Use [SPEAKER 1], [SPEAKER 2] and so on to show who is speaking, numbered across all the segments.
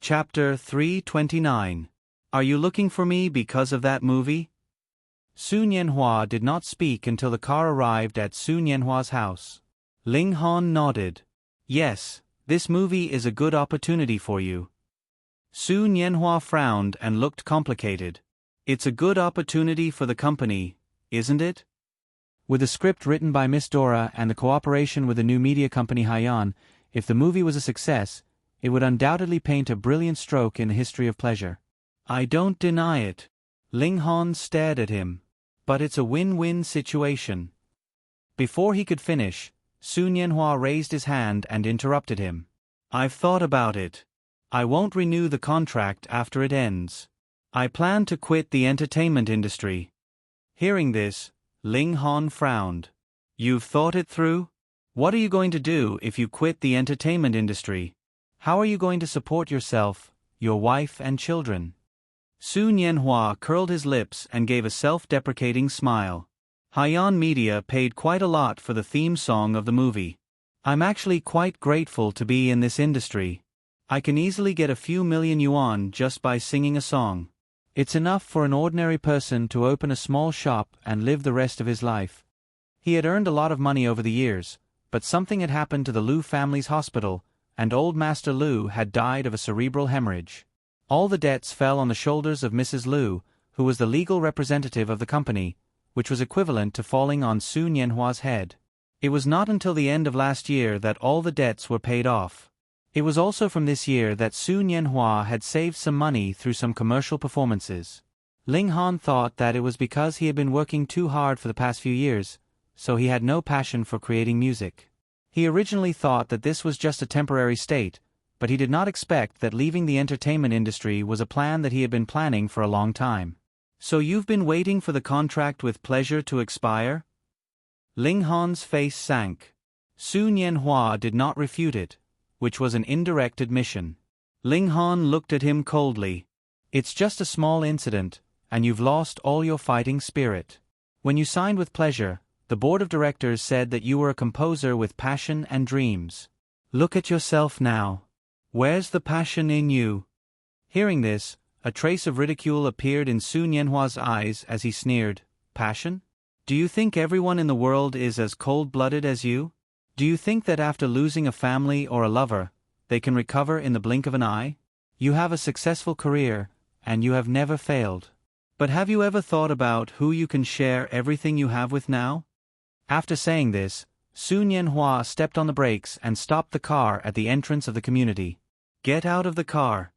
[SPEAKER 1] Chapter 329. Are you looking for me because of that movie? Su Nianhua did not speak until the car arrived at Su Nianhua's house. Ling Han nodded. Yes, this movie is a good opportunity for you. Su Nianhua frowned and looked complicated. It's a good opportunity for the company, isn't it? With the script written by Miss Dora and the cooperation with the new media company Haiyan, if the movie was a success, it would undoubtedly paint a brilliant stroke in the history of pleasure. I don't deny it. Ling Han stared at him. But it's a win-win situation. Before he could finish, Su Nianhua raised his hand and interrupted him. I've thought about it. I won't renew the contract after it ends. I plan to quit the entertainment industry. Hearing this, Ling Han frowned. You've thought it through? What are you going to do if you quit the entertainment industry? How are you going to support yourself, your wife and children? Su Nianhua curled his lips and gave a self-deprecating smile. Haiyan Media paid quite a lot for the theme song of the movie. I'm actually quite grateful to be in this industry. I can easily get a few million yuan just by singing a song. It's enough for an ordinary person to open a small shop and live the rest of his life. He had earned a lot of money over the years, but something had happened to the Liu family's hospital, and old Master Liu had died of a cerebral hemorrhage. All the debts fell on the shoulders of Mrs. Liu, who was the legal representative of the company, which was equivalent to falling on Su Nianhua's head. It was not until the end of last year that all the debts were paid off. It was also from this year that Su Nianhua had saved some money through some commercial performances. Ling Han thought that it was because he had been working too hard for the past few years, so he had no passion for creating music. He originally thought that this was just a temporary state, but he did not expect that leaving the entertainment industry was a plan that he had been planning for a long time. So you've been waiting for the contract with pleasure to expire? Ling Han's face sank. Su Nianhua did not refute it, which was an indirect admission. Ling Han looked at him coldly. It's just a small incident, and you've lost all your fighting spirit. When you signed with pleasure, the board of directors said that you were a composer with passion and dreams. Look at yourself now. Where's the passion in you? Hearing this, a trace of ridicule appeared in Su Nianhua's eyes as he sneered. Passion? Do you think everyone in the world is as cold-blooded as you? Do you think that after losing a family or a lover, they can recover in the blink of an eye? You have a successful career, and you have never failed. But have you ever thought about who you can share everything you have with now? After saying this, Su Nianhua stepped on the brakes and stopped the car at the entrance of the community. Get out of the car.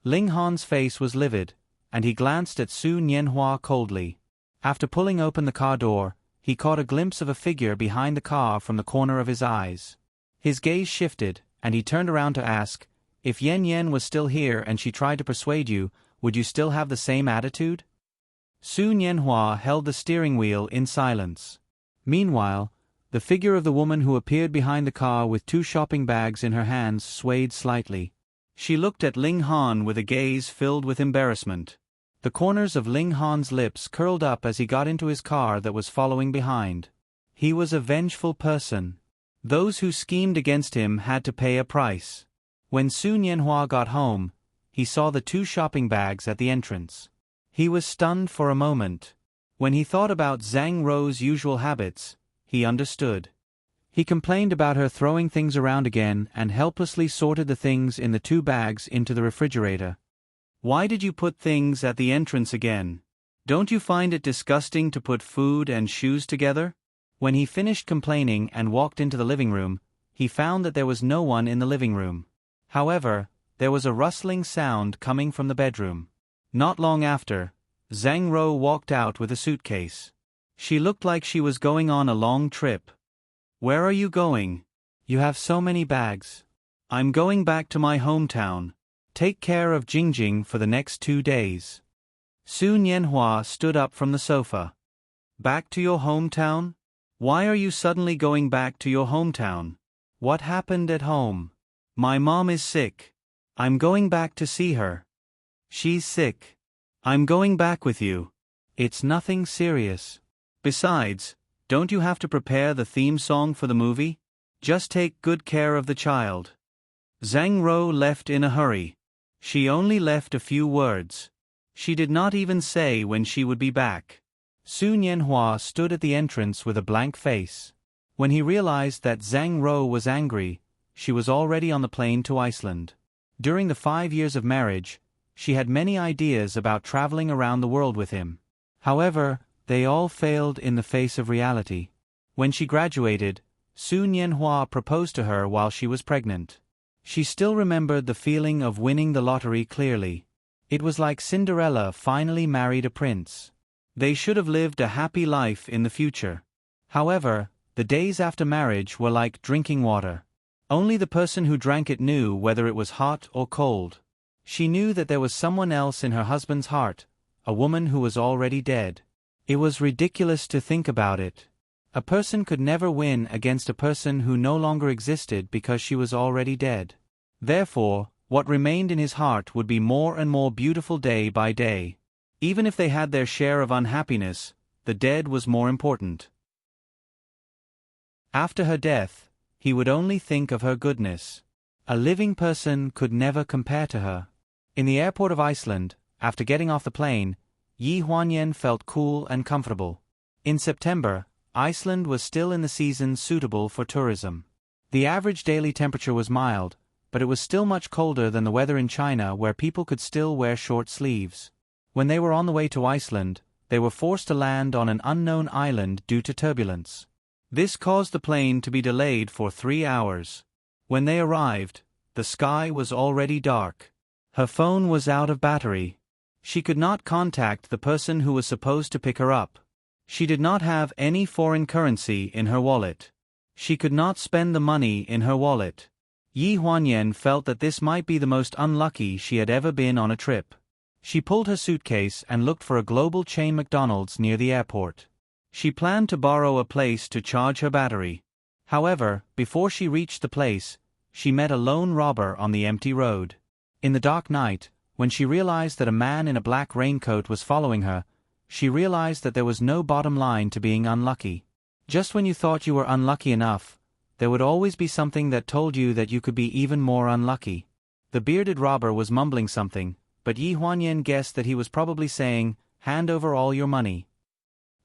[SPEAKER 1] Ling Han's face was livid, and he glanced at Su Nianhua coldly. After pulling open the car door, he caught a glimpse of a figure behind the car from the corner of his eyes. His gaze shifted, and he turned around to ask, if Yan Yan was still here and she tried to persuade you, would you still have the same attitude? Su Nianhua held the steering wheel in silence. Meanwhile, the figure of the woman who appeared behind the car with 2 shopping bags in her hands swayed slightly. She looked at Ling Han with a gaze filled with embarrassment. The corners of Ling Han's lips curled up as he got into his car that was following behind. He was a vengeful person. Those who schemed against him had to pay a price. When Su Nianhua got home, he saw the 2 shopping bags at the entrance. He was stunned for a moment. When he thought about Zhang Rou's usual habits, he understood. He complained about her throwing things around again and helplessly sorted the things in the 2 bags into the refrigerator. Why did you put things at the entrance again? Don't you find it disgusting to put food and shoes together? When he finished complaining and walked into the living room, he found that there was no one in the living room. However, there was a rustling sound coming from the bedroom. Not long after, Zhang Rou walked out with a suitcase. She looked like she was going on a long trip. Where are you going? You have so many bags. I'm going back to my hometown. Take care of Jingjing for the next 2 days. Su Nianhua stood up from the sofa. Back to your hometown? Why are you suddenly going back to your hometown? What happened at home? My mom is sick. I'm going back to see her. She's sick. I'm going back with you. It's nothing serious. Besides, don't you have to prepare the theme song for the movie? Just take good care of the child. Zhang Rou left in a hurry. She only left a few words. She did not even say when she would be back. Su Nianhua stood at the entrance with a blank face. When he realized that Zhang Rou was angry, she was already on the plane to Iceland. During the 5 years of marriage, she had many ideas about traveling around the world with him. However, they all failed in the face of reality. When she graduated, Su Nianhua proposed to her while she was pregnant. She still remembered the feeling of winning the lottery clearly. It was like Cinderella finally married a prince. They should have lived a happy life in the future. However, the days after marriage were like drinking water. Only the person who drank it knew whether it was hot or cold. She knew that there was someone else in her husband's heart, a woman who was already dead. It was ridiculous to think about it. A person could never win against a person who no longer existed because she was already dead. Therefore, what remained in his heart would be more and more beautiful day by day. Even if they had their share of unhappiness, the dead was more important. After her death, he would only think of her goodness. A living person could never compare to her. In the airport of Iceland, after getting off the plane, Yi Huanyan felt cool and comfortable. In September, Iceland was still in the season suitable for tourism. The average daily temperature was mild, but it was still much colder than the weather in China where people could still wear short sleeves. When they were on the way to Iceland, they were forced to land on an unknown island due to turbulence. This caused the plane to be delayed for 3 hours. When they arrived, the sky was already dark. Her phone was out of battery. She could not contact the person who was supposed to pick her up. She did not have any foreign currency in her wallet. She could not spend the money in her wallet. Yi Huanyan felt that this might be the most unlucky she had ever been on a trip. She pulled her suitcase and looked for a global chain McDonald's near the airport. She planned to borrow a place to charge her battery. However, before she reached the place, she met a lone robber on the empty road. In the dark night, when she realized that a man in a black raincoat was following her, she realized that there was no bottom line to being unlucky. Just when you thought you were unlucky enough, there would always be something that told you that you could be even more unlucky. The bearded robber was mumbling something, but Yi Huanyan guessed that he was probably saying, "Hand over all your money."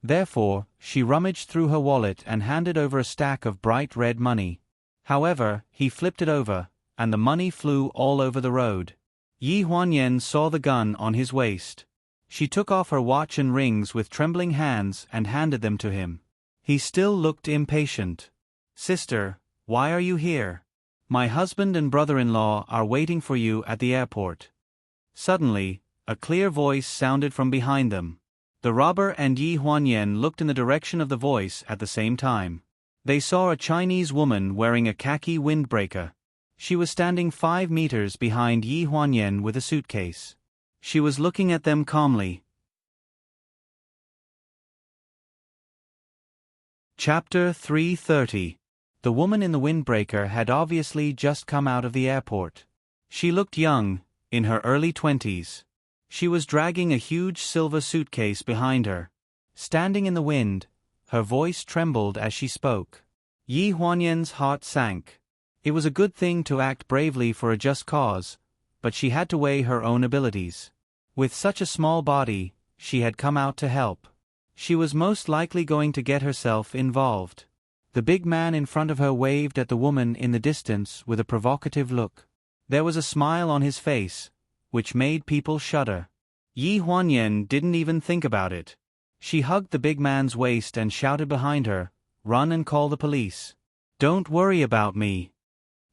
[SPEAKER 1] Therefore, she rummaged through her wallet and handed over a stack of bright red money. However, he flipped it over, and the money flew all over the road. Yi Huanyan saw the gun on his waist. She took off her watch and rings with trembling hands and handed them to him. He still looked impatient. "Sister, why are you here? My husband and brother-in-law are waiting for you at the airport." Suddenly, a clear voice sounded from behind them. The robber and Yi Huanyan looked in the direction of the voice at the same time. They saw a Chinese woman wearing a khaki windbreaker. She was standing 5 meters behind Yi Huanyan with a suitcase. She was looking at them calmly. Chapter 330. The woman in the windbreaker had obviously just come out of the airport. She looked young, in her early 20s. She was dragging a huge silver suitcase behind her. Standing in the wind, her voice trembled as she spoke. Yi Huanyan's heart sank. It was a good thing to act bravely for a just cause, but she had to weigh her own abilities. With such a small body, she had come out to help. She was most likely going to get herself involved. The big man in front of her waved at the woman in the distance with a provocative look. There was a smile on his face, which made people shudder. Yi Huanyan didn't even think about it. She hugged the big man's waist and shouted behind her, "Run and call the police. Don't worry about me."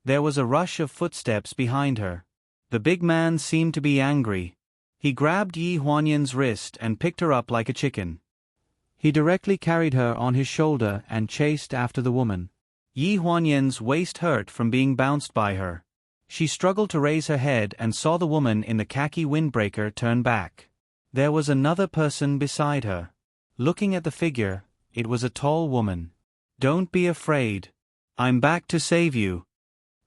[SPEAKER 1] There was a rush of footsteps behind her. The big man seemed to be angry. He grabbed Yi Huanyan's wrist and picked her up like a chicken. He directly carried her on his shoulder and chased after the woman. Yi Huanyan's waist hurt from being bounced by her. She struggled to raise her head and saw the woman in the khaki windbreaker turn back. There was another person beside her. Looking at the figure, it was a tall woman. "Don't be afraid. I'm back to save you."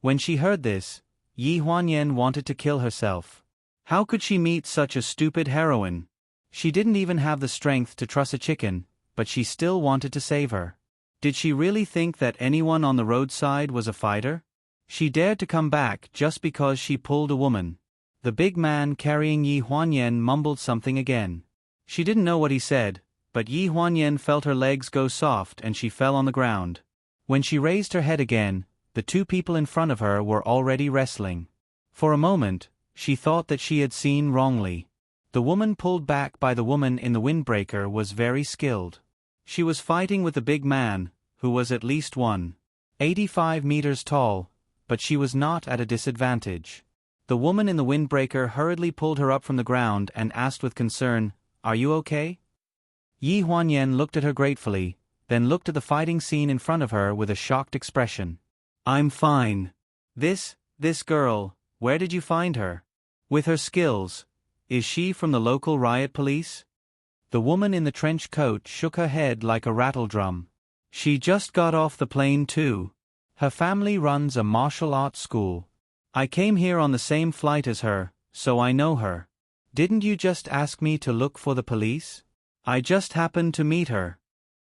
[SPEAKER 1] When she heard this, Yi Huanyan wanted to kill herself. How could she meet such a stupid heroine? She didn't even have the strength to truss a chicken, but she still wanted to save her. Did she really think that anyone on the roadside was a fighter? She dared to come back just because she pulled a woman. The big man carrying Yi Huanyan mumbled something again. She didn't know what he said, but Yi Huanyan felt her legs go soft and she fell on the ground. When she raised her head again, the two people in front of her were already wrestling. For a moment, she thought that she had seen wrongly. The woman pulled back by the woman in the windbreaker was very skilled. She was fighting with the big man, who was at least 185 meters tall, but she was not at a disadvantage. The woman in the windbreaker hurriedly pulled her up from the ground and asked with concern, "Are you okay?" Yi Huanyan looked at her gratefully, then looked at the fighting scene in front of her with a shocked expression. "I'm fine. This girl, where did you find her? With her skills, is she from the local riot police?" The woman in the trench coat shook her head like a rattle drum. "She just got off the plane too. Her family runs a martial arts school. I came here on the same flight as her, so I know her. Didn't you just ask me to look for the police? I just happened to meet her."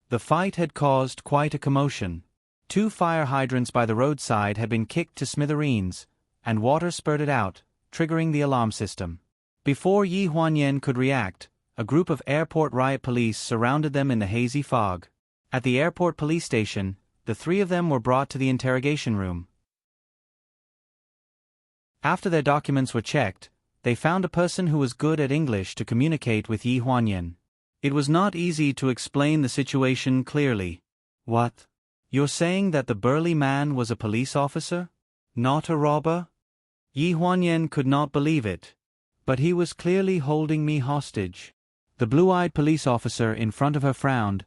[SPEAKER 1] The fight had caused quite a commotion. 2 fire hydrants by the roadside had been kicked to smithereens, and water spurted out, triggering the alarm system. Before Yi Huanyan could react, a group of airport riot police surrounded them in the hazy fog. At the airport police station, the 3 of them were brought to the interrogation room. After their documents were checked, they found a person who was good at English to communicate with Yi Huanyan. It was not easy to explain the situation clearly. "What? You're saying that the burly man was a police officer? Not a robber?" Yi Huanyan could not believe it. "But he was clearly holding me hostage." The blue-eyed police officer in front of her frowned,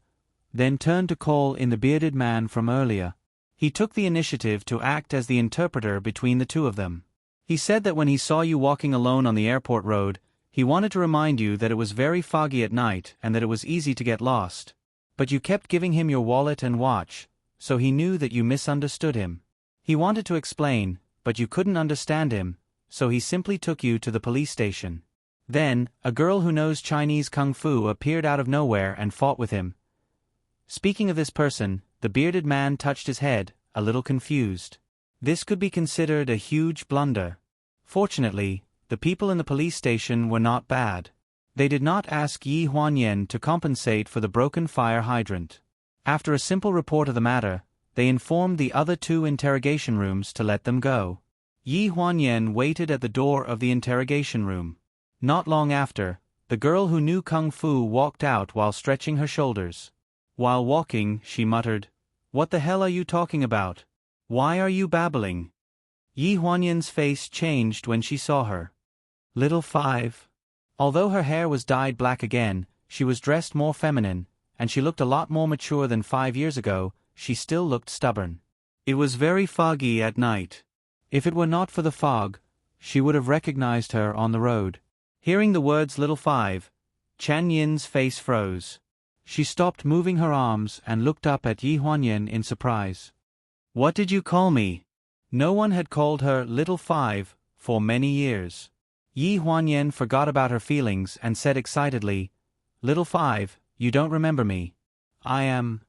[SPEAKER 1] then turned to call in the bearded man from earlier. He took the initiative to act as the interpreter between the two of them. "He said that when he saw you walking alone on the airport road, he wanted to remind you that it was very foggy at night and that it was easy to get lost. But you kept giving him your wallet and watch, so he knew that you misunderstood him. He wanted to explain, but you couldn't understand him, so he simply took you to the police station. Then, a girl who knows Chinese kung fu appeared out of nowhere and fought with him." Speaking of this person, the bearded man touched his head, a little confused. This could be considered a huge blunder. Fortunately, the people in the police station were not bad. They did not ask Yi Huanyan to compensate for the broken fire hydrant. After a simple report of the matter, they informed the other 2 interrogation rooms to let them go. Yi Huanyan waited at the door of the interrogation room. Not long after, the girl who knew kung fu walked out while stretching her shoulders. While walking, she muttered, "What the hell are you talking about? Why are you babbling?" Yi Huanyan's face changed when she saw her. Little 5. Although her hair was dyed black again, she was dressed more feminine, and she looked a lot more mature than 5 years ago. She still looked stubborn. It was very foggy at night. If it were not for the fog, she would have recognized her on the road. Hearing the words Little 5, Chen Yin's face froze. She stopped moving her arms and looked up at Yi Huanyan in surprise. "What did you call me?" No one had called her Little 5 for many years. Yi Huanyan forgot about her feelings and said excitedly, "Little 5, you don't remember me. I am—"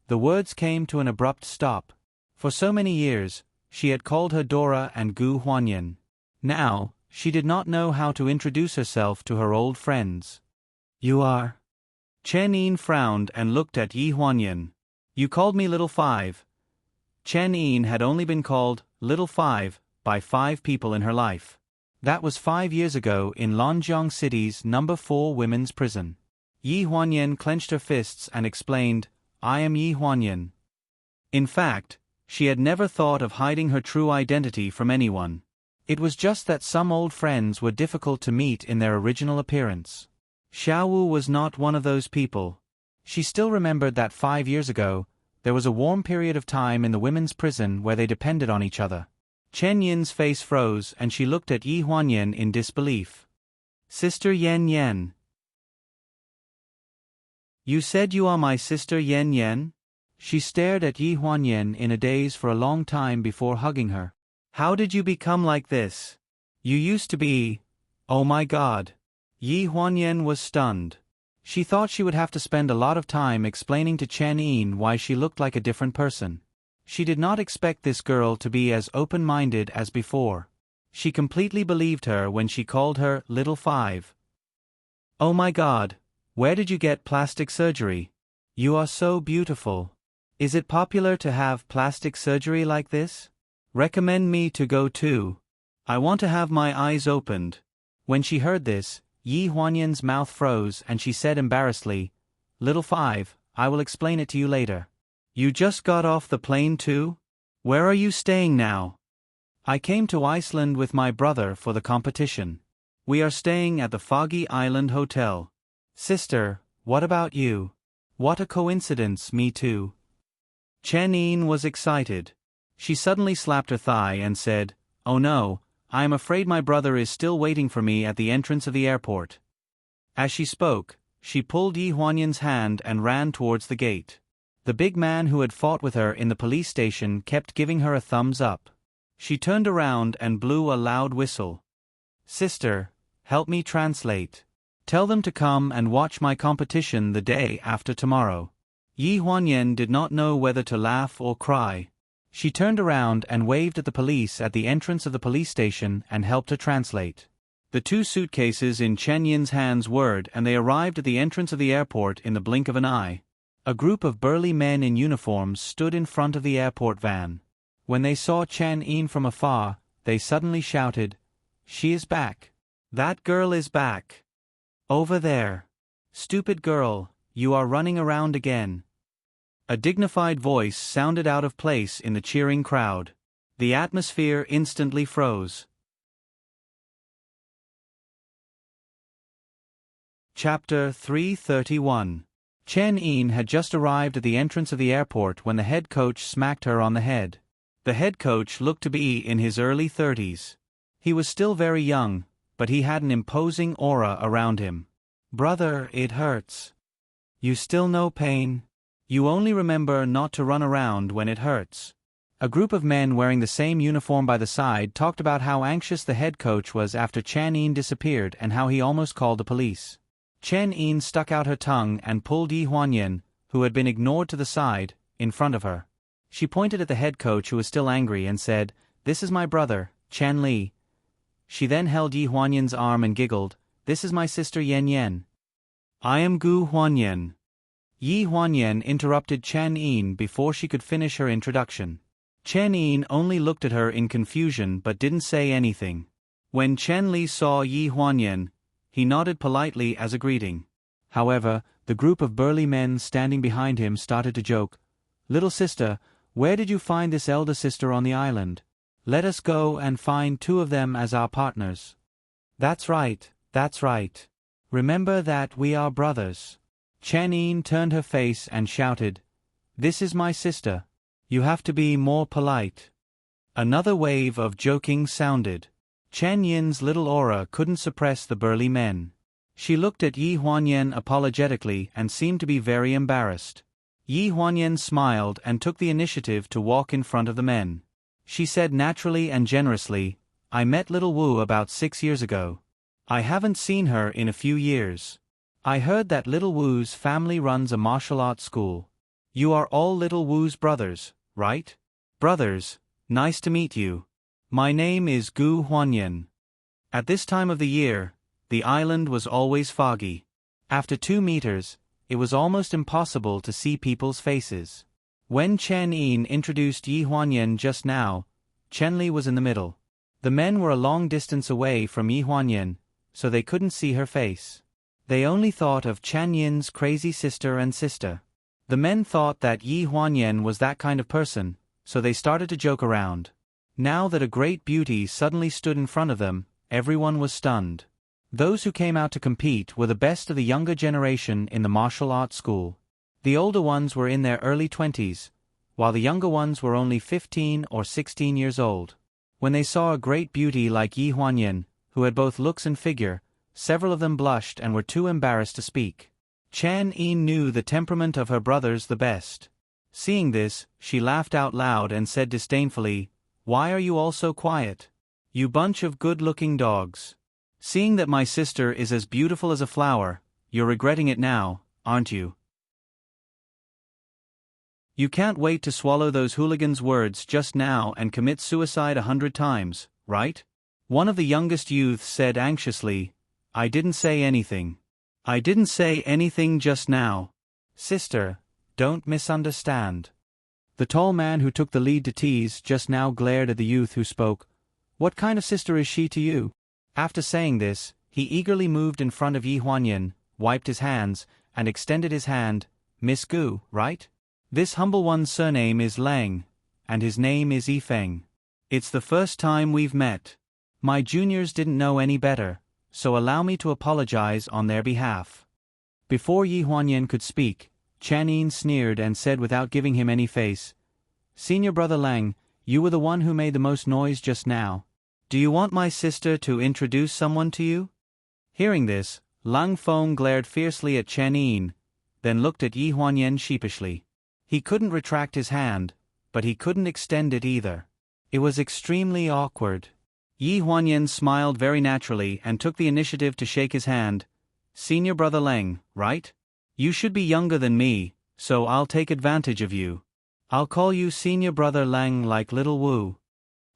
[SPEAKER 1] The words came to an abrupt stop. For so many years, she had called her Dora and Gu Huanyan. Now, she did not know how to introduce herself to her old friends. "You are—" Chen Yin frowned and looked at Yi Huanyan. "You called me Little 5. Chen Yin had only been called Little 5 by 5 people in her life. That was 5 years ago in Lonjiang City's No. 4 women's prison. Yi Huanyan clenched her fists and explained, "I am Yi Huanyan." In fact, she had never thought of hiding her true identity from anyone. It was just that some old friends were difficult to meet in their original appearance. Xiaowu was not one of those people. She still remembered that 5 years ago, there was a warm period of time in the women's prison where they depended on each other. Chen Yin's face froze and she looked at Yi Huanyan in disbelief. "Sister Yan Yan. You said you are my sister Yan Yan?" She stared at Yi Huanyan in a daze for a long time before hugging her. "How did you become like this? You used to be— Oh my God." Yi Huanyan was stunned. She thought she would have to spend a lot of time explaining to Chen Yin why she looked like a different person. She did not expect this girl to be as open-minded as before. She completely believed her when she called her Little Five. "Oh my God, where did you get plastic surgery? You are so beautiful. Is it popular to have plastic surgery like this? Recommend me to go too. I want to have my eyes opened." When she heard this, Yi Huanyan's mouth froze and she said embarrassedly, "Little Five, I will explain it to you later. You just got off the plane too? Where are you staying now?" "I came to Iceland with my brother for the competition. We are staying at the Foggy Island Hotel." "Sister, what about you? What a coincidence, me too." Chen Yin was excited. She suddenly slapped her thigh and said, "Oh no, I am afraid my brother is still waiting for me at the entrance of the airport." As she spoke, she pulled Yi Huanyan's hand and ran towards the gate. The big man who had fought with her in the police station kept giving her a thumbs up. She turned around and blew a loud whistle. "Sister, help me translate. Tell them to come and watch my competition the day after tomorrow." Yi Huanyan did not know whether to laugh or cry. She turned around and waved at the police at the entrance of the police station and helped her translate. The two suitcases in Chen Yin's hands whirred and they arrived at the entrance of the airport in the blink of an eye. A group of burly men in uniforms stood in front of the airport van. When they saw Chen Yin from afar, they suddenly shouted, "She is back! That girl is back! Over there! Stupid girl, you are running around again." A dignified voice sounded out of place in the cheering crowd. The atmosphere instantly froze. Chapter 331. Chen Yin had just arrived at the entrance of the airport when the head coach smacked her on the head. The head coach looked to be in his early 30s. He was still very young, but he had an imposing aura around him. "Brother, it hurts. You still know pain? You only remember not to run around when it hurts." A group of men wearing the same uniform by the side talked about how anxious the head coach was after Chen Yin disappeared and how he almost called the police. Chen Yin stuck out her tongue and pulled Yi Huanyan, who had been ignored to the side, in front of her. She pointed at the head coach who was still angry and said, "This is my brother, Chen Li." She then held Yi Huanyan's arm and giggled, "This is my sister Yan Yan. I am Gu Huanyan." Yi Huanyan interrupted Chen Yin before she could finish her introduction. Chen Yin only looked at her in confusion but didn't say anything. When Chen Li saw Yi Huanyan, he nodded politely as a greeting. However, the group of burly men standing behind him started to joke, "Little sister, where did you find this elder sister on the island? Let us go and find two of them as our partners." That's right, that's right. Remember that we are brothers." Chen Yin turned her face and shouted, "This is my sister. You have to be more polite." Another wave of joking sounded. Chen Yin's little aura couldn't suppress the burly men. She looked at Yi Huanyan apologetically and seemed to be very embarrassed. Yi Huanyan smiled and took the initiative to walk in front of the men. She said naturally and generously, "I met little Wu about 6 years ago. I haven't seen her in a few years. I heard that little Wu's family runs a martial arts school. You are all little Wu's brothers, right?" "Brothers, nice to meet you. My name is Gu Huanyan." At this time of the year, the island was always foggy. After 2 meters, it was almost impossible to see people's faces. When Chen Yin introduced Yi Huanyan just now, Chen Li was in the middle. The men were a long distance away from Yi Huanyan, so they couldn't see her face. They only thought of Chen Yin's crazy sister and sister. The men thought that Yi Huanyan was that kind of person, so they started to joke around. Now that a great beauty suddenly stood in front of them, everyone was stunned. Those who came out to compete were the best of the younger generation in the martial arts school. The older ones were in their early 20s, while the younger ones were only 15 or 16 years old. When they saw a great beauty like Yi Huanyan, who had both looks and figure, several of them blushed and were too embarrassed to speak. Chen Yin knew the temperament of her brothers the best. Seeing this, she laughed out loud and said disdainfully, "Why are you all so quiet? You bunch of good-looking dogs. Seeing that my sister is as beautiful as a flower, you're regretting it now, aren't you?" You can't wait to swallow those hooligans' words just now and commit suicide 100 times, right? One of the youngest youths said anxiously, I didn't say anything. I didn't say anything just now. Sister, don't misunderstand. The tall man who took the lead to tease just now glared at the youth who spoke. What kind of sister is she to you? After saying this, he eagerly moved in front of Yi Huanyan, wiped his hands, and extended his hand. Miss Gu, right? This humble one's surname is Lang, and his name is Yifeng. It's the first time we've met. My juniors didn't know any better, so allow me to apologize on their behalf. Before Yi Huanyan could speak, Chanin sneered and said without giving him any face, Senior Brother Lang, you were the one who made the most noise just now. Do you want my sister to introduce someone to you? Hearing this, Lang Feng glared fiercely at Chanin, then looked at Yi Huanyan sheepishly. He couldn't retract his hand, but he couldn't extend it either. It was extremely awkward. Yi Huanyan smiled very naturally and took the initiative to shake his hand. Senior Brother Lang, right? You should be younger than me, so I'll take advantage of you. I'll call you Senior Brother Lang like Little Wu.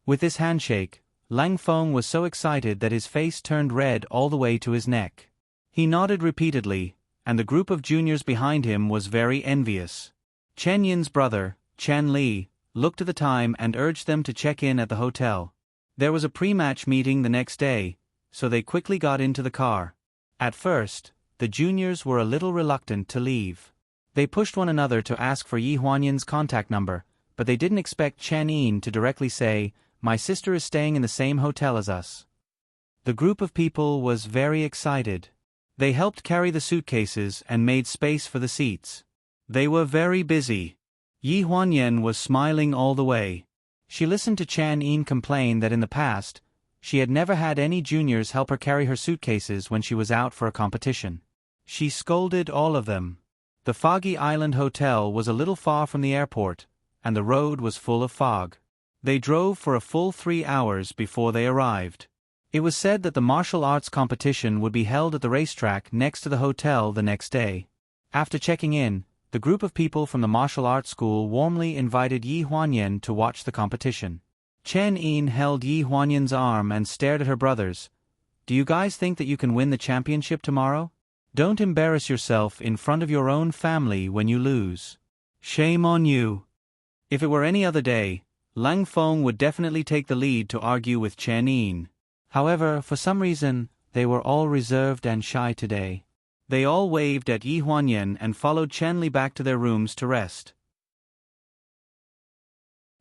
[SPEAKER 1] With this handshake, Lang Feng was so excited that his face turned red all the way to his neck. He nodded repeatedly, and the group of juniors behind him was very envious. Chen Yin's brother, Chen Li, looked at the time and urged them to check in at the hotel. There was a pre-match meeting the next day, so they quickly got into the car. At first, the juniors were a little reluctant to leave. They pushed one another to ask for Yi Huanyan's contact number, but they didn't expect Chen Yin to directly say, My sister is staying in the same hotel as us. The group of people was very excited. They helped carry the suitcases and made space for the seats. They were very busy. Yi Huanyan was smiling all the way. She listened to Chen Yin complain that in the past, she had never had any juniors help her carry her suitcases when she was out for a competition. She scolded all of them. The Foggy Island Hotel was a little far from the airport, and the road was full of fog. They drove for a full 3 hours before they arrived. It was said that the martial arts competition would be held at the racetrack next to the hotel the next day. After checking in, the group of people from the martial arts school warmly invited Yi Huanyan to watch the competition. Chen Yin held Yi Huanyan's arm and stared at her brothers. Do you guys think that you can win the championship tomorrow? Don't embarrass yourself in front of your own family when you lose. Shame on you. If it were any other day, Lang Feng would definitely take the lead to argue with Chen Yin. However, for some reason, they were all reserved and shy today. They all waved at Yi Huanyan and followed Chen Li back to their rooms to rest.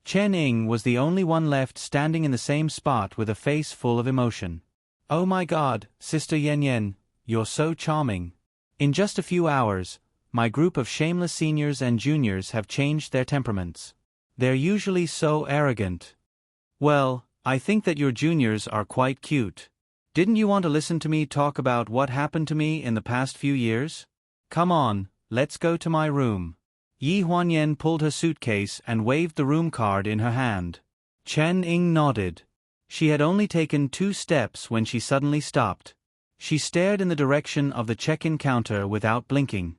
[SPEAKER 1] Chen Ying was the only one left standing in the same spot with a face full of emotion. Oh my God, Sister Yan Yan, you're so charming. In just a few hours, my group of shameless seniors and juniors have changed their temperaments. They're usually so arrogant. Well, I think that your juniors are quite cute. Didn't you want to listen to me talk about what happened to me in the past few years? Come on, let's go to my room. Yi Huanyan pulled her suitcase and waved the room card in her hand. Chen Ying nodded. She had only taken 2 steps when she suddenly stopped. She stared in the direction of the check-in counter without blinking.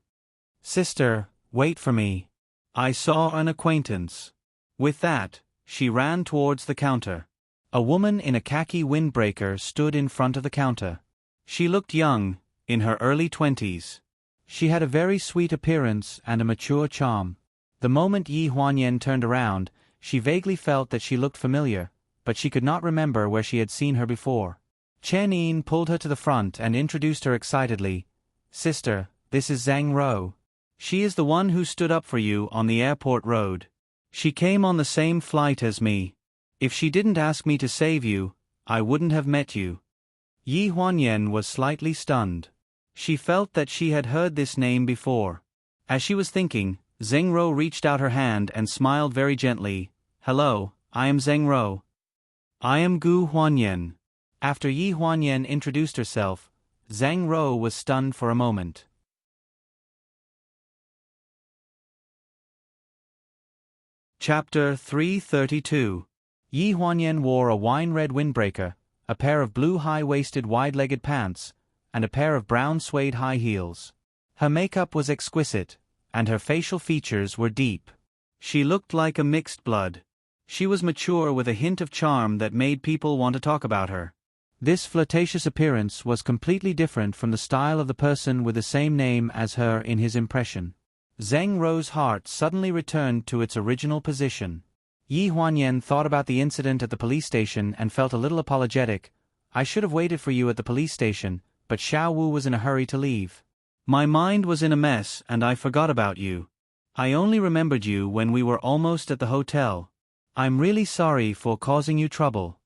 [SPEAKER 1] Sister, wait for me. I saw an acquaintance. With that, she ran towards the counter. A woman in a khaki windbreaker stood in front of the counter. She looked young, in her early 20s. She had a very sweet appearance and a mature charm. The moment Yi Huanyan turned around, she vaguely felt that she looked familiar, but she could not remember where she had seen her before. Chen Yin pulled her to the front and introduced her excitedly. Sister, this is Zhang Rou. She is the one who stood up for you on the airport road. She came on the same flight as me. If she didn't ask me to save you, I wouldn't have met you. Yi Huanyan was slightly stunned. She felt that she had heard this name before. As she was thinking, Zheng Rou reached out her hand and smiled very gently. Hello, I am Zheng Rou. I am Gu Huanyan. After Yi Huanyan introduced herself, Zheng Rou was stunned for a moment. Chapter 332. Yi Huanyan wore a wine-red windbreaker, a pair of blue high-waisted wide-legged pants, and a pair of brown suede high heels. Her makeup was exquisite, and her facial features were deep. She looked like a mixed blood. She was mature with a hint of charm that made people want to talk about her. This flirtatious appearance was completely different from the style of the person with the same name as her in his impression. Zheng Rou's heart suddenly returned to its original position. Yi Huanyan thought about the incident at the police station and felt a little apologetic. I should have waited for you at the police station, but Xiao Wu was in a hurry to leave. My mind was in a mess and I forgot about you. I only remembered you when we were almost at the hotel. I'm really sorry for causing you trouble.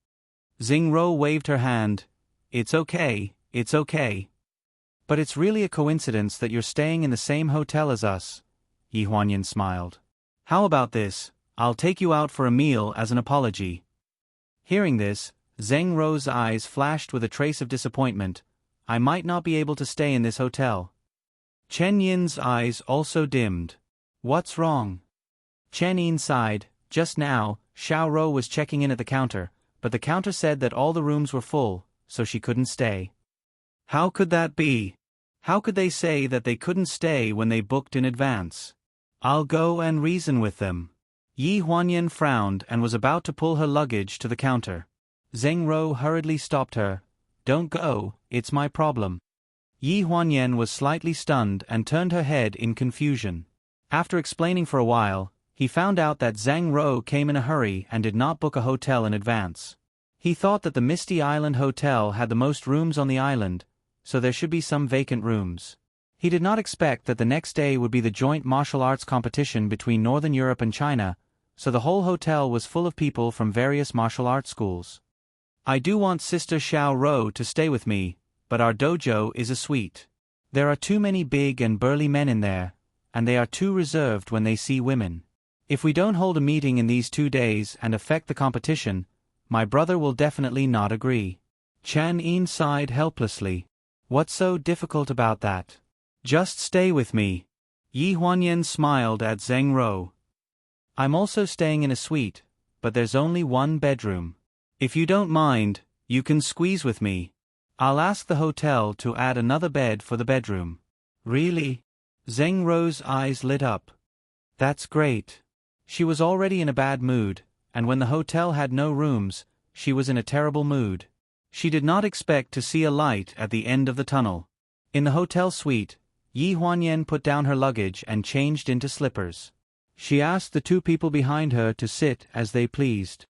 [SPEAKER 1] Zheng Rou waved her hand. It's okay, it's okay. But it's really a coincidence that you're staying in the same hotel as us. Yi Huanyan smiled. How about this? I'll take you out for a meal as an apology. Hearing this, Zheng Rou's eyes flashed with a trace of disappointment. I might not be able to stay in this hotel. Chen Yin's eyes also dimmed. What's wrong? Chen Yin sighed. Just now, Xiao Rou was checking in at the counter, but the counter said that all the rooms were full, so she couldn't stay. How could that be? How could they say that they couldn't stay when they booked in advance? I'll go and reason with them. Yi Huanyan frowned and was about to pull her luggage to the counter. Zheng Rou hurriedly stopped her. Don't go, it's my problem. Yi Huanyan was slightly stunned and turned her head in confusion. After explaining for a while, he found out that Zheng Rou came in a hurry and did not book a hotel in advance. He thought that the Misty Island Hotel had the most rooms on the island, so there should be some vacant rooms. He did not expect that the next day would be the joint martial arts competition between Northern Europe and China, so the whole hotel was full of people from various martial arts schools. I do want Sister Xiao Rou to stay with me, but our dojo is a suite. There are too many big and burly men in there, and they are too reserved when they see women. If we don't hold a meeting in these 2 days and affect the competition, my brother will definitely not agree. Chen Yin sighed helplessly. What's so difficult about that? Just stay with me. Yi Huanyan smiled at Zheng Rou. I'm also staying in a suite, but there's only one bedroom. If you don't mind, you can squeeze with me. I'll ask the hotel to add another bed for the bedroom. Really? Zheng Rou's eyes lit up. That's great. She was already in a bad mood, and when the hotel had no rooms, she was in a terrible mood. She did not expect to see a light at the end of the tunnel. In the hotel suite, Yi Huanyan put down her luggage and changed into slippers. She asked the 2 people behind her to sit as they pleased.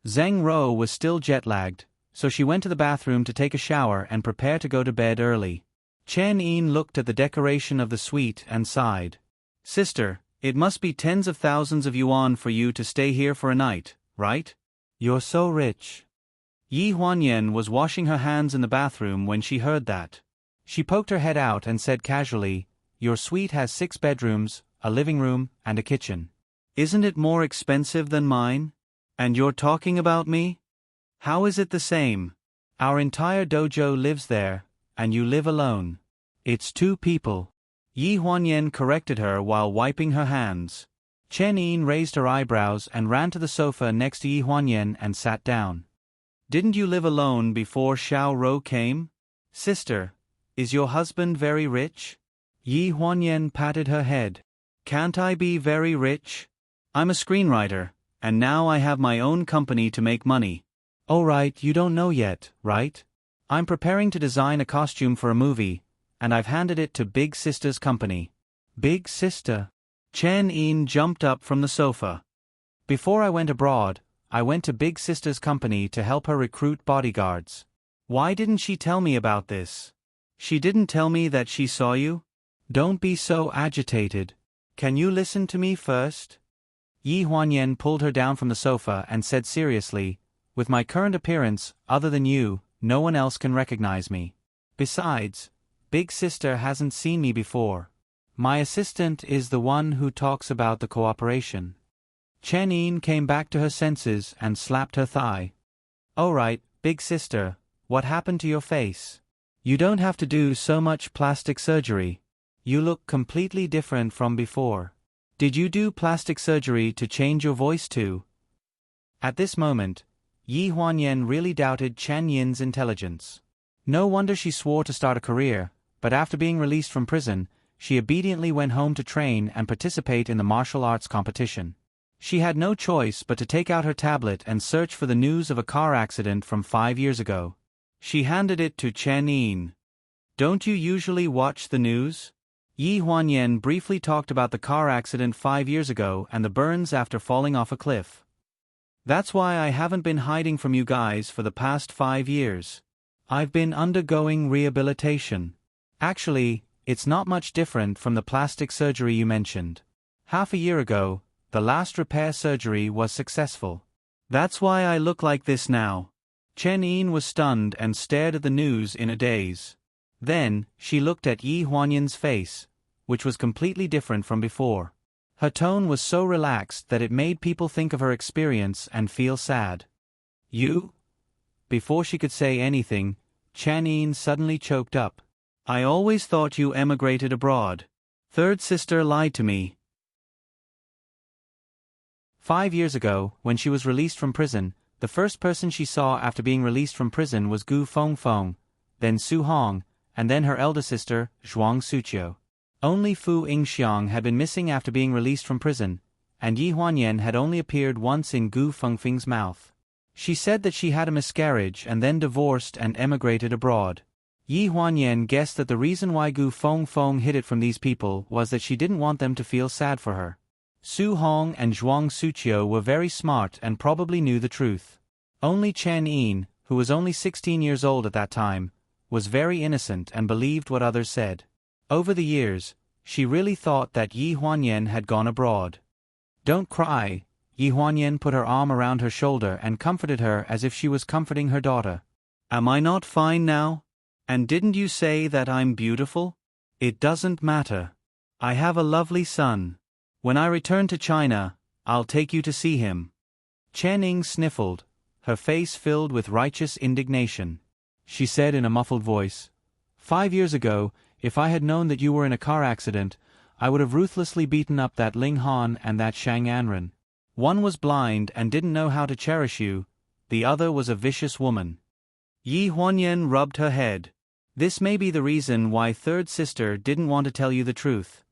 [SPEAKER 1] Zheng Rou was still jet-lagged, so she went to the bathroom to take a shower and prepare to go to bed early. Chen Yin looked at the decoration of the suite and sighed. Sister, it must be tens of thousands of yuan for you to stay here for a night, right? You're so rich. Yi Huanyan was washing her hands in the bathroom when she heard that. She poked her head out and said casually, Your suite has 6 bedrooms, a living room, and a kitchen. Isn't it more expensive than mine? And you're talking about me? How is it the same? Our entire dojo lives there, and you live alone. It's 2 people. Yi Huanyan corrected her while wiping her hands. Chen Yin raised her eyebrows and ran to the sofa next to Yi Huanyan and sat down. Didn't you live alone before Xiao Rou came? Sister, is your husband very rich? Yi Huanyan patted her head. Can't I be very rich? I'm a screenwriter, and now I have my own company to make money. Oh right, you don't know yet, right? I'm preparing to design a costume for a movie, and I've handed it to Big Sister's company. Big Sister? Chen Yin jumped up from the sofa. Before I went abroad, I went to Big Sister's company to help her recruit bodyguards. Why didn't she tell me about this? She didn't tell me that she saw you? Don't be so agitated. Can you listen to me first? Yi Huanyan pulled her down from the sofa and said seriously, With my current appearance, other than you, no one else can recognize me. Besides, Big Sister hasn't seen me before. My assistant is the one who talks about the cooperation. Chen Yin came back to her senses and slapped her thigh. All right, Big Sister, what happened to your face? You don't have to do so much plastic surgery. You look completely different from before. Did you do plastic surgery to change your voice too? At this moment, Yi Huanyan really doubted Chen Yin's intelligence. No wonder she swore to start a career, but after being released from prison, she obediently went home to train and participate in the martial arts competition. She had no choice but to take out her tablet and search for the news of a car accident from 5 years ago. She handed it to Chen Yin. "Don't you usually watch the news?" Yi Huanyan briefly talked about the car accident 5 years ago and the burns after falling off a cliff. "That's why I haven't been hiding from you guys for the past 5 years. I've been undergoing rehabilitation. Actually, it's not much different from the plastic surgery you mentioned. Half a year ago, the last repair surgery was successful. That's why I look like this now." Chen Yin was stunned and stared at the news in a daze. Then, she looked at Yi Huanyan's face, which was completely different from before. Her tone was so relaxed that it made people think of her experience and feel sad. "You?" Before she could say anything, Chen Yin suddenly choked up. "I always thought you emigrated abroad. Third sister lied to me." 5 years ago, when she was released from prison, the first person she saw after being released from prison was Gu Fengfeng, then Su Hong, and then her elder sister, Zhuang Suqiu. Only Fu Yingxiang had been missing after being released from prison, and Yi Huanyan had only appeared once in Gu Fengfeng's mouth. She said that she had a miscarriage and then divorced and emigrated abroad. Yi Huanyan guessed that the reason why Gu Fengfeng hid it from these people was that she didn't want them to feel sad for her. Su Hong and Zhuang Suqiu were very smart and probably knew the truth. Only Chen Yin, who was only 16 years old at that time, was very innocent and believed what others said. Over the years, she really thought that Yi Huanyan had gone abroad. "Don't cry." Yi Huanyan put her arm around her shoulder and comforted her as if she was comforting her daughter. "Am I not fine now? And didn't you say that I'm beautiful? It doesn't matter. I have a lovely son. When I return to China, I'll take you to see him." Chen Yin sniffled, her face filled with righteous indignation. She said in a muffled voice, "5 years ago, if I had known that you were in a car accident, I would have ruthlessly beaten up that Ling Han and that Shang Anren. One was blind and didn't know how to cherish you, the other was a vicious woman." Yi Huanyan rubbed her head. "This may be the reason why third sister didn't want to tell you the truth."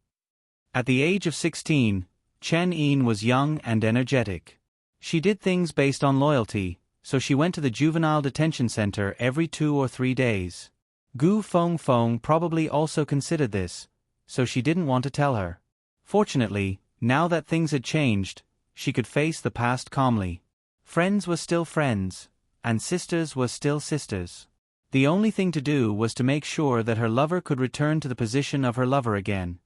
[SPEAKER 1] At the age of 16, Chen Yin was young and energetic. She did things based on loyalty, so she went to the juvenile detention center every 2 or 3 days. Gu Fengfeng probably also considered this, so she didn't want to tell her. Fortunately, now that things had changed, she could face the past calmly. Friends were still friends, and sisters were still sisters. The only thing to do was to make sure that her lover could return to the position of her lover again.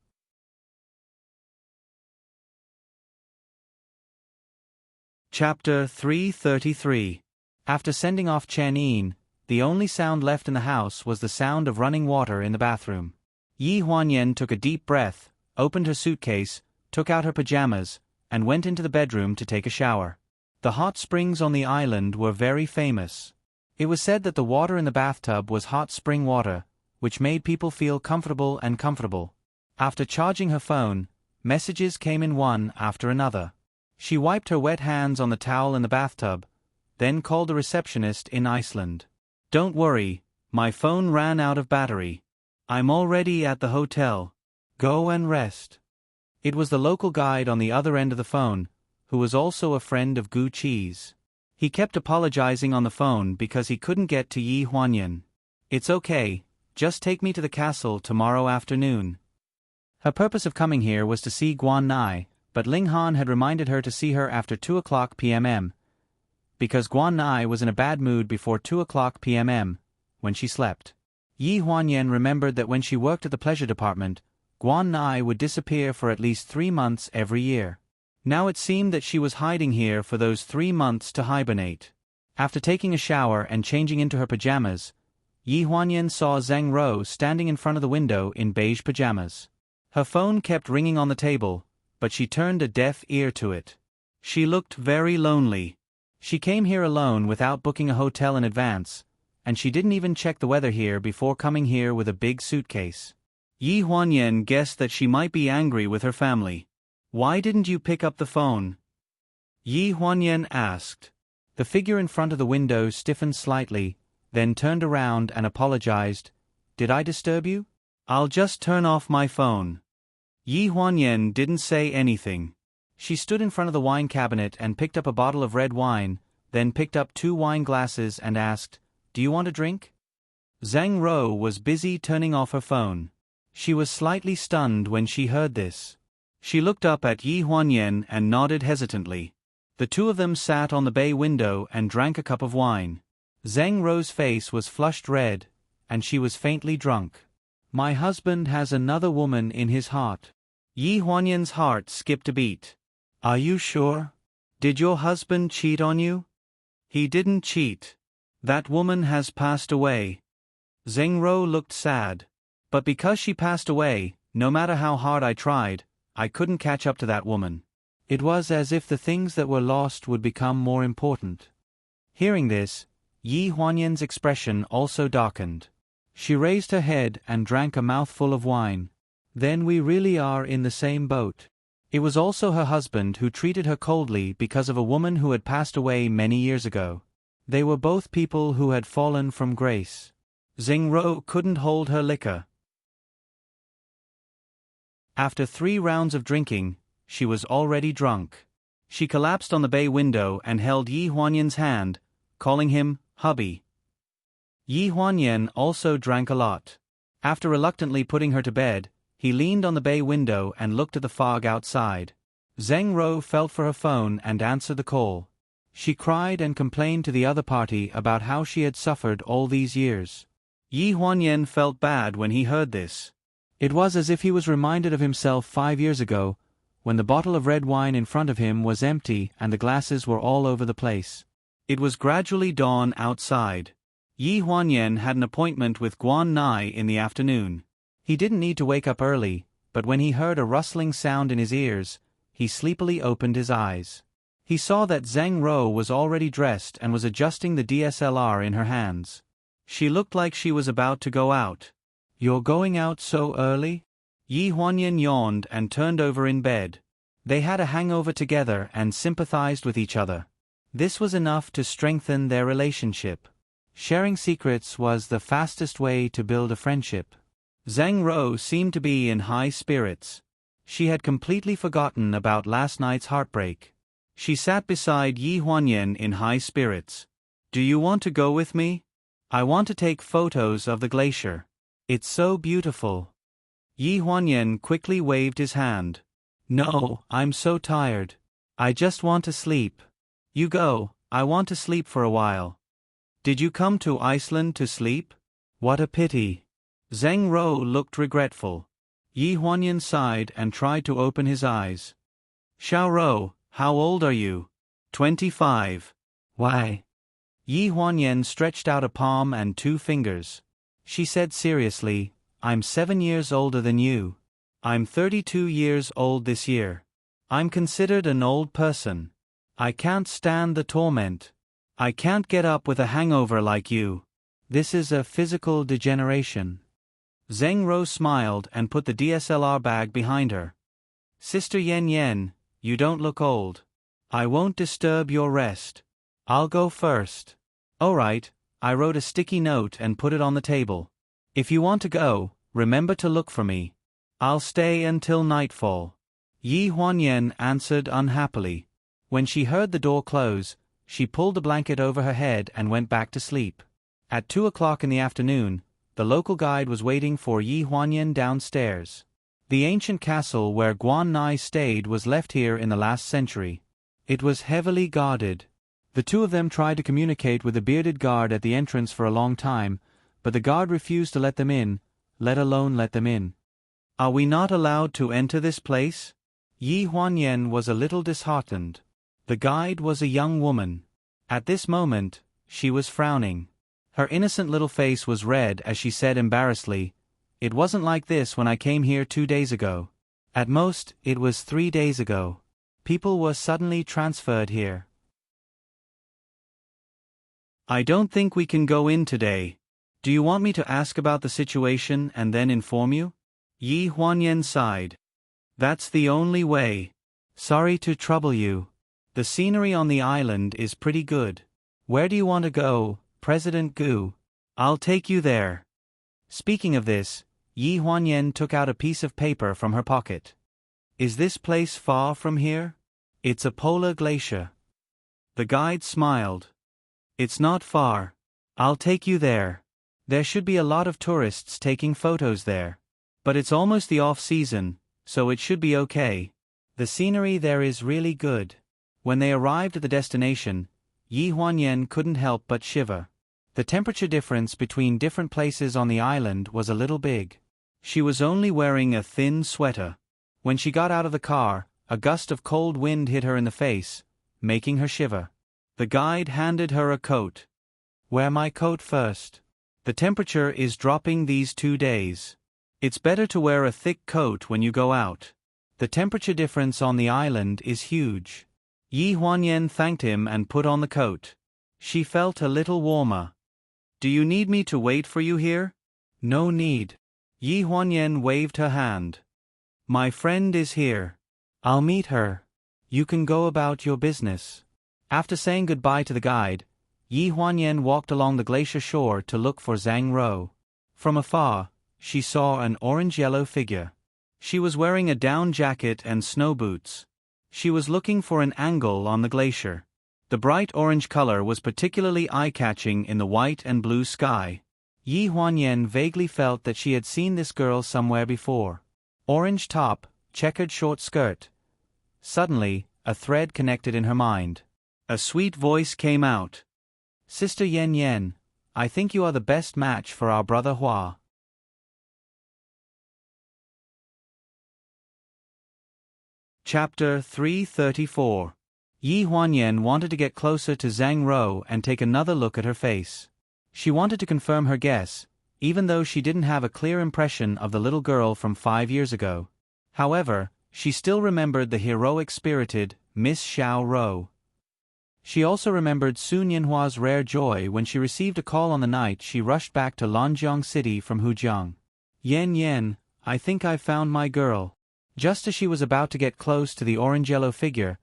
[SPEAKER 1] Chapter 333. After sending off Chen Yin, the only sound left in the house was the sound of running water in the bathroom. Yi Huanyan took a deep breath, opened her suitcase, took out her pajamas, and went into the bedroom to take a shower. The hot springs on the island were very famous. It was said that the water in the bathtub was hot spring water, which made people feel comfortable and comfortable. After charging her phone, messages came in one after another. She wiped her wet hands on the towel in the bathtub, then called a receptionist in Iceland. "Don't worry, my phone ran out of battery. I'm already at the hotel. Go and rest." It was the local guide on the other end of the phone, who was also a friend of Gu Qi's. He kept apologizing on the phone because he couldn't get to Yi Huanyan. "It's okay, just take me to the castle tomorrow afternoon." Her purpose of coming here was to see Guan Nai, but Ling Han had reminded her to see her after 2:00 p.m. because Guan Nai was in a bad mood before 2:00 p.m. when she slept. Yi Huanyan remembered that when she worked at the pleasure department, Guan Nai would disappear for at least 3 months every year. Now it seemed that she was hiding here for those 3 months to hibernate. After taking a shower and changing into her pajamas, Yi Huanyan saw Zheng Ro standing in front of the window in beige pajamas. Her phone kept ringing on the table, but she turned a deaf ear to it. She looked very lonely. She came here alone without booking a hotel in advance, and she didn't even check the weather here before coming here with a big suitcase. Yi Huanyan guessed that she might be angry with her family. "Why didn't you pick up the phone?" Yi Huanyan asked. The figure in front of the window stiffened slightly, then turned around and apologized. "Did I disturb you? I'll just turn off my phone." Yi Huanyan didn't say anything. She stood in front of the wine cabinet and picked up a bottle of red wine, then picked up 2 wine glasses and asked, "Do you want a drink?" Zhang Ro was busy turning off her phone. She was slightly stunned when she heard this. She looked up at Yi Huanyan and nodded hesitantly. The two of them sat on the bay window and drank a cup of wine. Zhang Ro's face was flushed red, and she was faintly drunk. "My husband has another woman in his heart." Yi Huanyan's heart skipped a beat. "Are you sure? Did your husband cheat on you?" "He didn't cheat. That woman has passed away." Zhang Ro looked sad. "But because she passed away, no matter how hard I tried, I couldn't catch up to that woman." It was as if the things that were lost would become more important. Hearing this, Yi Huanyan's expression also darkened. She raised her head and drank a mouthful of wine. "Then we really are in the same boat." It was also her husband who treated her coldly because of a woman who had passed away many years ago. They were both people who had fallen from grace. Zhang Ro couldn't hold her liquor. After 3 rounds of drinking, she was already drunk. She collapsed on the bay window and held Yi Huanyan's hand, calling him hubby. Yi Huanyan also drank a lot. After reluctantly putting her to bed, he leaned on the bay window and looked at the fog outside. Zhang Ro felt for her phone and answered the call. She cried and complained to the other party about how she had suffered all these years. Yi Huanyan felt bad when he heard this. It was as if he was reminded of himself 5 years ago, when the bottle of red wine in front of him was empty and the glasses were all over the place. It was gradually dawn outside. Yi Huanyan had an appointment with Guan Nai in the afternoon. He didn't need to wake up early, but when he heard a rustling sound in his ears, he sleepily opened his eyes. He saw that Zhang Ro was already dressed and was adjusting the DSLR in her hands. She looked like she was about to go out. "You're going out so early?" Yi Huanyan yawned and turned over in bed. They had a hangover together and sympathized with each other. This was enough to strengthen their relationship. Sharing secrets was the fastest way to build a friendship. Zhang Ro seemed to be in high spirits. She had completely forgotten about last night's heartbreak. She sat beside Yi Huanyan in high spirits. "Do you want to go with me? I want to take photos of the glacier. It's so beautiful." Yi Huanyan quickly waved his hand. "No, I'm so tired. I just want to sleep." "You go, I want to sleep for a while." "Did you come to Iceland to sleep? What a pity." Zhang Ro looked regretful. Yi Huanyan sighed and tried to open his eyes. "Xiao Ro, how old are you?" 25. "Why?" Yi Huanyan stretched out a palm and 2 fingers. She said seriously, "I'm 7 years older than you. I'm 32 years old this year. I'm considered an old person. I can't stand the torment. I can't get up with a hangover like you. This is a physical degeneration." Zhang Ro smiled and put the DSLR bag behind her. "Sister Yen Yen, you don't look old. I won't disturb your rest. I'll go first." "All right," I wrote a sticky note and put it on the table. "If you want to go, remember to look for me. I'll stay until nightfall." Yi Huanyan answered unhappily. When she heard the door close, she pulled the blanket over her head and went back to sleep. At 2 o'clock in the afternoon, the local guide was waiting for Yi Huanyan downstairs. The ancient castle where Guan Nai stayed was left here in the last century. It was heavily guarded. The two of them tried to communicate with the bearded guard at the entrance for a long time, but the guard refused to let them in, let alone let them in. "Are we not allowed to enter this place?" Yi Huanyan was a little disheartened. The guide was a young woman. At this moment, she was frowning. Her innocent little face was red as she said embarrassedly, "It wasn't like this when I came here 2 days ago. At most, it was 3 days ago. People were suddenly transferred here. I don't think we can go in today. Do you want me to ask about the situation and then inform you?" Yi Huanyan sighed. "That's the only way. Sorry to trouble you. The scenery on the island is pretty good. Where do you want to go, President Gu? I'll take you there." Speaking of this, Yi Huanyan took out a piece of paper from her pocket. Is this place far from here? It's a polar glacier. The guide smiled. It's not far. I'll take you there. There should be a lot of tourists taking photos there. But it's almost the off-season, so it should be okay. The scenery there is really good. When they arrived at the destination, Yi Huanyan couldn't help but shiver. The temperature difference between different places on the island was a little big. She was only wearing a thin sweater. When she got out of the car, a gust of cold wind hit her in the face, making her shiver. The guide handed her a coat. Wear my coat first. The temperature is dropping these 2 days. It's better to wear a thick coat when you go out. The temperature difference on the island is huge. Yi Huanyan thanked him and put on the coat. She felt a little warmer. Do you need me to wait for you here? No need. Yi Huanyan waved her hand. My friend is here. I'll meet her. You can go about your business. After saying goodbye to the guide, Yi Huanyan walked along the glacier shore to look for Zhang Ro. From afar, she saw an orange-yellow figure. She was wearing a down jacket and snow boots. She was looking for an angle on the glacier. The bright orange color was particularly eye-catching in the white and blue sky. Yi Huanyan vaguely felt that she had seen this girl somewhere before. Orange top, checkered short skirt. Suddenly, a thread connected in her mind. A sweet voice came out. Sister Yan Yan, I think you are the best match for our brother Hua. Chapter 334. Yi Huanyan wanted to get closer to Zhang Ro and take another look at her face. She wanted to confirm her guess, even though she didn't have a clear impression of the little girl from 5 years ago. However, she still remembered the heroic-spirited Miss Xiao Ro. She also remembered Sun Yanhua's rare joy when she received a call on the night she rushed back to Lanjiang City from Hujiang. Yan Yan, I think I've found my girl. Just as she was about to get close to the orange-yellow figure,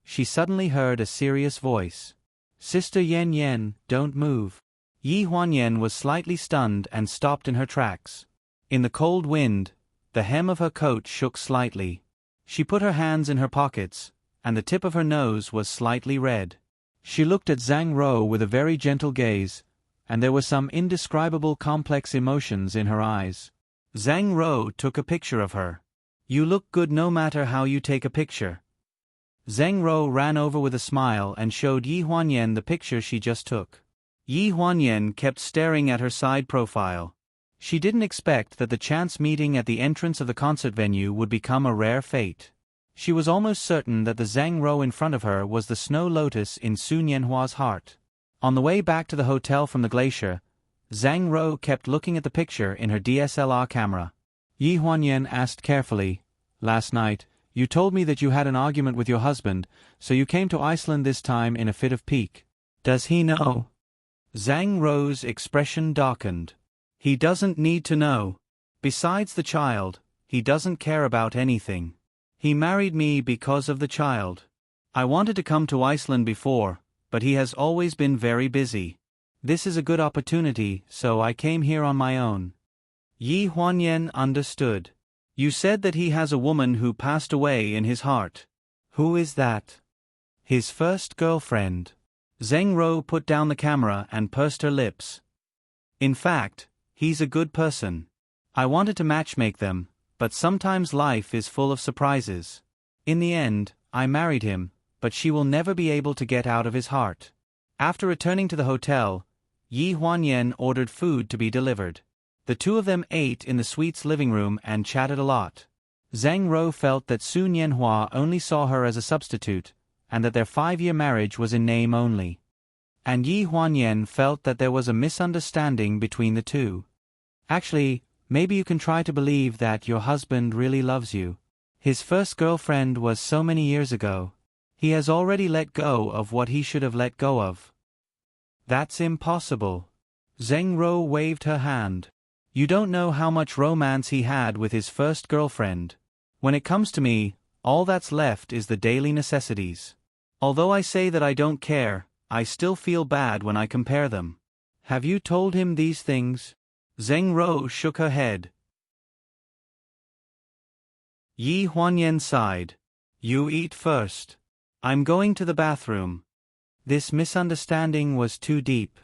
[SPEAKER 1] she suddenly heard a serious voice. Sister Yan Yan, don't move. Yi Huanyan was slightly stunned and stopped in her tracks. In the cold wind, the hem of her coat shook slightly. She put her hands in her pockets, and the tip of her nose was slightly red. She looked at Zhang Ro with a very gentle gaze, and there were some indescribable complex emotions in her eyes. Zhang Ro took a picture of her. You look good no matter how you take a picture. Zhang Ro ran over with a smile and showed Yi Huanyan the picture she just took. Yi Huanyan kept staring at her side profile. She didn't expect that the chance meeting at the entrance of the concert venue would become a rare fate. She was almost certain that the Zhang Ro in front of her was the snow lotus in Sun Yanhua's heart. On the way back to the hotel from the glacier, Zhang Ro kept looking at the picture in her DSLR camera. Yi Huanyan asked carefully, Last night, you told me that you had an argument with your husband, so you came to Iceland this time in a fit of pique. Does he know? Zhang Ro's expression darkened. He doesn't need to know. Besides the child, he doesn't care about anything. He married me because of the child. I wanted to come to Iceland before, but he has always been very busy. This is a good opportunity, so I came here on my own. Yi Huanyan understood. You said that he has a woman who passed away in his heart. Who is that? His first girlfriend. Zhang Ro put down the camera and pursed her lips. In fact, he's a good person. I wanted to matchmake them, but sometimes life is full of surprises. In the end, I married him, but she will never be able to get out of his heart. After returning to the hotel, Yi Huanyan ordered food to be delivered. The two of them ate in the suite's living room and chatted a lot. Zhang Ro felt that Sun Yanhua only saw her as a substitute, and that their 5-year marriage was in name only. And Yi Huanyan felt that there was a misunderstanding between the two. Actually, maybe you can try to believe that your husband really loves you. His first girlfriend was so many years ago. He has already let go of what he should have let go of. That's impossible. Zhang Ro waved her hand. You don't know how much romance he had with his first girlfriend. When it comes to me, all that's left is the daily necessities. Although I say that I don't care, I still feel bad when I compare them. Have you told him these things? Zhang Ro shook her head. Yi Huanyan sighed. You eat first. I'm going to the bathroom. This misunderstanding was too deep.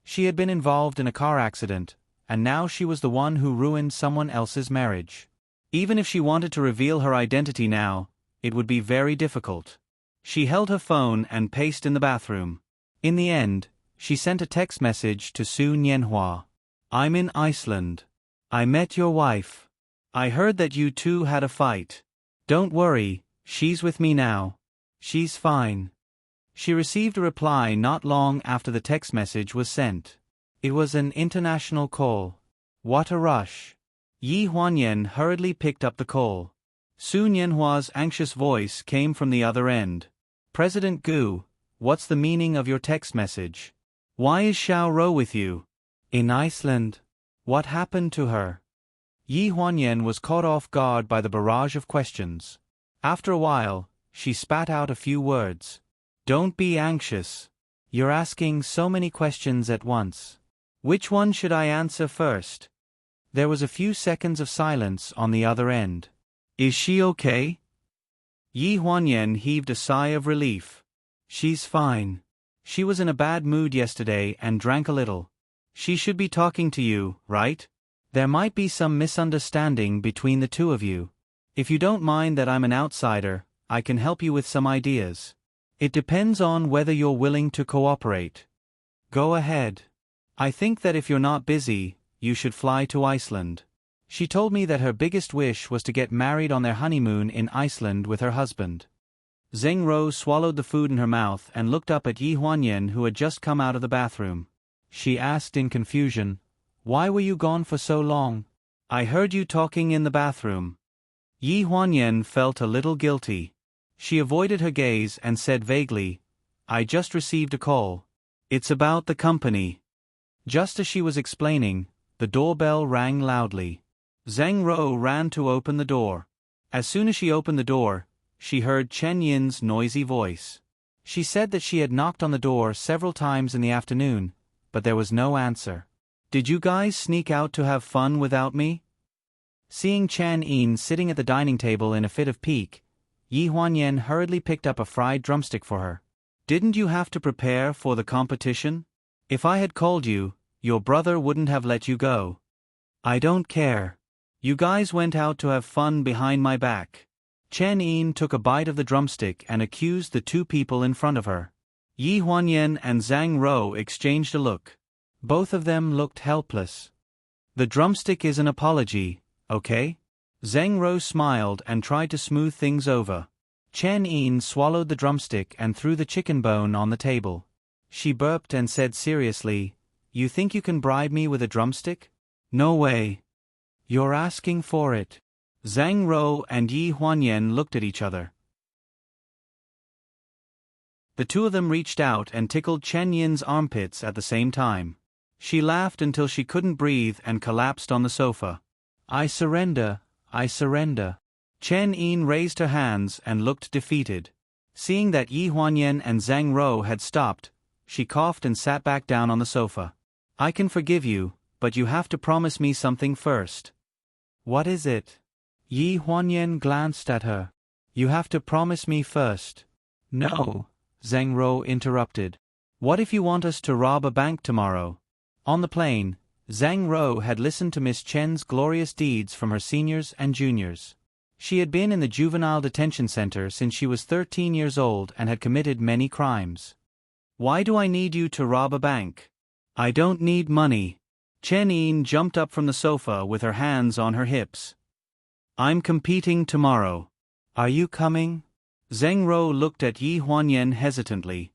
[SPEAKER 1] She had been involved in a car accident, and now she was the one who ruined someone else's marriage. Even if she wanted to reveal her identity now, it would be very difficult. She held her phone and paced in the bathroom. In the end, she sent a text message to Su Nianhua. I'm in Iceland. I met your wife. I heard that you two had a fight. Don't worry, she's with me now. She's fine. She received a reply not long after the text message was sent. It was an international call. What a rush. Yi Huanyan hurriedly picked up the call. Su Nianhua's anxious voice came from the other end. President Gu, what's the meaning of your text message? Why is Xiao Ro with you? In Iceland. What happened to her? Yi Huanyan was caught off guard by the barrage of questions. After a while, she spat out a few words. Don't be anxious. You're asking so many questions at once. Which one should I answer first? There was a few seconds of silence on the other end. Is she okay? Yi Huanyan heaved a sigh of relief. She's fine. She was in a bad mood yesterday and drank a little. She should be talking to you, right? There might be some misunderstanding between the two of you. If you don't mind that I'm an outsider, I can help you with some ideas. It depends on whether you're willing to cooperate. Go ahead. I think that if you're not busy, you should fly to Iceland. She told me that her biggest wish was to get married on their honeymoon in Iceland with her husband. Zheng Ro swallowed the food in her mouth and looked up at Yi Huanyan, who had just come out of the bathroom. She asked in confusion, Why were you gone for so long? I heard you talking in the bathroom. Yi Huanyan felt a little guilty. She avoided her gaze and said vaguely, I just received a call. It's about the company. Just as she was explaining, the doorbell rang loudly. Zhang Ro ran to open the door. As soon as she opened the door, she heard Chen Yin's noisy voice. She said that she had knocked on the door several times in the afternoon, but there was no answer. Did you guys sneak out to have fun without me? Seeing Chen Yin sitting at the dining table in a fit of pique, Yi Huanyan hurriedly picked up a fried drumstick for her. Didn't you have to prepare for the competition? If I had called you, your brother wouldn't have let you go. I don't care. You guys went out to have fun behind my back. Chen Yin took a bite of the drumstick and accused the two people in front of her. Yi Huanyan and Zhang Ro exchanged a look. Both of them looked helpless. The drumstick is an apology, okay? Zheng Ro smiled and tried to smooth things over. Chen Yin swallowed the drumstick and threw the chicken bone on the table. She burped and said seriously, You think you can bribe me with a drumstick? No way. You're asking for it. Zhang Ro and Yi Huanyan looked at each other. The two of them reached out and tickled Chen Yin's armpits at the same time. She laughed until she couldn't breathe and collapsed on the sofa. I surrender. I surrender. Chen Yin raised her hands and looked defeated. Seeing that Yi Huanyan and Zhang Ro had stopped, she coughed and sat back down on the sofa. I can forgive you, but you have to promise me something first. What is it? Yi Huanyan glanced at her. You have to promise me first. No, Zhang Ro interrupted. What if you want us to rob a bank tomorrow? On the plane, Zhang Ro had listened to Miss Chen's glorious deeds from her seniors and juniors. She had been in the juvenile detention center since she was 13 years old and had committed many crimes. Why do I need you to rob a bank? I don't need money. Chen Yin jumped up from the sofa with her hands on her hips. I'm competing tomorrow. Are you coming? Zheng Ro looked at Yi Huanyan hesitantly.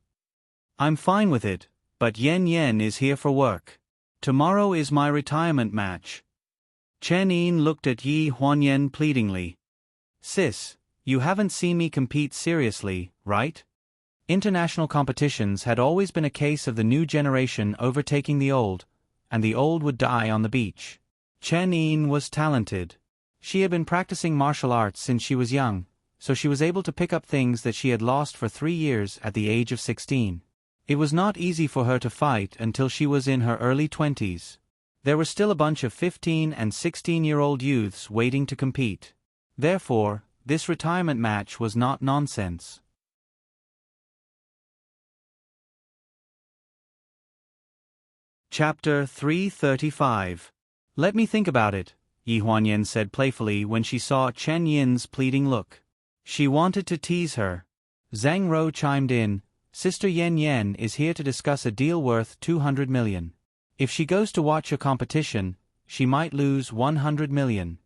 [SPEAKER 1] I'm fine with it, but Yen Yen is here for work. Tomorrow is my retirement match. Chen Yin looked at Yi Huanyan pleadingly. Sis, you haven't seen me compete seriously, right? International competitions had always been a case of the new generation overtaking the old, and the old would die on the beach. Chen Yin was talented. She had been practicing martial arts since she was young, so she was able to pick up things that she had lost for 3 years at the age of 16. It was not easy for her to fight until she was in her early 20s. There were still a bunch of 15- and 16-year-old youths waiting to compete. Therefore, this retirement match was not nonsense. Chapter 335. Let me think about it, Yi Huanyan said playfully when she saw Chen Yin's pleading look. She wanted to tease her. Zhang Rou chimed in, Sister Yan Yan is here to discuss a deal worth 200 million. If she goes to watch a competition, she might lose 100 million.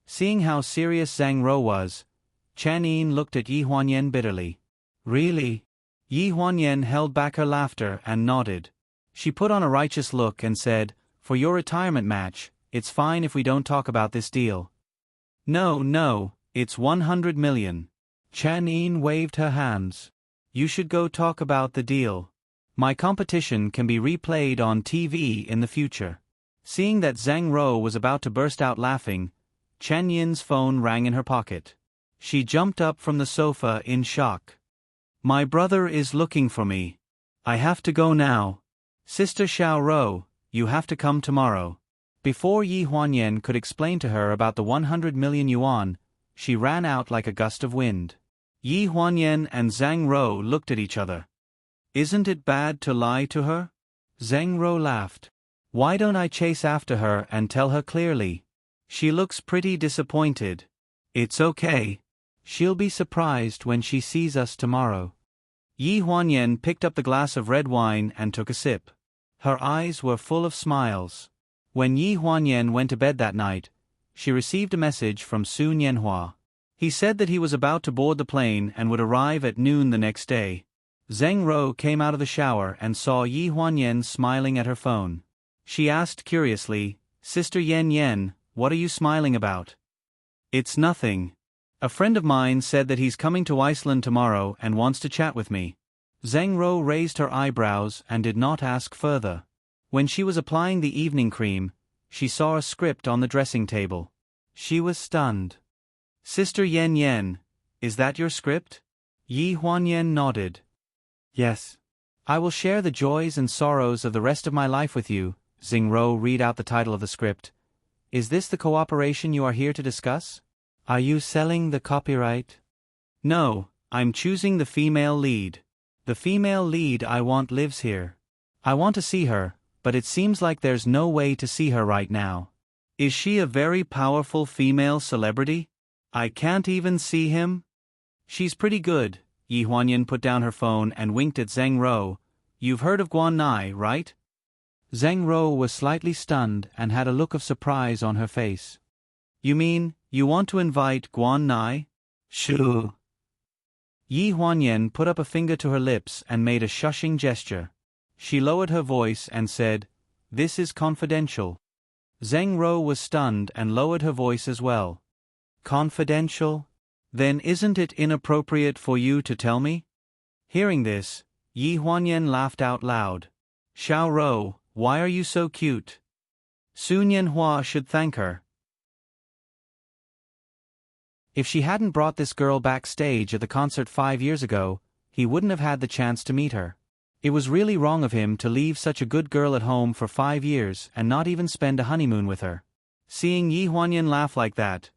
[SPEAKER 1] Seeing how serious Zhang Rou was, Chen Yin looked at Yi Huanyan bitterly. Really? Yi Huanyan held back her laughter and nodded. She put on a righteous look and said, For your retirement match, it's fine if we don't talk about this deal. No, it's 100 million. Chen Yin waved her hands. You should go talk about the deal. My competition can be replayed on TV in the future. Seeing that Zhang Rou was about to burst out laughing, Chen Yin's phone rang in her pocket. She jumped up from the sofa in shock. My brother is looking for me. I have to go now. Sister Xiao Rou, you have to come tomorrow. Before Yi Huanyan could explain to her about the 100 million yuan, she ran out like a gust of wind. Yi Huanyan and Zhang Rou looked at each other. Isn't it bad to lie to her? Zhang Rou laughed. Why don't I chase after her and tell her clearly? She looks pretty disappointed. It's okay. She'll be surprised when she sees us tomorrow. Yi Huanyan picked up the glass of red wine and took a sip. Her eyes were full of smiles. When Yi Huanyan went to bed that night, she received a message from Su Nianhua. He said that he was about to board the plane and would arrive at noon the next day. Zhang Rou came out of the shower and saw Yi Huanyan smiling at her phone. She asked curiously, Sister Yan Yan, what are you smiling about? It's nothing. A friend of mine said that he's coming to Iceland tomorrow and wants to chat with me. Zhang Rou raised her eyebrows and did not ask further. When she was applying the evening cream, she saw a script on the dressing table. She was stunned. Sister Yan Yan, is that your script? Yi Huanyan nodded. Yes. I will share the joys and sorrows of the rest of my life with you. Zhang Rou read out the title of the script. Is this the cooperation you are here to discuss? Are you selling the copyright? No, I'm choosing the female lead. The female lead I want lives here. I want to see her, but it seems like there's no way to see her right now. Is she a very powerful female celebrity? I can't even see him? She's pretty good. Yi Huanyan put down her phone and winked at Zhang Rou. You've heard of Guan Nai, right? Zhang Rou was slightly stunned and had a look of surprise on her face. You mean, you want to invite Guan Nai? Shoo. Yi Huanyan put up a finger to her lips and made a shushing gesture. She lowered her voice and said, This is confidential. Zhang Rou was stunned and lowered her voice as well. Confidential? Then isn't it inappropriate for you to tell me? Hearing this, Yi Huanyan laughed out loud. Xiao Rou, why are you so cute? Su Nianhua should thank her. If she hadn't brought this girl backstage at the concert 5 years ago, he wouldn't have had the chance to meet her. It was really wrong of him to leave such a good girl at home for 5 years and not even spend a honeymoon with her. Seeing Yi Huanyan laugh like that,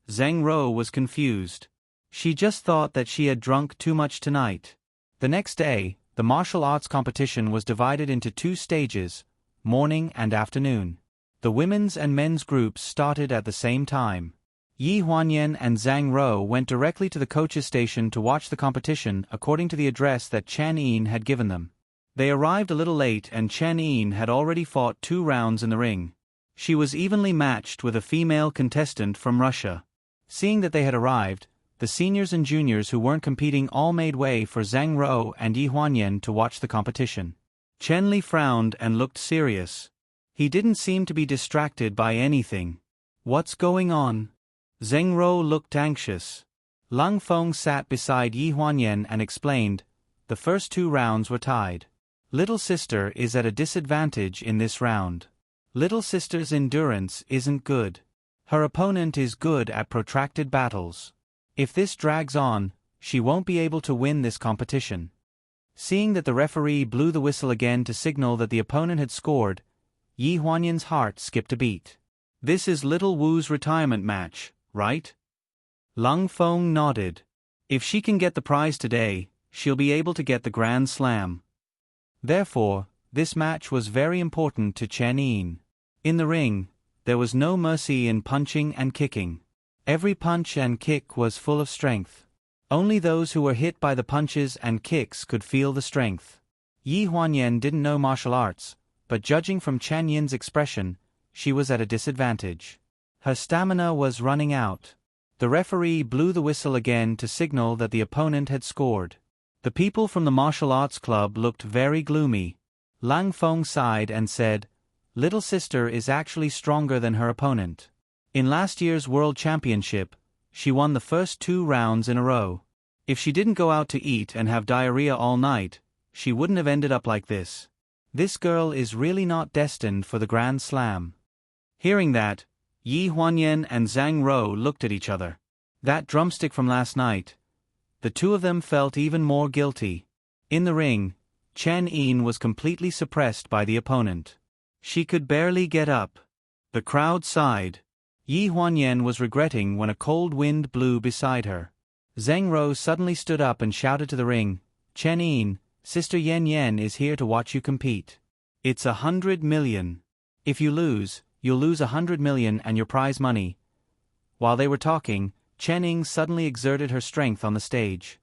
[SPEAKER 1] Zhang Rou was confused. She just thought that she had drunk too much tonight. The next day, the martial arts competition was divided into 2 stages, morning and afternoon. The women's and men's groups started at the same time. Yi Huanyan and Zhang Rou went directly to the coach's station to watch the competition according to the address that Chen Yin had given them. They arrived a little late and Chen Yin had already fought 2 rounds in the ring. She was evenly matched with a female contestant from Russia. Seeing that they had arrived, the seniors and juniors who weren't competing all made way for Zhang Rou and Yi Huanyan to watch the competition. Chen Li frowned and looked serious. He didn't seem to be distracted by anything. What's going on? Zhang Rou looked anxious. Lang Feng sat beside Yi Huanyan and explained, the first 2 rounds were tied. Little sister is at a disadvantage in this round. Little sister's endurance isn't good. Her opponent is good at protracted battles. If this drags on, she won't be able to win this competition. Seeing that the referee blew the whistle again to signal that the opponent had scored, Yi Huanyan's heart skipped a beat. This is Little Wu's retirement match, right? Lang Feng nodded. If she can get the prize today, she'll be able to get the Grand Slam. Therefore, this match was very important to Chen Yin. In the ring, there was no mercy in punching and kicking. Every punch and kick was full of strength. Only those who were hit by the punches and kicks could feel the strength. Yi Huanyan didn't know martial arts, but judging from Chen Yin's expression, she was at a disadvantage. Her stamina was running out. The referee blew the whistle again to signal that the opponent had scored. The people from the martial arts club looked very gloomy. Lang Feng sighed and said, "Little sister is actually stronger than her opponent. In last year's World Championship, she won the first 2 rounds in a row. If she didn't go out to eat and have diarrhea all night, she wouldn't have ended up like this. This girl is really not destined for the Grand Slam." Hearing that, Yi Huanyan and Zhang Rou looked at each other. That drumstick from last night. The two of them felt even more guilty. In the ring, Chen Yin was completely suppressed by the opponent. She could barely get up. The crowd sighed. Yi Huanyan was regretting when a cold wind blew beside her. Zhang Rou suddenly stood up and shouted to the ring, "Chen Yin, Sister Yan Yan is here to watch you compete. It's 100 million. If you lose, you'll lose 100 million and your prize money." While they were talking, Chen Yin suddenly exerted her strength on the stage.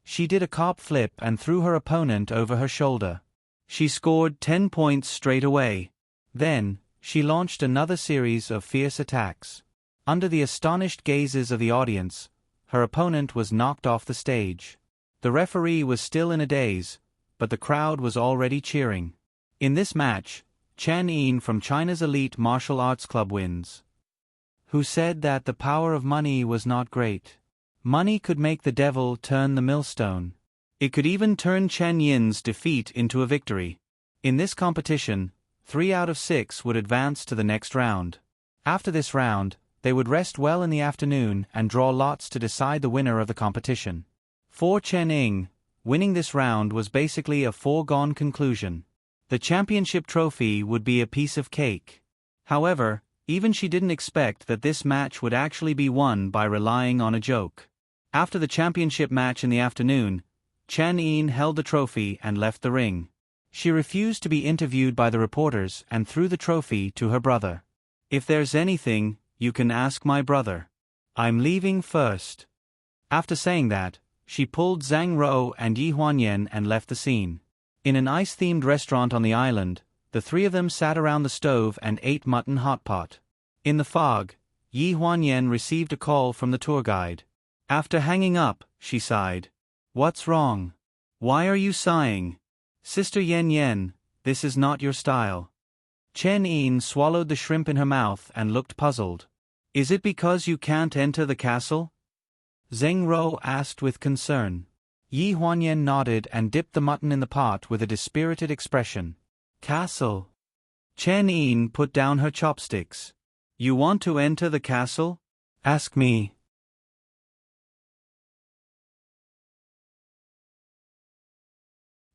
[SPEAKER 1] She did a cop flip and threw her opponent over her shoulder. She scored 10 points straight away. Then, she launched another series of fierce attacks. Under the astonished gazes of the audience, her opponent was knocked off the stage. The referee was still in a daze, but the crowd was already cheering. In this match, Chen Yin from China's elite martial arts club wins. Who said that the power of money was not great? Money could make the devil turn the millstone. It could even turn Chen Yin's defeat into a victory. In this competition, 3 out of 6 would advance to the next round. After this round, they would rest well in the afternoon and draw lots to decide the winner of the competition. For Chen Yin, winning this round was basically a foregone conclusion. The championship trophy would be a piece of cake. However, even she didn't expect that this match would actually be won by relying on a joke. After the championship match in the afternoon, Chen Yin held the trophy and left the ring. She refused to be interviewed by the reporters and threw the trophy to her brother. "If there's anything, you can ask my brother. I'm leaving first." After saying that, she pulled Zhang Rou and Yi Huanyan and left the scene. In an ice-themed restaurant on the island, the 3 of them sat around the stove and ate mutton hot pot. In the fog, Yi Huanyan received a call from the tour guide. After hanging up, she sighed. "What's wrong? Why are you sighing? Sister Yan Yan, this is not your style." Chen Yin swallowed the shrimp in her mouth and looked puzzled. "Is it because you can't enter the castle?" Zheng Rou asked with concern. Yi Huanyan nodded and dipped the mutton in the pot with a dispirited expression. "Castle?" Chen Yin put down her chopsticks. "You want to enter the castle? Ask me."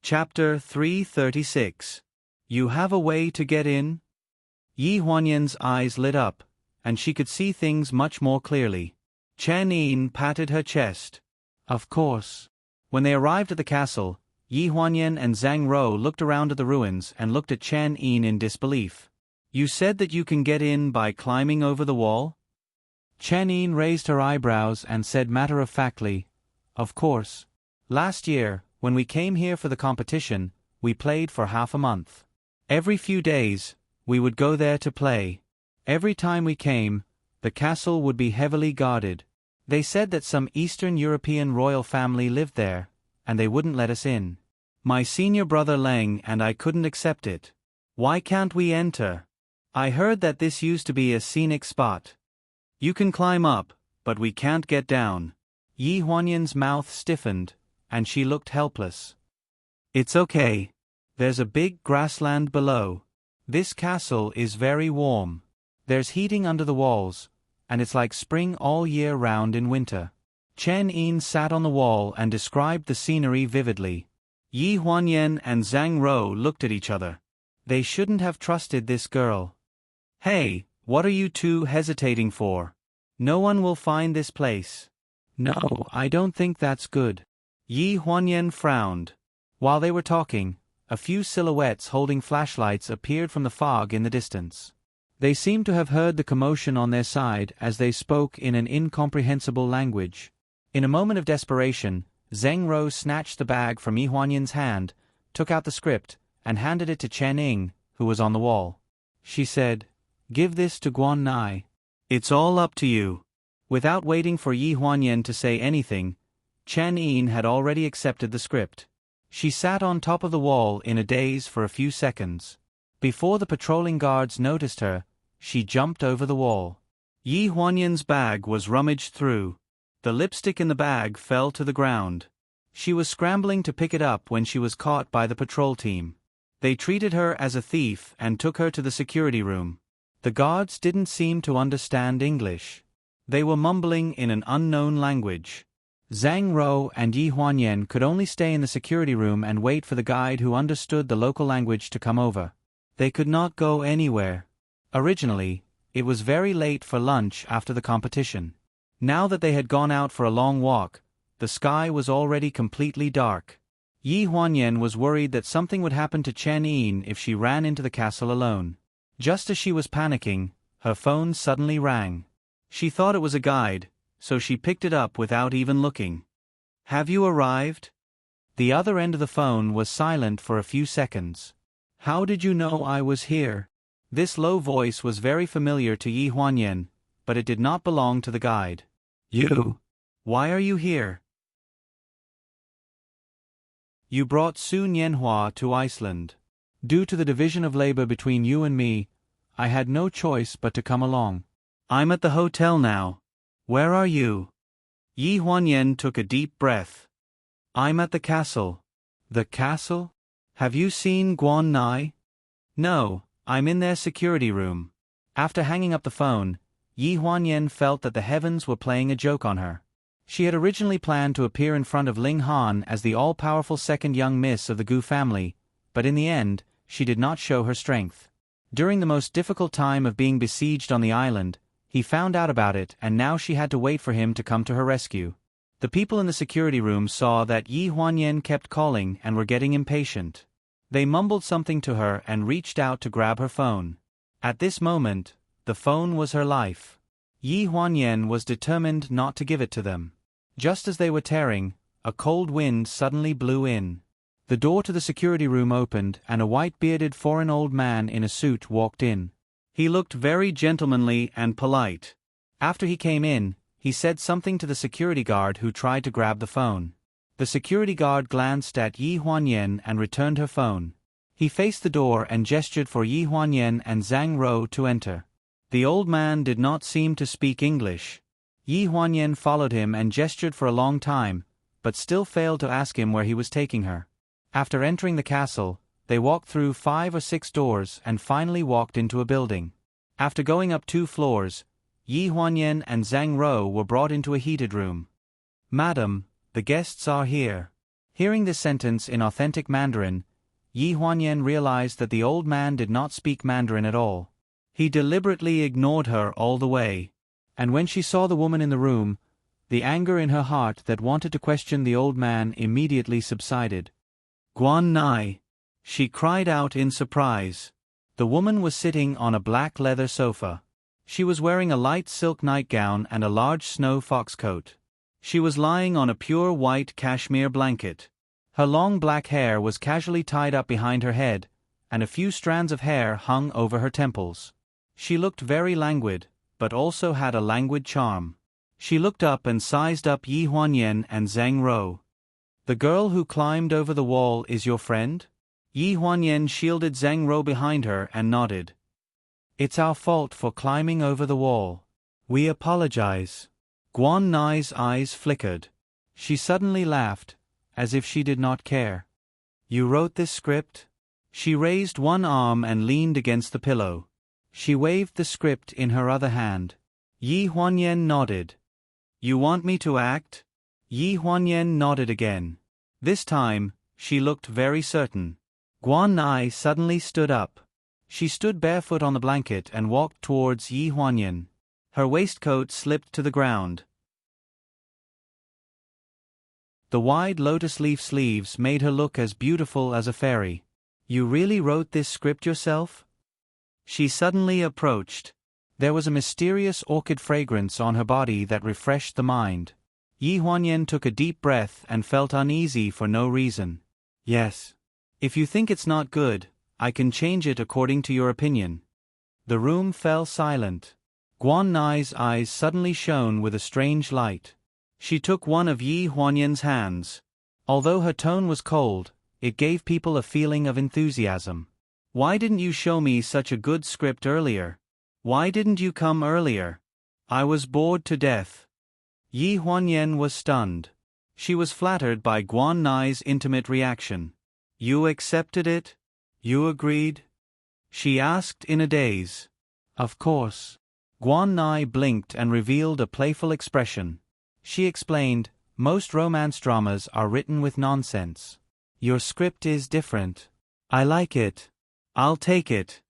[SPEAKER 1] Chapter 336. You have a way to get in? Yi Huanyan's eyes lit up, and she could see things much more clearly. Chen Yin patted her chest. "Of course." When they arrived at the castle, Yi Huanyan and Zhang Rou looked around at the ruins and looked at Chen Yin in disbelief. "You said that you can get in by climbing over the wall?" Chen Yin raised her eyebrows and said matter-of-factly, "Of course. Last year, when we came here for the competition, we played for half a month. Every few days, we would go there to play. Every time we came, the castle would be heavily guarded. They said that some Eastern European royal family lived there, and they wouldn't let us in. My senior brother Leng and I couldn't accept it. Why can't we enter? I heard that this used to be a scenic spot. You can climb up, but we can't get down." Yi Huanyan's mouth stiffened, and she looked helpless. "It's okay. There's a big grassland below. This castle is very warm. There's heating under the walls, and it's like spring all year round in winter." Chen Yin sat on the wall and described the scenery vividly. Yi Huanyan and Zhang Rou looked at each other. They shouldn't have trusted this girl. "Hey, What are you two hesitating for? No one will find this place. No, I don't think that's good. Yi Huanyan frowned. While they were talking, a few silhouettes holding flashlights appeared from the fog in the distance. They seemed to have heard the commotion on their side as they spoke in an incomprehensible language. In a moment of desperation, Zheng Ro snatched the bag from Yi Huanyan's hand, took out the script, and handed it to Chen Ying, who was on the wall. She said, "Give this to Guan Nai. It's all up to you." Without waiting for Yi Huanyan to say anything, Chen Ying had already accepted the script. She sat on top of the wall in a daze for a few seconds. Before the patrolling guards noticed her, she jumped over the wall. Yi Huanyan's bag was rummaged through. The lipstick in the bag fell to the ground. She was scrambling to pick it up when she was caught by the patrol team. They treated her as a thief and took her to the security room. The guards didn't seem to understand English. They were mumbling in an unknown language. Zhang Ro and Yi Huanyan could only stay in the security room and wait for the guide who understood the local language to come over. They could not go anywhere. Originally, it was very late for lunch after the competition. Now that they had gone out for a long walk, the sky was already completely dark. Yi Huanyan was worried that something would happen to Chen Ying if she ran into the castle alone. Just as she was panicking, her phone suddenly rang. She thought it was a guide, so she picked it up without even looking. "Have you arrived?" The other end of the phone was silent for a few seconds. "How did you know I was here?" This low voice was very familiar to Yi Huanyan, but it did not belong to the guide. "You? Why are you here?" "You brought Su Nianhua to Iceland. Due to the division of labor between you and me, I had no choice but to come along. I'm at the hotel now. Where are you?" Yi Huanyan took a deep breath. "I'm at the castle." "The castle? Have you seen Guan Nai?" "No, I'm in their security room." After hanging up the phone, Yi Huanyan felt that the heavens were playing a joke on her. She had originally planned to appear in front of Ling Han as the all-powerful second young miss of the Gu family, but in the end, she did not show her strength. During the most difficult time of being besieged on the island, he found out about it and now she had to wait for him to come to her rescue. The people in the security room saw that Yi Huanyan kept calling and were getting impatient. They mumbled something to her and reached out to grab her phone. At this moment, the phone was her life. Yi Huanyan was determined not to give it to them. Just as they were tearing, a cold wind suddenly blew in. The door to the security room opened and a white-bearded foreign old man in a suit walked in. He looked very gentlemanly and polite. After he came in, he said something to the security guard who tried to grab the phone. The security guard glanced at Yi Huanyan and returned her phone. He faced the door and gestured for Yi Huanyan and Zhang Ro to enter. The old man did not seem to speak English. Yi Huanyan followed him and gestured for a long time, but still failed to ask him where he was taking her. After entering the castle, they walked through 5 or 6 doors and finally walked into a building. After going up 2 floors, Yi Huanyan and Zhang Ro were brought into a heated room. "Madam, the guests are here." Hearing this sentence in authentic Mandarin, Yi Huanyan realized that the old man did not speak Mandarin at all. He deliberately ignored her all the way. And when she saw the woman in the room, the anger in her heart that wanted to question the old man immediately subsided. "Guan Nai!" she cried out in surprise. The woman was sitting on a black leather sofa. She was wearing a light silk nightgown and a large snow fox coat. She was lying on a pure white cashmere blanket. Her long black hair was casually tied up behind her head, and a few strands of hair hung over her temples. She looked very languid, but also had a languid charm. She looked up and sized up Yi Huanyan and Zhang Ro. "The girl who climbed over the wall is your friend?" Yi Huanyan shielded Zhang Ro behind her and nodded. "It's our fault for climbing over the wall. We apologize." Guan Nai's eyes flickered. She suddenly laughed, as if she did not care. "You wrote this script?" She raised one arm and leaned against the pillow. She waved the script in her other hand. Yi Huanyan nodded. "You want me to act?" Yi Huanyan nodded again. This time, she looked very certain. Guan Nai suddenly stood up. She stood barefoot on the blanket and walked towards Yi Huanyan. Her waistcoat slipped to the ground. The wide lotus-leaf sleeves made her look as beautiful as a fairy. "You really wrote this script yourself?" She suddenly approached. There was a mysterious orchid fragrance on her body that refreshed the mind. Yi Huanyan took a deep breath and felt uneasy for no reason. "Yes. If you think it's not good, I can change it according to your opinion." The room fell silent. Guan Nai's eyes suddenly shone with a strange light. She took one of Yi Huanyan's hands. Although her tone was cold, it gave people a feeling of enthusiasm. "Why didn't you show me such a good script earlier? Why didn't you come earlier? I was bored to death." Yi Huanyan was stunned. She was flattered by Guan Nai's intimate reaction. "You accepted it? You agreed?" she asked in a daze. "Of course." Guan Nai blinked and revealed a playful expression. She explained, "Most romance dramas are written with nonsense. Your script is different. I like it. I'll take it."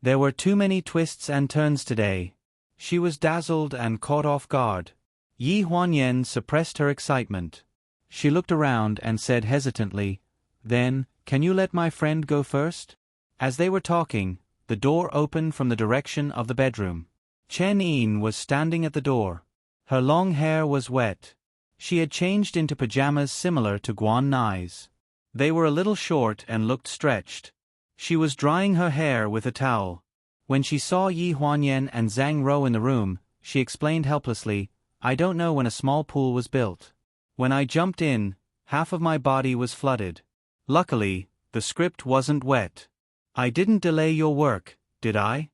[SPEAKER 1] There were too many twists and turns today. She was dazzled and caught off guard. Yi Huanyan suppressed her excitement. She looked around and said hesitantly, "Then, can you let my friend go first?" As they were talking, the door opened from the direction of the bedroom. Chen Yin was standing at the door. Her long hair was wet. She had changed into pajamas similar to Guan Nai's. They were a little short and looked stretched. She was drying her hair with a towel. When she saw Yi Huanyan and Zhang Rou in the room, she explained helplessly, "I don't know when a small pool was built. When I jumped in, half of my body was flooded. Luckily, the script wasn't wet. I didn't delay your work, did I?"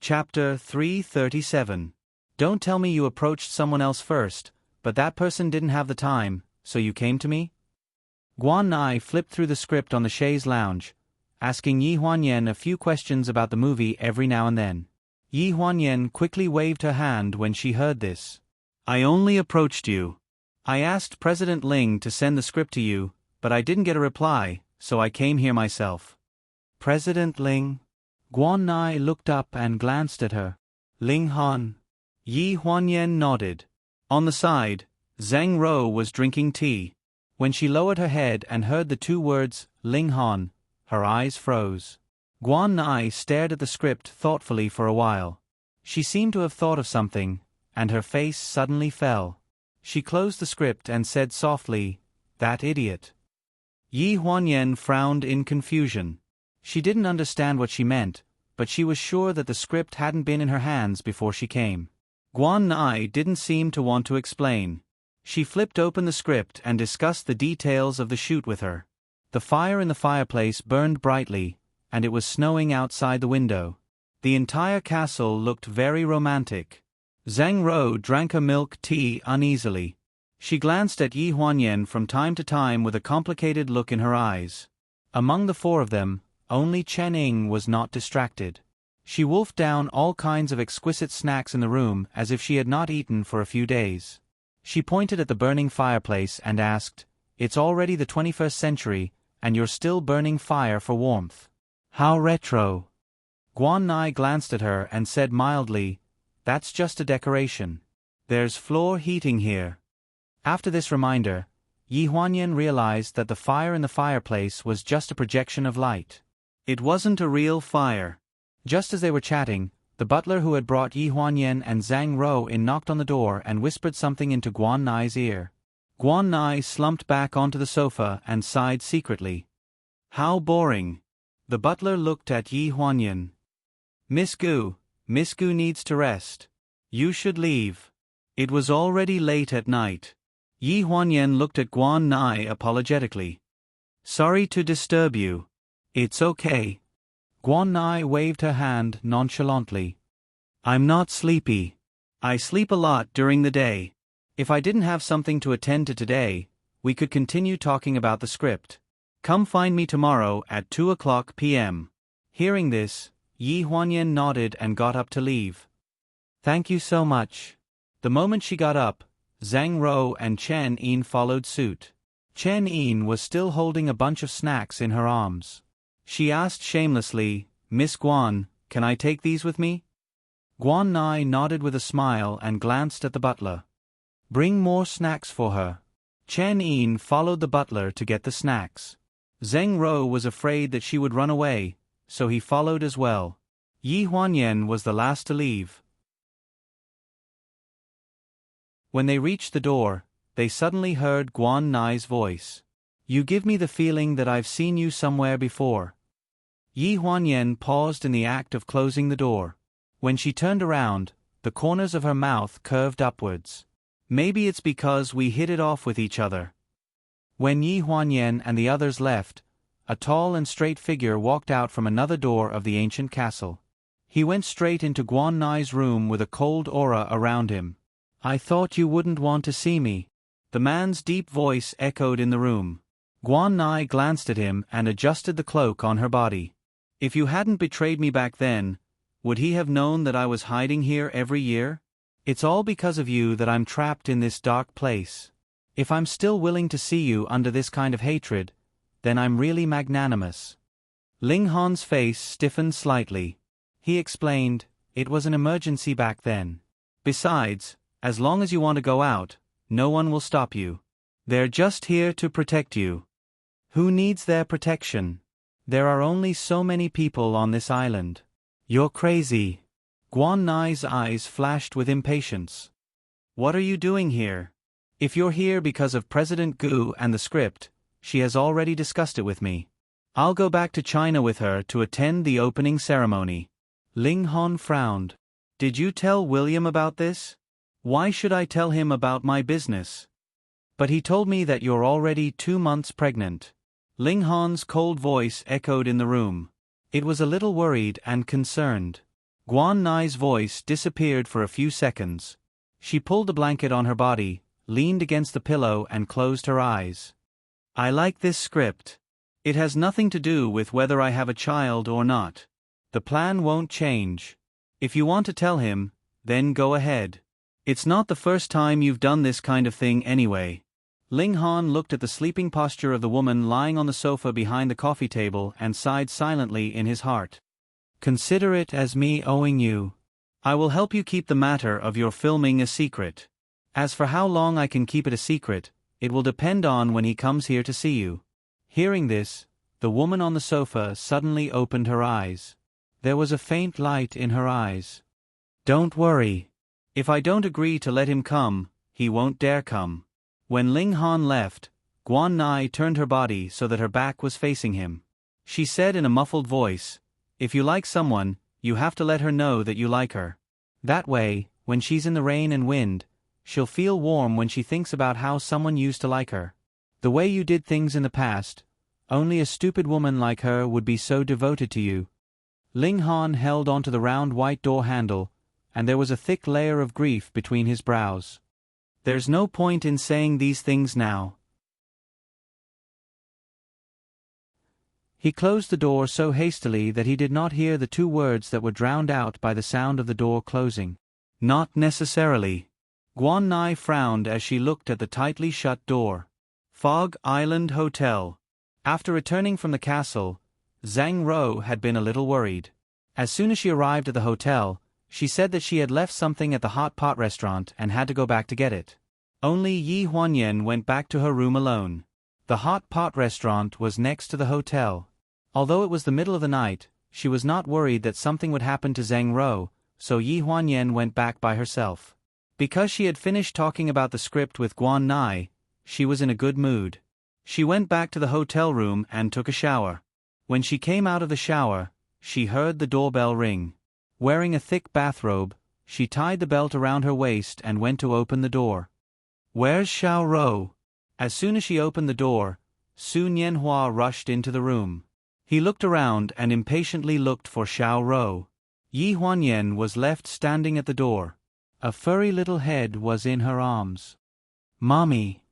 [SPEAKER 1] Chapter 337. Don't tell me you approached someone else first, but that person didn't have the time, so you came to me? Guan Nai flipped through the script on the chaise lounge, asking Yi Huanyan a few questions about the movie every now and then. Yi Huanyan quickly waved her hand when she heard this. "I only approached you. I asked President Ling to send the script to you, but I didn't get a reply, so I came here myself." "President Ling?" Guan Nai looked up and glanced at her. "Ling Han." Yi Huanyan nodded. On the side, Zhang Rou was drinking tea. When she lowered her head and heard the two words, Ling Han, her eyes froze. Guan Nai stared at the script thoughtfully for a while. She seemed to have thought of something, and her face suddenly fell. She closed the script and said softly, "That idiot." Yi Huanyan frowned in confusion. She didn't understand what she meant, but she was sure that the script hadn't been in her hands before she came. Guan Nai didn't seem to want to explain. She flipped open the script and discussed the details of the shoot with her. The fire in the fireplace burned brightly, and it was snowing outside the window. The entire castle looked very romantic. Zhang Rou drank a milk tea uneasily. She glanced at Yi Huanyan from time to time with a complicated look in her eyes. Among the four of them, only Chen Ying was not distracted. She wolfed down all kinds of exquisite snacks in the room as if she had not eaten for a few days. She pointed at the burning fireplace and asked, "It's already the 21st century, and you're still burning fire for warmth. How retro." Guan Nai glanced at her and said mildly, "That's just a decoration. There's floor heating here." After this reminder, Yi Huanyan realized that the fire in the fireplace was just a projection of light. It wasn't a real fire. Just as they were chatting, the butler who had brought Yi Huanyan and Zhang Rou in knocked on the door and whispered something into Guan Nai's ear. Guan Nai slumped back onto the sofa and sighed secretly. "How boring." The butler looked at Yi Huanyan. Miss Gu needs to rest. You should leave." It was already late at night. Yi Huanyan looked at Guan Nai apologetically. "Sorry to disturb you." "It's okay." Guan Nai waved her hand nonchalantly. "I'm not sleepy. I sleep a lot during the day. If I didn't have something to attend to today, we could continue talking about the script. Come find me tomorrow at 2:00 p.m. Hearing this, Yi Huanyan nodded and got up to leave. "Thank you so much." The moment she got up, Zhang Rou and Chen Yin followed suit. Chen Yin was still holding a bunch of snacks in her arms. She asked shamelessly, "Miss Guan, can I take these with me?" Guan Nai nodded with a smile and glanced at the butler. "Bring more snacks for her." Chen Yin followed the butler to get the snacks. Zheng Ro was afraid that she would run away, so he followed as well. Yi Huanyan was the last to leave. When they reached the door, they suddenly heard Guan Nai's voice. "You give me the feeling that I've seen you somewhere before." Yi Huanyan paused in the act of closing the door. When she turned around, the corners of her mouth curved upwards. "Maybe it's because we hit it off with each other." When Yi Huanyan and the others left, a tall and straight figure walked out from another door of the ancient castle. He went straight into Guan Nai's room with a cold aura around him. "I thought you wouldn't want to see me." The man's deep voice echoed in the room. Guan Nai glanced at him and adjusted the cloak on her body. "If you hadn't betrayed me back then, would he have known that I was hiding here every year? It's all because of you that I'm trapped in this dark place. If I'm still willing to see you under this kind of hatred, then I'm really magnanimous." Ling Han's face stiffened slightly. He explained, "It was an emergency back then. Besides, as long as you want to go out, no one will stop you. They're just here to protect you." "Who needs their protection? There are only so many people on this island." "You're crazy." Guan Nai's eyes flashed with impatience. "What are you doing here? If you're here because of President Gu and the script, she has already discussed it with me. I'll go back to China with her to attend the opening ceremony." Ling Han frowned. "Did you tell William about this? Why should I tell him about my business?" "But he told me that you're already 2 months pregnant." Ling Han's cold voice echoed in the room. It was a little worried and concerned. Guan Nai's voice disappeared for a few seconds. She pulled the blanket on her body, leaned against the pillow and closed her eyes. "I like this script. It has nothing to do with whether I have a child or not. The plan won't change. If you want to tell him, then go ahead. It's not the first time you've done this kind of thing anyway." Ling Han looked at the sleeping posture of the woman lying on the sofa behind the coffee table and sighed silently in his heart. "Consider it as me owing you. I will help you keep the matter of your filming a secret. As for how long I can keep it a secret, it will depend on when he comes here to see you." Hearing this, the woman on the sofa suddenly opened her eyes. There was a faint light in her eyes. "Don't worry. If I don't agree to let him come, he won't dare come." When Ling Han left, Guan Nai turned her body so that her back was facing him. She said in a muffled voice, "If you like someone, you have to let her know that you like her. That way, when she's in the rain and wind, she'll feel warm when she thinks about how someone used to like her. The way you did things in the past, only a stupid woman like her would be so devoted to you." Ling Han held onto the round white door handle, and there was a thick layer of grief between his brows. "There's no point in saying these things now." He closed the door so hastily that he did not hear the 2 words that were drowned out by the sound of the door closing. "Not necessarily." Guan Nai frowned as she looked at the tightly shut door. Fog Island Hotel. After returning from the castle, Zhang Ro had been a little worried. As soon as she arrived at the hotel, she said that she had left something at the hot pot restaurant and had to go back to get it. Only Yi Huanyan went back to her room alone. The hot pot restaurant was next to the hotel. Although it was the middle of the night, she was not worried that something would happen to Zhang Ro, so Yi Huanyan went back by herself. Because she had finished talking about the script with Guan Nai, she was in a good mood. She went back to the hotel room and took a shower. When she came out of the shower, she heard the doorbell ring. Wearing a thick bathrobe, she tied the belt around her waist and went to open the door. "Where's Xiao Ro?" As soon as she opened the door, Su Nianhua rushed into the room. He looked around and impatiently looked for Xiao Ro. Yi Huanyan was left standing at the door. A furry little head was in her arms. "Mommy."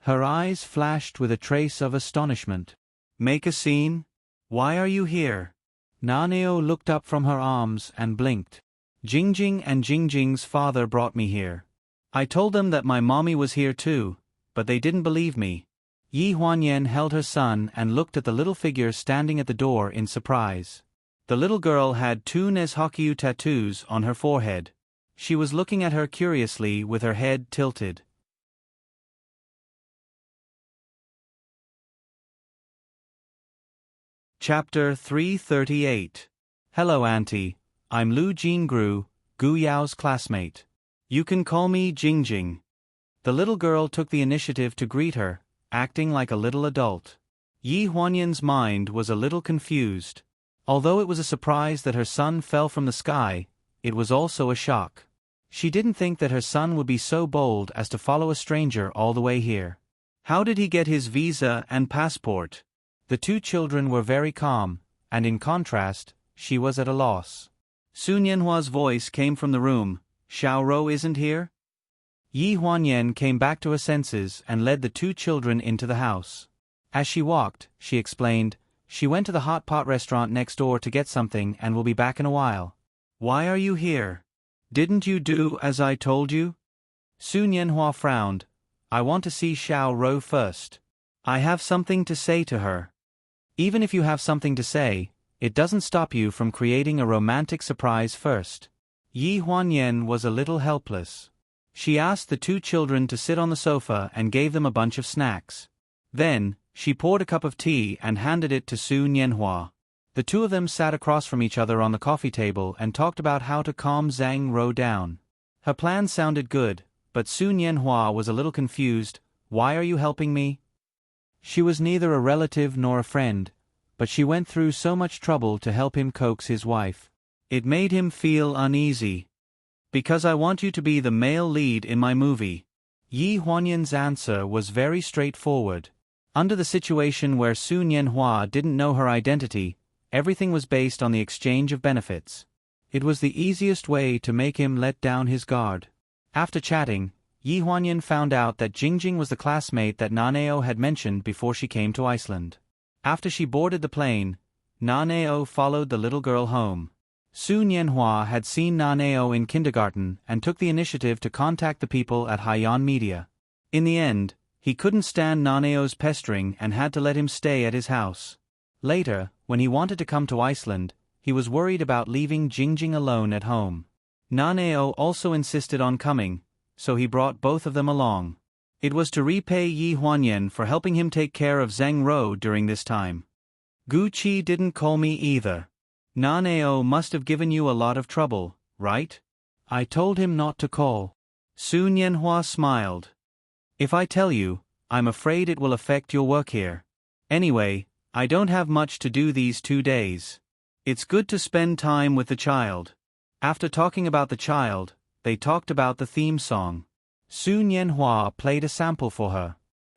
[SPEAKER 1] Her eyes flashed with a trace of astonishment. "Make a scene? Why are you here?" Naneo looked up from her arms and blinked. "Jingjing and Jingjing's father brought me here. I told them that my mommy was here too, but they didn't believe me, Yi Huanyan held her son and looked at the little figure standing at the door in surprise. The little girl had 2 Nezhokyu tattoos on her forehead. She was looking at her curiously with her head tilted. Chapter 338. Hello Auntie, I'm Lu Jingru, Gu Yao's classmate. You can call me Jingjing. The little girl took the initiative to greet her, acting like a little adult. Yi Huanyan's mind was a little confused. Although it was a surprise that her son fell from the sky, it was also a shock. She didn't think that her son would be so bold as to follow a stranger all the way here. How did he get his visa and passport? The 2 children were very calm, and in contrast, she was at a loss. Sun Yanhua's voice came from the room. Xiao Rou isn't here? Yi Huanyan came back to her senses and led the 2 children into the house. As she walked, she explained, she went to the hot pot restaurant next door to get something and will be back in a while. Why are you here? Didn't you do as I told you? Sun Yanhua frowned. I want to see Xiao Rou first. I have something to say to her. Even if you have something to say, it doesn't stop you from creating a romantic surprise first. Yi Huanyan was a little helpless. She asked the 2 children to sit on the sofa and gave them a bunch of snacks. Then, she poured a cup of tea and handed it to Sun Yanhua. The 2 of them sat across from each other on the coffee table and talked about how to calm Zhang Rou down. Her plan sounded good, but Sun Yanhua was a little confused. Why are you helping me? She was neither a relative nor a friend, but she went through so much trouble to help him coax his wife. It made him feel uneasy. Because I want you to be the male lead in my movie. Yi Huanyan's answer was very straightforward. Under the situation where Sun Yanhua didn't know her identity, everything was based on the exchange of benefits. It was the easiest way to make him let down his guard. After chatting, Yi Huanyan found out that Jingjing was the classmate that Naneo had mentioned before she came to Iceland. After she boarded the plane, Naneo followed the little girl home. Sun Yanhua had seen Naneo in kindergarten and took the initiative to contact the people at Haiyan Media. In the end, he couldn't stand Naneo's pestering and had to let him stay at his house. Later, when he wanted to come to Iceland, he was worried about leaving Jingjing alone at home. Naneo also insisted on coming, so he brought both of them along. It was to repay Yi Huanyan for helping him take care of Zhang Rou during this time. Gu Qi didn't call me either. Naneo must have given you a lot of trouble, right? I told him not to call. Sun Yanhua smiled. If I tell you, I'm afraid it will affect your work here. Anyway, I don't have much to do these 2 days. It's good to spend time with the child. After talking about the child, they talked about the theme song. Sun Yanhua played a sample for her.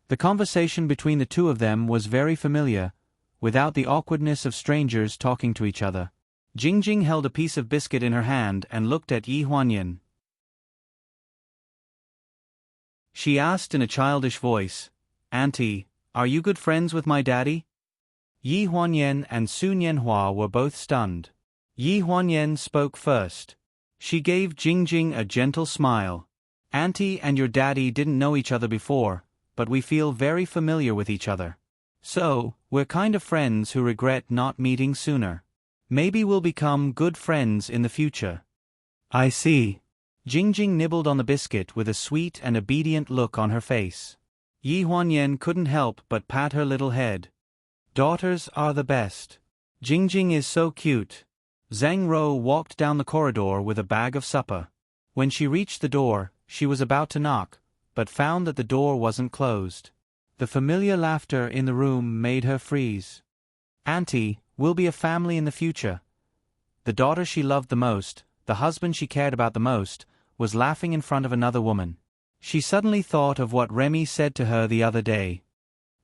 [SPEAKER 1] The conversation between the 2 of them was very familiar, without the awkwardness of strangers talking to each other. Jingjing held a piece of biscuit in her hand and looked at Yi Huanyan. She asked in a childish voice, Auntie, are you good friends with my daddy? Yi Huanyan and Sun Yanhua were both stunned. Yi Huanyan spoke first. She gave Jingjing a gentle smile. Auntie and your daddy didn't know each other before, but we feel very familiar with each other. So, we're kind of friends who regret not meeting sooner. Maybe we'll become good friends in the future. I see. Jingjing nibbled on the biscuit with a sweet and obedient look on her face. Yi Huanyan couldn't help but pat her little head. Daughters are the best. Jingjing is so cute. Zhang Rou walked down the corridor with a bag of supper. When she reached the door, she was about to knock, but found that the door wasn't closed. The familiar laughter in the room made her freeze. Auntie, we'll be a family in the future. The daughter she loved the most, the husband she cared about the most, was laughing in front of another woman. She suddenly thought of what Remy said to her the other day.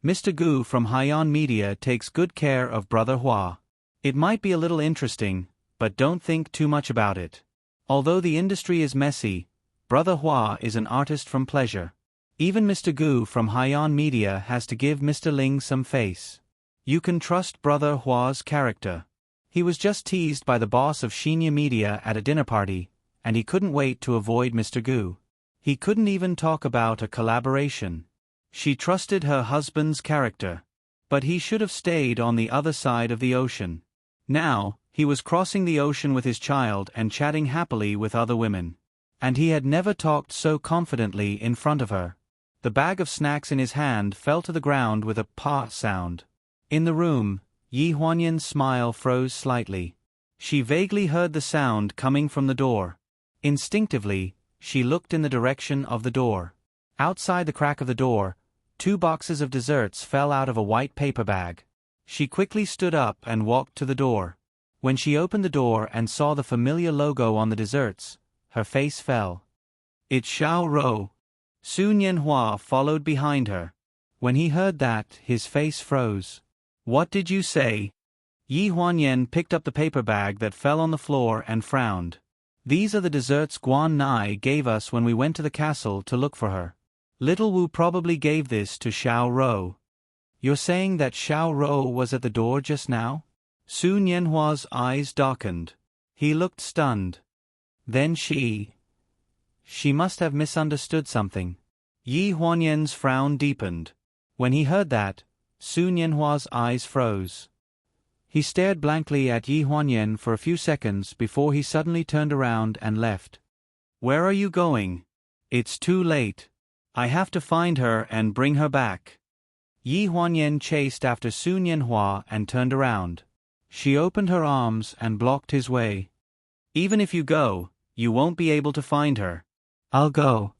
[SPEAKER 1] Mr. Gu from Haiyan Media takes good care of Brother Hua. It might be a little interesting, but don't think too much about it. Although the industry is messy, Brother Hua is an artist from pleasure. Even Mr. Gu from Haiyan Media has to give Mr. Ling some face. You can trust Brother Hua's character. He was just teased by the boss of Shinya Media at a dinner party, and he couldn't wait to avoid Mr. Gu. He couldn't even talk about a collaboration. She trusted her husband's character. But he should have stayed on the other side of the ocean. Now, he was crossing the ocean with his child and chatting happily with other women. And he had never talked so confidently in front of her. The bag of snacks in his hand fell to the ground with a "pa" sound. In the room, Yi Huanyan's smile froze slightly. She vaguely heard the sound coming from the door. Instinctively, she looked in the direction of the door. Outside the crack of the door, 2 boxes of desserts fell out of a white paper bag. She quickly stood up and walked to the door. When she opened the door and saw the familiar logo on the desserts, her face fell. "It's Xiao Rou." Sun Yanhua followed behind her. When he heard that, his face froze. "What did you say?" Yi Huanyan picked up the paper bag that fell on the floor and frowned. "These are the desserts Guan Nai gave us when we went to the castle to look for her. Little Wu probably gave this to Xiao Rou." "You're saying that Xiao Rou was at the door just now?" Sun Yanhua's eyes darkened. He looked stunned. Then she must have misunderstood something. Yi Huanyan's frown deepened. When he heard that, Sun Yanhua's eyes froze. He stared blankly at Yi Huanyan for a few seconds before he suddenly turned around and left. "Where are you going?" "It's too late. I have to find her and bring her back." Yi Huanyan chased after Sun Yanhua and turned around. She opened her arms and blocked his way. "Even if you go, you won't be able to find her." "I'll go.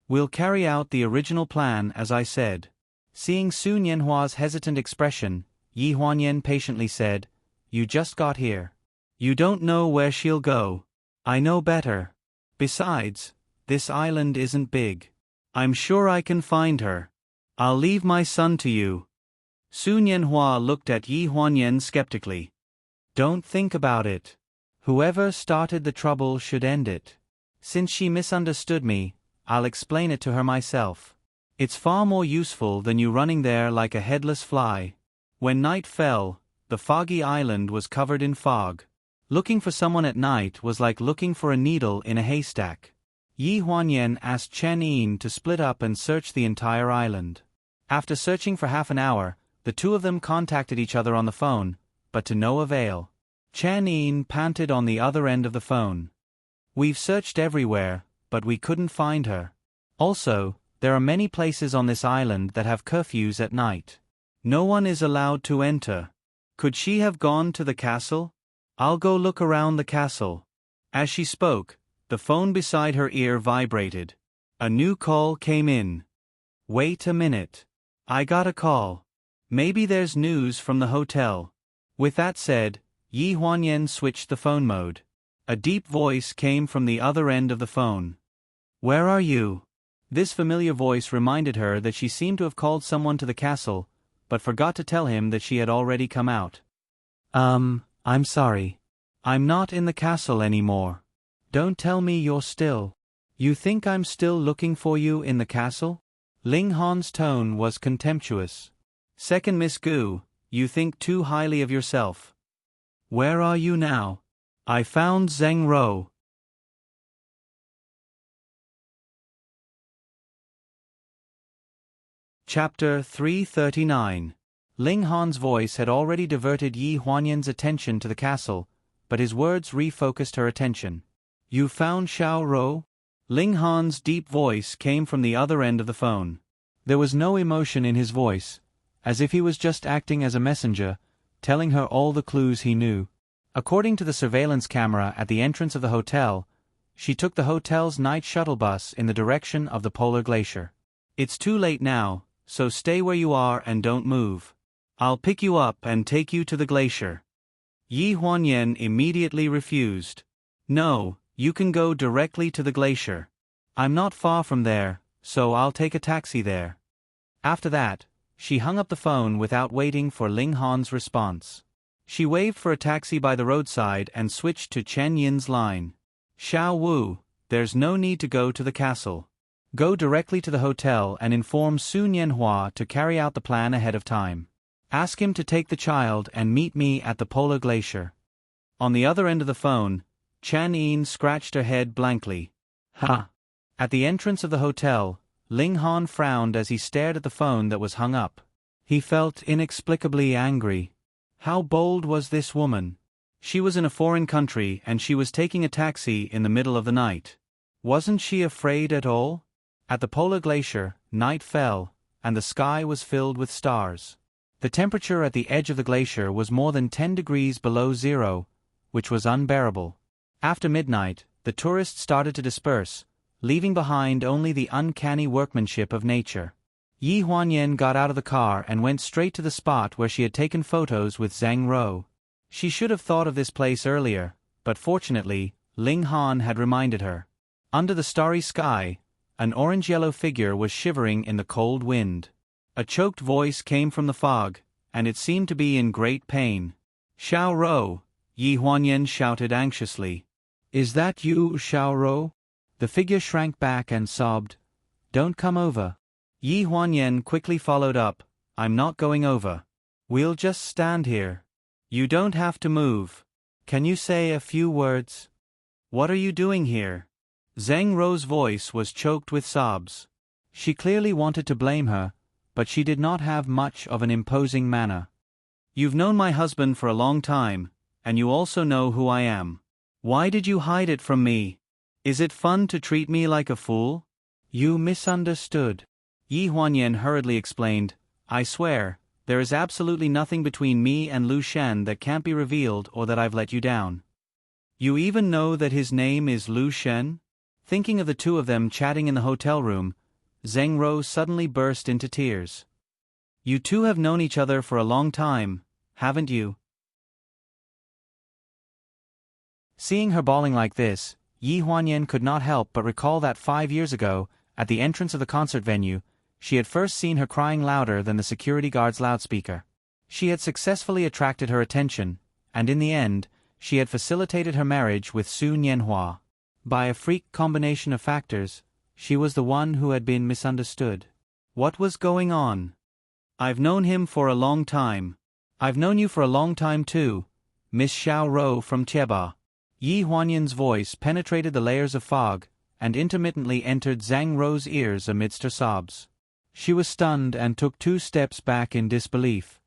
[SPEAKER 1] We'll carry out the original plan as I said." Seeing Sun Yanhua's hesitant expression, Yi Huanyan patiently said, "You just got here. You don't know where she'll go. I know better. Besides, this island isn't big. I'm sure I can find her. I'll leave my son to you." Sun Yanhua looked at Yi Huanyan skeptically. "Don't think about it. Whoever started the trouble should end it. Since she misunderstood me, I'll explain it to her myself. It's far more useful than you running there like a headless fly." When night fell, the foggy island was covered in fog. Looking for someone at night was like looking for a needle in a haystack. Yi Huanyan asked Chen Yin to split up and search the entire island. After searching for half an hour, the two of them contacted each other on the phone, but to no avail. Chen Yin panted on the other end of the phone. "We've searched everywhere, but we couldn't find her. Also, there are many places on this island that have curfews at night. No one is allowed to enter. Could she have gone to the castle? I'll go look around the castle." As she spoke, the phone beside her ear vibrated. A new call came in. "Wait a minute. I got a call. Maybe there's news from the hotel." With that said, Yi Huanyan switched the phone mode. A deep voice came from the other end of the phone. "Where are you?" This familiar voice reminded her that she seemed to have called someone to the castle, but forgot to tell him that she had already come out. I'm sorry. I'm not in the castle anymore." "Don't tell me you're still. You think I'm still looking for you in the castle?" Ling Han's tone was contemptuous. "Second Miss Gu, you think too highly of yourself. Where are you now?" "I found Zheng Rou." Chapter 339. Ling Han's voice had already diverted Yi Huanyan's attention to the castle, but his words refocused her attention. "You found Xiao Rou?" Ling Han's deep voice came from the other end of the phone. There was no emotion in his voice, as if he was just acting as a messenger, telling her all the clues he knew. According to the surveillance camera at the entrance of the hotel, she took the hotel's night shuttle bus in the direction of the polar glacier. "It's too late now, so stay where you are and don't move. I'll pick you up and take you to the glacier." Yi Huanyan immediately refused. "No, you can go directly to the glacier. I'm not far from there, so I'll take a taxi there." After that, she hung up the phone without waiting for Ling Han's response. She waved for a taxi by the roadside and switched to Chen Yin's line. "Xiao Wu, there's no need to go to the castle. Go directly to the hotel and inform Sun Yanhua to carry out the plan ahead of time. Ask him to take the child and meet me at the polar glacier." On the other end of the phone, Chen Yin scratched her head blankly. "Ha! At the entrance of the hotel, Ling Han frowned as he stared at the phone that was hung up. He felt inexplicably angry. How bold was this woman? She was in a foreign country and she was taking a taxi in the middle of the night. Wasn't she afraid at all? At the polar glacier, night fell, and the sky was filled with stars. The temperature at the edge of the glacier was more than 10 degrees below zero, which was unbearable. After midnight, the tourists started to disperse, leaving behind only the uncanny workmanship of nature. Yi Huanyan got out of the car and went straight to the spot where she had taken photos with Zhang Rou. She should have thought of this place earlier, but fortunately, Ling Han had reminded her. Under the starry sky, an orange-yellow figure was shivering in the cold wind. A choked voice came from the fog, and it seemed to be in great pain. "Xiao Rou," Yi Huanyan shouted anxiously. "Is that you, Xiao Rou?" The figure shrank back and sobbed. "Don't come over." Yi Huanyan quickly followed up, "I'm not going over. We'll just stand here. You don't have to move. Can you say a few words?" "What are you doing here?" Zhang Rou's voice was choked with sobs. She clearly wanted to blame her, but she did not have much of an imposing manner. "You've known my husband for a long time, and you also know who I am. Why did you hide it from me? Is it fun to treat me like a fool?" "You misunderstood," Yi Huanyan hurriedly explained. "I swear, there is absolutely nothing between me and Lu Shen that can't be revealed or that I've let you down." "You even know that his name is Lu Shen?" Thinking of the two of them chatting in the hotel room, Zhang Rou suddenly burst into tears. "You two have known each other for a long time, haven't you?" Seeing her bawling like this, Yi Huanyan could not help but recall that 5 years ago, at the entrance of the concert venue, she had first seen her crying louder than the security guard's loudspeaker. She had successfully attracted her attention, and in the end, she had facilitated her marriage with Su Nianhua. By a freak combination of factors, she was the one who had been misunderstood. What was going on? "I've known him for a long time." "I've known you for a long time too, Miss Xiao Rou from Tieba." Yi Huanyan's voice penetrated the layers of fog, and intermittently entered Zhang Rou's ears amidst her sobs. She was stunned and took 2 steps back in disbelief.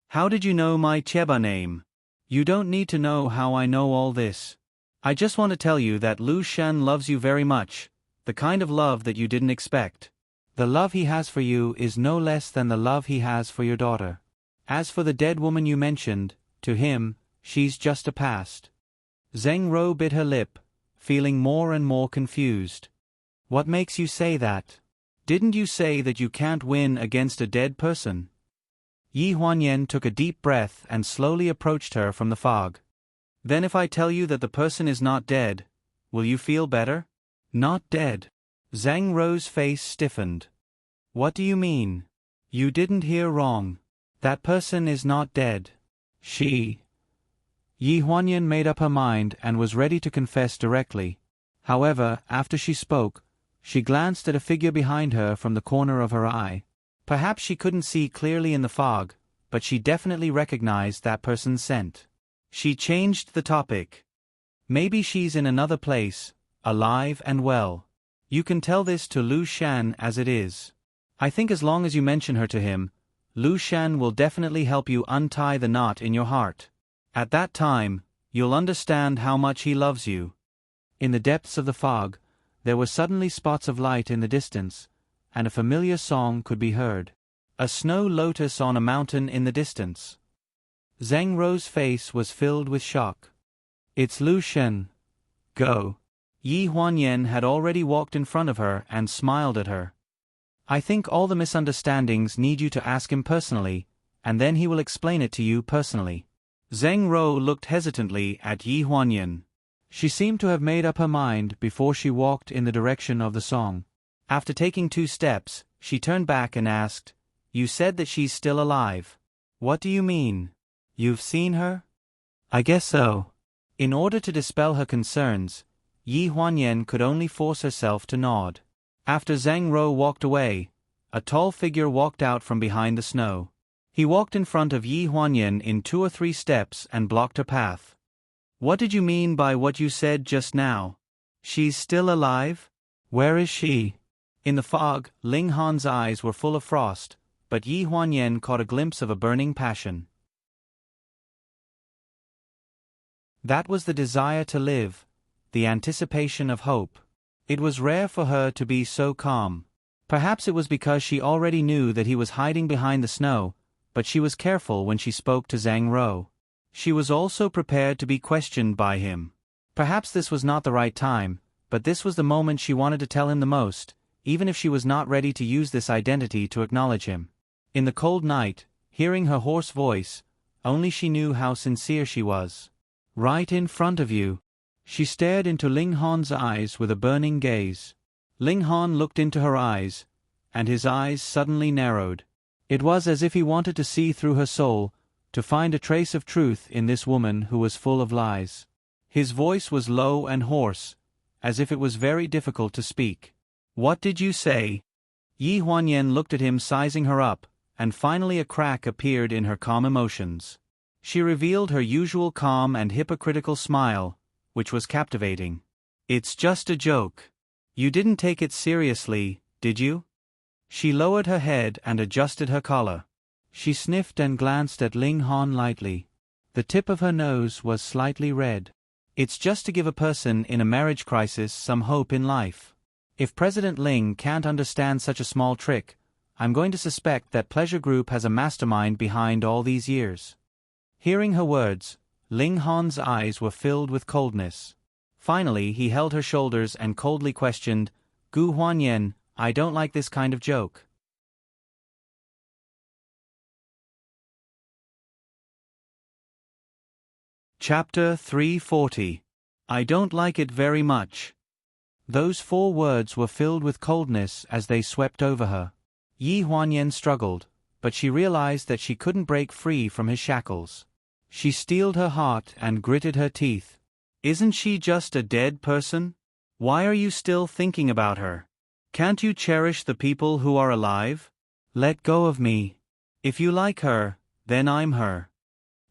[SPEAKER 1] "How did you know my Tieba name?" "You don't need to know how I know all this. I just want to tell you that Lu Shen loves you very much, the kind of love that you didn't expect. The love he has for you is no less than the love he has for your daughter. As for the dead woman you mentioned, to him, she's just a past." Zhang Rou bit her lip, feeling more and more confused. "What makes you say that? Didn't you say that you can't win against a dead person?" Yi Huanyan took a deep breath and slowly approached her from the fog. "Then if I tell you that the person is not dead, will you feel better?" "Not dead?" Zhang Rou's face stiffened. "What do you mean?" "You didn't hear wrong. That person is not dead. She—" Yi Huanyan made up her mind and was ready to confess directly. However, after she spoke, she glanced at a figure behind her from the corner of her eye. Perhaps she couldn't see clearly in the fog, but she definitely recognized that person's scent. She changed the topic. "Maybe she's in another place, alive and well. You can tell this to Lu Shan as it is. I think as long as you mention her to him, Lu Shan will definitely help you untie the knot in your heart. At that time, you'll understand how much he loves you." In the depths of the fog, there were suddenly spots of light in the distance, and a familiar song could be heard. "A snow lotus on a mountain in the distance." Zhang Rou's face was filled with shock. "It's Lu Shen. Go." Yi Huanyan had already walked in front of her and smiled at her. "I think all the misunderstandings need you to ask him personally, and then he will explain it to you personally." Zhang Rou looked hesitantly at Yi Huanyan. She seemed to have made up her mind before she walked in the direction of the song. After taking 2 steps, she turned back and asked, "You said that she's still alive. What do you mean? You've seen her?" "I guess so." In order to dispel her concerns, Yi Huanyan could only force herself to nod. After Zhang Rou walked away, a tall figure walked out from behind the snow. He walked in front of Yi Huanyan in 2 or 3 steps and blocked her path. "What did you mean by what you said just now? She's still alive? Where is she? In the fog, Ling Han's eyes were full of frost, but Yi Huanyan caught a glimpse of a burning passion. That was the desire to live, the anticipation of hope. It was rare for her to be so calm. Perhaps it was because she already knew that he was hiding behind the snow, but she was careful when she spoke to Zhang Ro. She was also prepared to be questioned by him. Perhaps this was not the right time, but this was the moment she wanted to tell him the most, even if she was not ready to use this identity to acknowledge him. In the cold night, hearing her hoarse voice, only she knew how sincere she was. Right in front of you. She stared into Ling Han's eyes with a burning gaze. Ling Han looked into her eyes, and his eyes suddenly narrowed. It was as if he wanted to see through her soul, to find a trace of truth in this woman who was full of lies. His voice was low and hoarse, as if it was very difficult to speak. What did you say? Yi Huanyan looked at him, sizing her up, and finally a crack appeared in her calm emotions. She revealed her usual calm and hypocritical smile, which was captivating. It's just a joke. You didn't take it seriously, did you? She lowered her head and adjusted her collar. She sniffed and glanced at Ling Han lightly. The tip of her nose was slightly red. It's just to give a person in a marriage crisis some hope in life. If President Ling can't understand such a small trick, I'm going to suspect that Pleasure Group has a mastermind behind all these years. Hearing her words, Ling Han's eyes were filled with coldness. Finally, he held her shoulders and coldly questioned, Gu Huanyan, I don't like this kind of joke. Chapter 340. I don't like it very much. Those 4 words were filled with coldness as they swept over her. Yi Huanyan struggled, but she realized that she couldn't break free from his shackles. She steeled her heart and gritted her teeth. Isn't she just a dead person? Why are you still thinking about her? Can't you cherish the people who are alive? Let go of me. If you like her, then I'm her.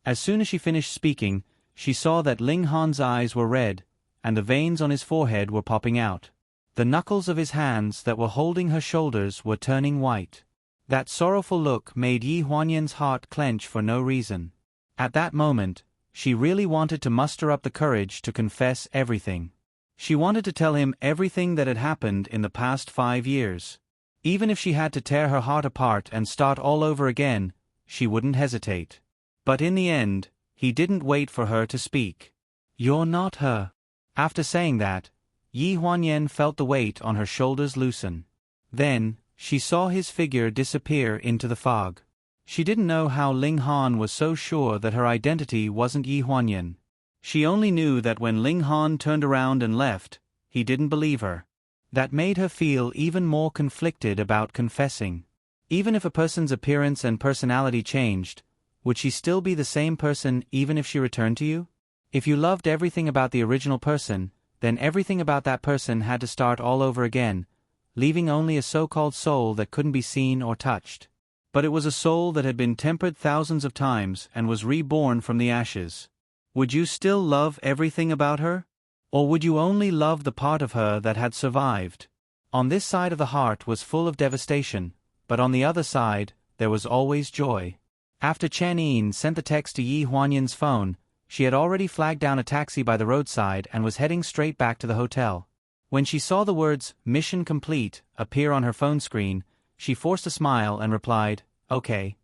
[SPEAKER 1] As soon as she finished speaking, she saw that Ling Han's eyes were red, and the veins on his forehead were popping out. The knuckles of his hands that were holding her shoulders were turning white. That sorrowful look made Yi Huanyan's heart clench for no reason. At that moment, she really wanted to muster up the courage to confess everything. She wanted to tell him everything that had happened in the past 5 years. Even if she had to tear her heart apart and start all over again, she wouldn't hesitate. But in the end, he didn't wait for her to speak. You're not her. After saying that, Yi Huanyan felt the weight on her shoulders loosen. Then, she saw his figure disappear into the fog. She didn't know how Ling Han was so sure that her identity wasn't Yi Huanyan. She only knew that when Ling Han turned around and left, he didn't believe her. That made her feel even more conflicted about confessing. Even if a person's appearance and personality changed, would she still be the same person even if she returned to you? If you loved everything about the original person, then everything about that person had to start all over again, leaving only a so-called soul that couldn't be seen or touched. But it was a soul that had been tempered thousands of times and was reborn from the ashes. Would you still love everything about her? Or would you only love the part of her that had survived? On this side of the heart was full of devastation, but on the other side, there was always joy. After Chen Yin sent the text to Yi Huanyan's phone, she had already flagged down a taxi by the roadside and was heading straight back to the hotel. When she saw the words, "Mission complete," appear on her phone screen, she forced a smile and replied, "Okay."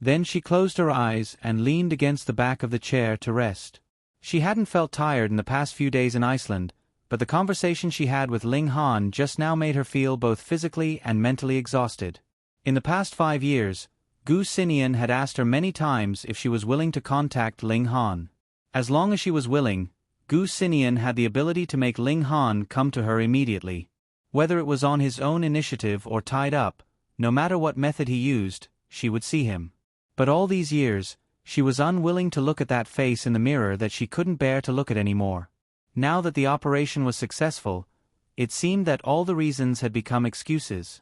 [SPEAKER 1] Then she closed her eyes and leaned against the back of the chair to rest. She hadn't felt tired in the past few days in Iceland, but the conversation she had with Ling Han just now made her feel both physically and mentally exhausted. In the past 5 years, Gu Xinian had asked her many times if she was willing to contact Ling Han. As long as she was willing, Gu Xinian had the ability to make Ling Han come to her immediately. Whether it was on his own initiative or tied up, no matter what method he used, she would see him. But all these years, she was unwilling to look at that face in the mirror that she couldn't bear to look at anymore. Now that the operation was successful, it seemed that all the reasons had become excuses.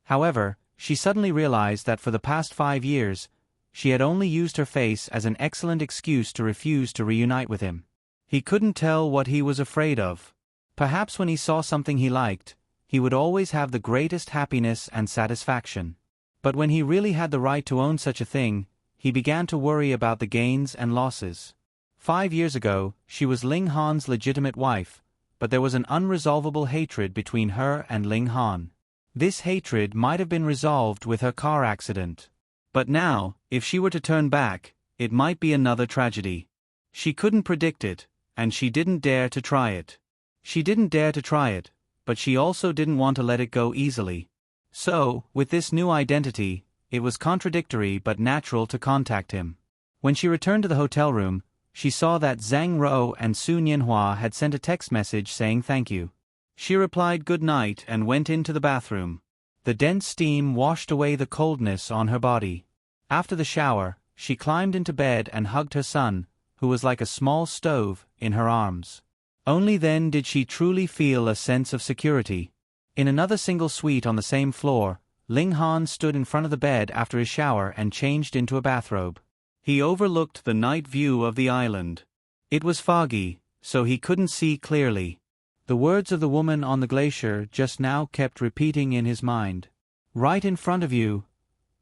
[SPEAKER 1] However, she suddenly realized that for the past 5 years, she had only used her face as an excellent excuse to refuse to reunite with him. He couldn't tell what he was afraid of. Perhaps when he saw something he liked, he would always have the greatest happiness and satisfaction. But when he really had the right to own such a thing, he began to worry about the gains and losses. 5 years ago, she was Ling Han's legitimate wife, but there was an unresolvable hatred between her and Ling Han. This hatred might have been resolved with her car accident. But now, if she were to turn back, it might be another tragedy. She couldn't predict it, and she didn't dare to try it. She didn't dare to try it, but she also didn't want to let it go easily. So, with this new identity, it was contradictory but natural to contact him. When she returned to the hotel room, she saw that Zhang Rou and Su Nianhua had sent a text message saying thank you. She replied good night and went into the bathroom. The dense steam washed away the coldness on her body. After the shower, she climbed into bed and hugged her son, who was like a small stove, in her arms. Only then did she truly feel a sense of security. In another single suite on the same floor, Ling Han stood in front of the bed after his shower and changed into a bathrobe. He overlooked the night view of the island. It was foggy, so he couldn't see clearly. The words of the woman on the glacier just now kept repeating in his mind. Right in front of you.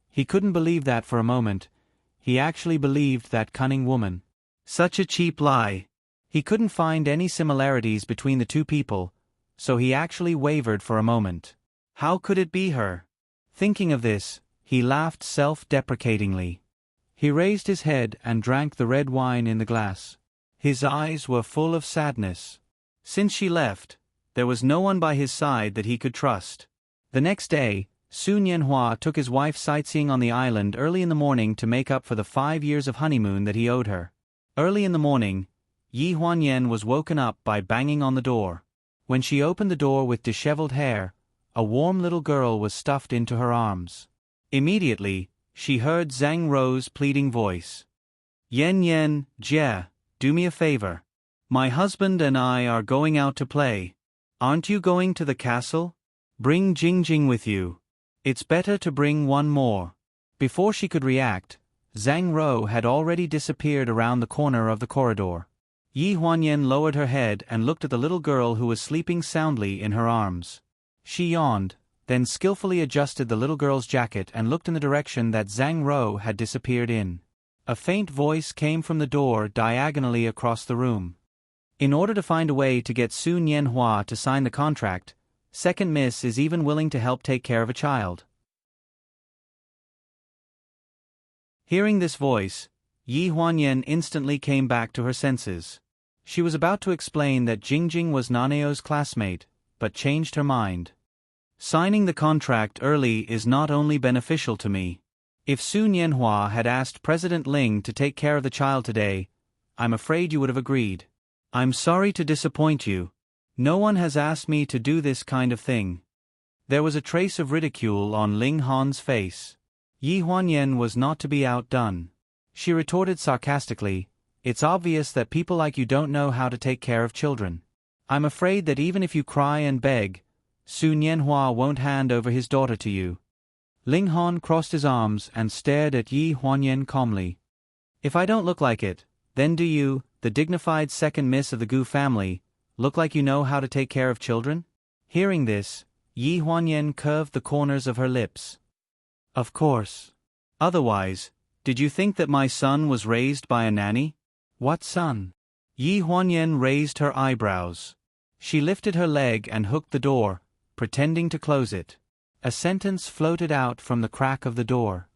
[SPEAKER 1] He couldn't believe that for a moment. He actually believed that cunning woman. Such a cheap lie. He couldn't find any similarities between the two people, so he actually wavered for a moment. How could it be her? Thinking of this, he laughed self-deprecatingly. He raised his head and drank the red wine in the glass. His eyes were full of sadness. Since she left, there was no one by his side that he could trust. The next day, Su Nianhua took his wife sightseeing on the island early in the morning to make up for the 5 years of honeymoon that he owed her. Early in the morning, Yi Huanyan was woken up by banging on the door. When she opened the door with disheveled hair, a warm little girl was stuffed into her arms. Immediately, she heard Zhang Rou's pleading voice. Yen, Jie, do me a favor. My husband and I are going out to play. Aren't you going to the castle? Bring Jingjing with you. It's better to bring one more. Before she could react, Zhang Rou had already disappeared around the corner of the corridor. Yi Huanyan lowered her head and looked at the little girl who was sleeping soundly in her arms. She yawned, then skillfully adjusted the little girl's jacket and looked in the direction that Zhang Rou had disappeared in. A faint voice came from the door diagonally across the room. In order to find a way to get Su Nianhua to sign the contract, Second Miss is even willing to help take care of a child. Hearing this voice, Yi Huanyan instantly came back to her senses. She was about to explain that Jingjing was Naneo's classmate, but changed her mind. Signing the contract early is not only beneficial to me. If Su Nianhua had asked President Ling to take care of the child today, I'm afraid you would have agreed. I'm sorry to disappoint you. No one has asked me to do this kind of thing. There was a trace of ridicule on Ling Han's face. Yi Huanyan was not to be outdone. She retorted sarcastically, "It's obvious that people like you don't know how to take care of children. I'm afraid that even if you cry and beg, Su Nianhua won't hand over his daughter to you." Ling Han crossed his arms and stared at Yi Huanyan calmly. "If I don't look like it, then do you, the dignified second miss of the Gu family, look like you know how to take care of children?" Hearing this, Yi Huanyan curved the corners of her lips. "Of course. Otherwise, did you think that my son was raised by a nanny?" "What son?" Yi Huanyan raised her eyebrows. She lifted her leg and hooked the door, pretending to close it. A sentence floated out from the crack of the door.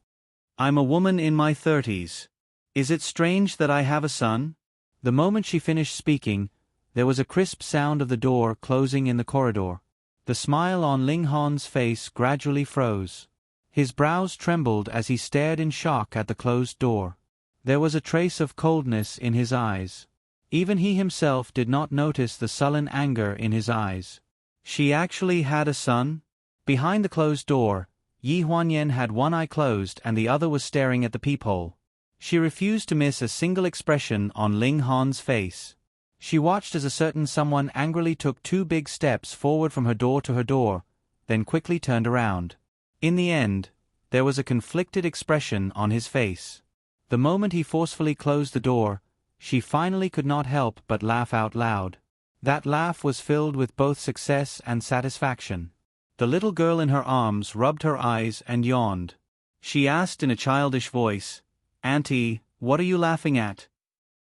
[SPEAKER 1] "I'm a woman in my 30s. Is it strange that I have a son?" The moment she finished speaking, there was a crisp sound of the door closing in the corridor. The smile on Ling Han's face gradually froze. His brows trembled as he stared in shock at the closed door. There was a trace of coldness in his eyes. Even he himself did not notice the sullen anger in his eyes. She actually had a son? Behind the closed door, Yi Huanyan had one eye closed and the other was staring at the peephole. She refused to miss a single expression on Ling Han's face. She watched as a certain someone angrily took 2 big steps forward from her door to her door, then quickly turned around. In the end, there was a conflicted expression on his face. The moment he forcefully closed the door, she finally could not help but laugh out loud. That laugh was filled with both success and satisfaction. The little girl in her arms rubbed her eyes and yawned. She asked in a childish voice, "Auntie, what are you laughing at?"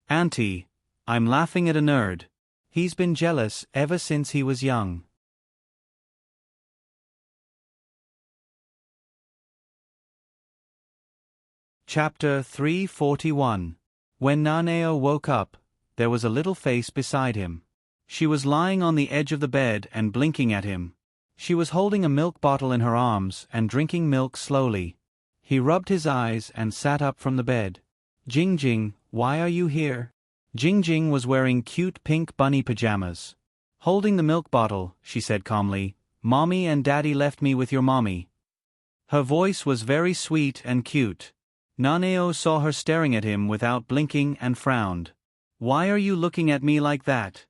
[SPEAKER 1] "Auntie, I'm laughing at a nerd. He's been jealous ever since he was young." Chapter 341. When Naneo woke up, there was a little face beside him. She was lying on the edge of the bed and blinking at him. She was holding a milk bottle in her arms and drinking milk slowly. He rubbed his eyes and sat up from the bed. "Jingjing, why are you here?" Jingjing was wearing cute pink bunny pajamas. Holding the milk bottle, she said calmly, "Mommy and Daddy left me with your mommy." Her voice was very sweet and cute. Naneo saw her staring at him without blinking and frowned. "Why are you looking at me like that?"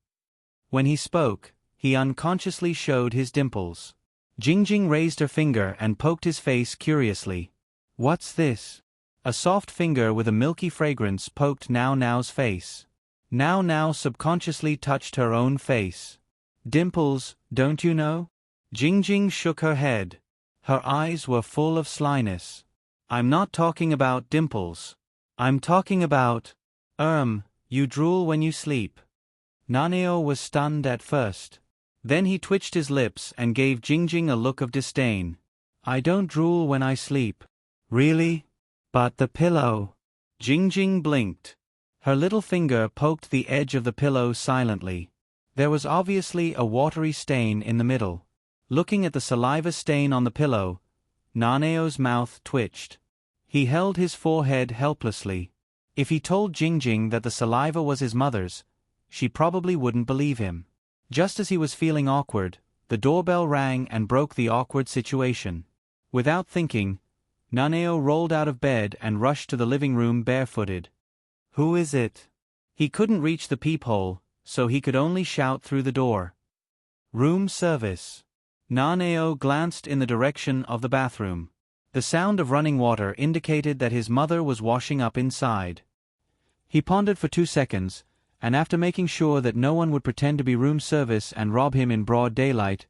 [SPEAKER 1] When he spoke, he unconsciously showed his dimples. Jingjing raised her finger and poked his face curiously. "What's this?" A soft finger with a milky fragrance poked Now Now's face. Now Now subconsciously touched her own face. "Dimples, don't you know?" Jingjing shook her head. Her eyes were full of slyness. "I'm not talking about dimples. I'm talking about… you drool when you sleep." Naneo was stunned at first. Then he twitched his lips and gave Jingjing a look of disdain. "I don't drool when I sleep." "Really? But the pillow…" Jingjing blinked. Her little finger poked the edge of the pillow silently. There was obviously a watery stain in the middle. Looking at the saliva stain on the pillow, Naneo's mouth twitched. He held his forehead helplessly. If he told Jingjing that the saliva was his mother's, she probably wouldn't believe him. Just as he was feeling awkward, the doorbell rang and broke the awkward situation. Without thinking, Naneo rolled out of bed and rushed to the living room barefooted. "Who is it?" He couldn't reach the peephole, so he could only shout through the door. "Room service." Naneo glanced in the direction of the bathroom. The sound of running water indicated that his mother was washing up inside. He pondered for 2 seconds, and after making sure that no one would pretend to be room service and rob him in broad daylight,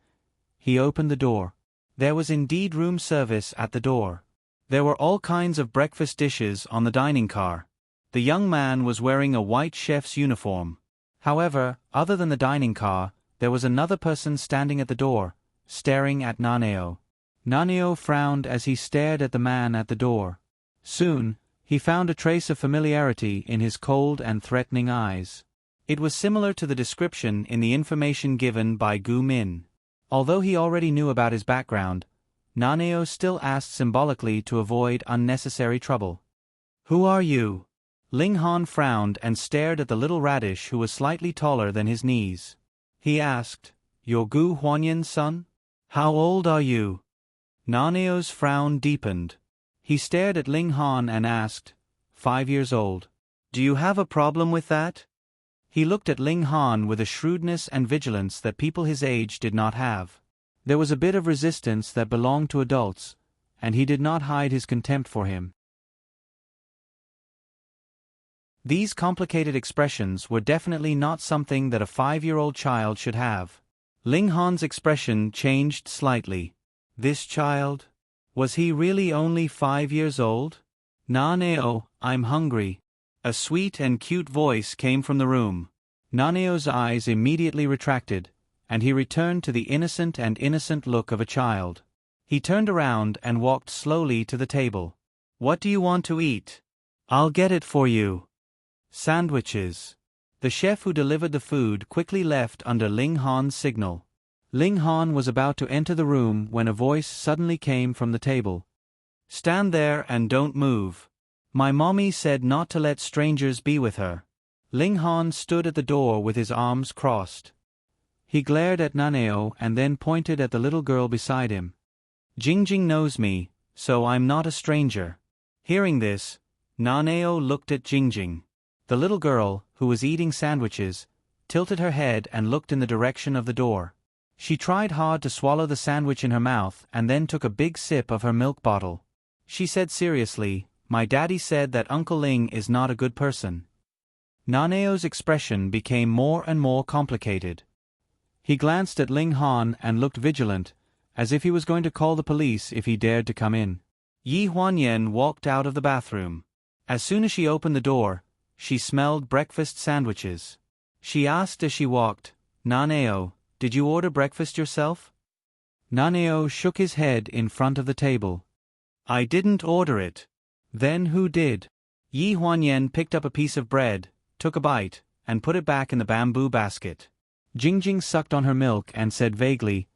[SPEAKER 1] he opened the door. There was indeed room service at the door. There were all kinds of breakfast dishes on the dining car. The young man was wearing a white chef's uniform. However, other than the dining car, there was another person standing at the door, staring at Naneo. Naneo frowned as he stared at the man at the door. Soon, he found a trace of familiarity in his cold and threatening eyes. It was similar to the description in the information given by Gu Min. Although he already knew about his background, Naneo still asked symbolically to avoid unnecessary trouble. "Who are you?" Ling Han frowned and stared at the little radish who was slightly taller than his knees. He asked, "You're Gu Huanyan's son? How old are you?" Naneo's frown deepened. He stared at Ling Han and asked, 5 years old. "Do you have a problem with that?" He looked at Ling Han with a shrewdness and vigilance that people his age did not have. There was a bit of resistance that belonged to adults, and he did not hide his contempt for him. These complicated expressions were definitely not something that a 5-year-old child should have. Ling Han's expression changed slightly. This child? Was he really only 5 years old? "Naneo, I'm hungry." A sweet and cute voice came from the room. Naneo's eyes immediately retracted, and he returned to the innocent look of a child. He turned around and walked slowly to the table. "What do you want to eat?" "I'll get it for you." "Sandwiches." The chef who delivered the food quickly left under Ling Han's signal. Ling Han was about to enter the room when a voice suddenly came from the table. "Stand there and don't move. My mommy said not to let strangers be with her." Ling Han stood at the door with his arms crossed. He glared at Naneo and then pointed at the little girl beside him. "Jingjing knows me, so I'm not a stranger." Hearing this, Naneo looked at Jingjing. The little girl, who was eating sandwiches, tilted her head and looked in the direction of the door. She tried hard to swallow the sandwich in her mouth and then took a big sip of her milk bottle. She said seriously, "My daddy said that Uncle Ling is not a good person." Naneo's expression became more and more complicated. He glanced at Ling Han and looked vigilant, as if he was going to call the police if he dared to come in. Yi Huanyan walked out of the bathroom. As soon as she opened the door, she smelled breakfast sandwiches. She asked as she walked, "Naneo, did you order breakfast yourself?" Naneo shook his head in front of the table. "I didn't order it." "Then who did?" Yi Huanyan picked up a piece of bread, took a bite, and put it back in the bamboo basket. Jingjing sucked on her milk and said vaguely,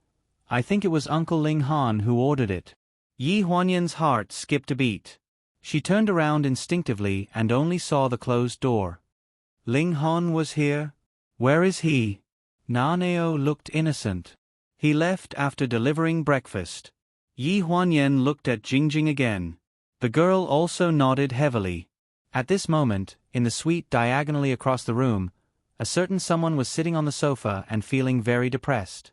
[SPEAKER 1] "I think it was Uncle Ling Han who ordered it." Yi Huanyan's heart skipped a beat. She turned around instinctively and only saw the closed door. Ling Han was here? Where is he? Naneo looked innocent. He left after delivering breakfast. Yi Huanyan looked at Jingjing again. The girl also nodded heavily. At this moment, in the suite diagonally across the room, a certain someone was sitting on the sofa and feeling very depressed.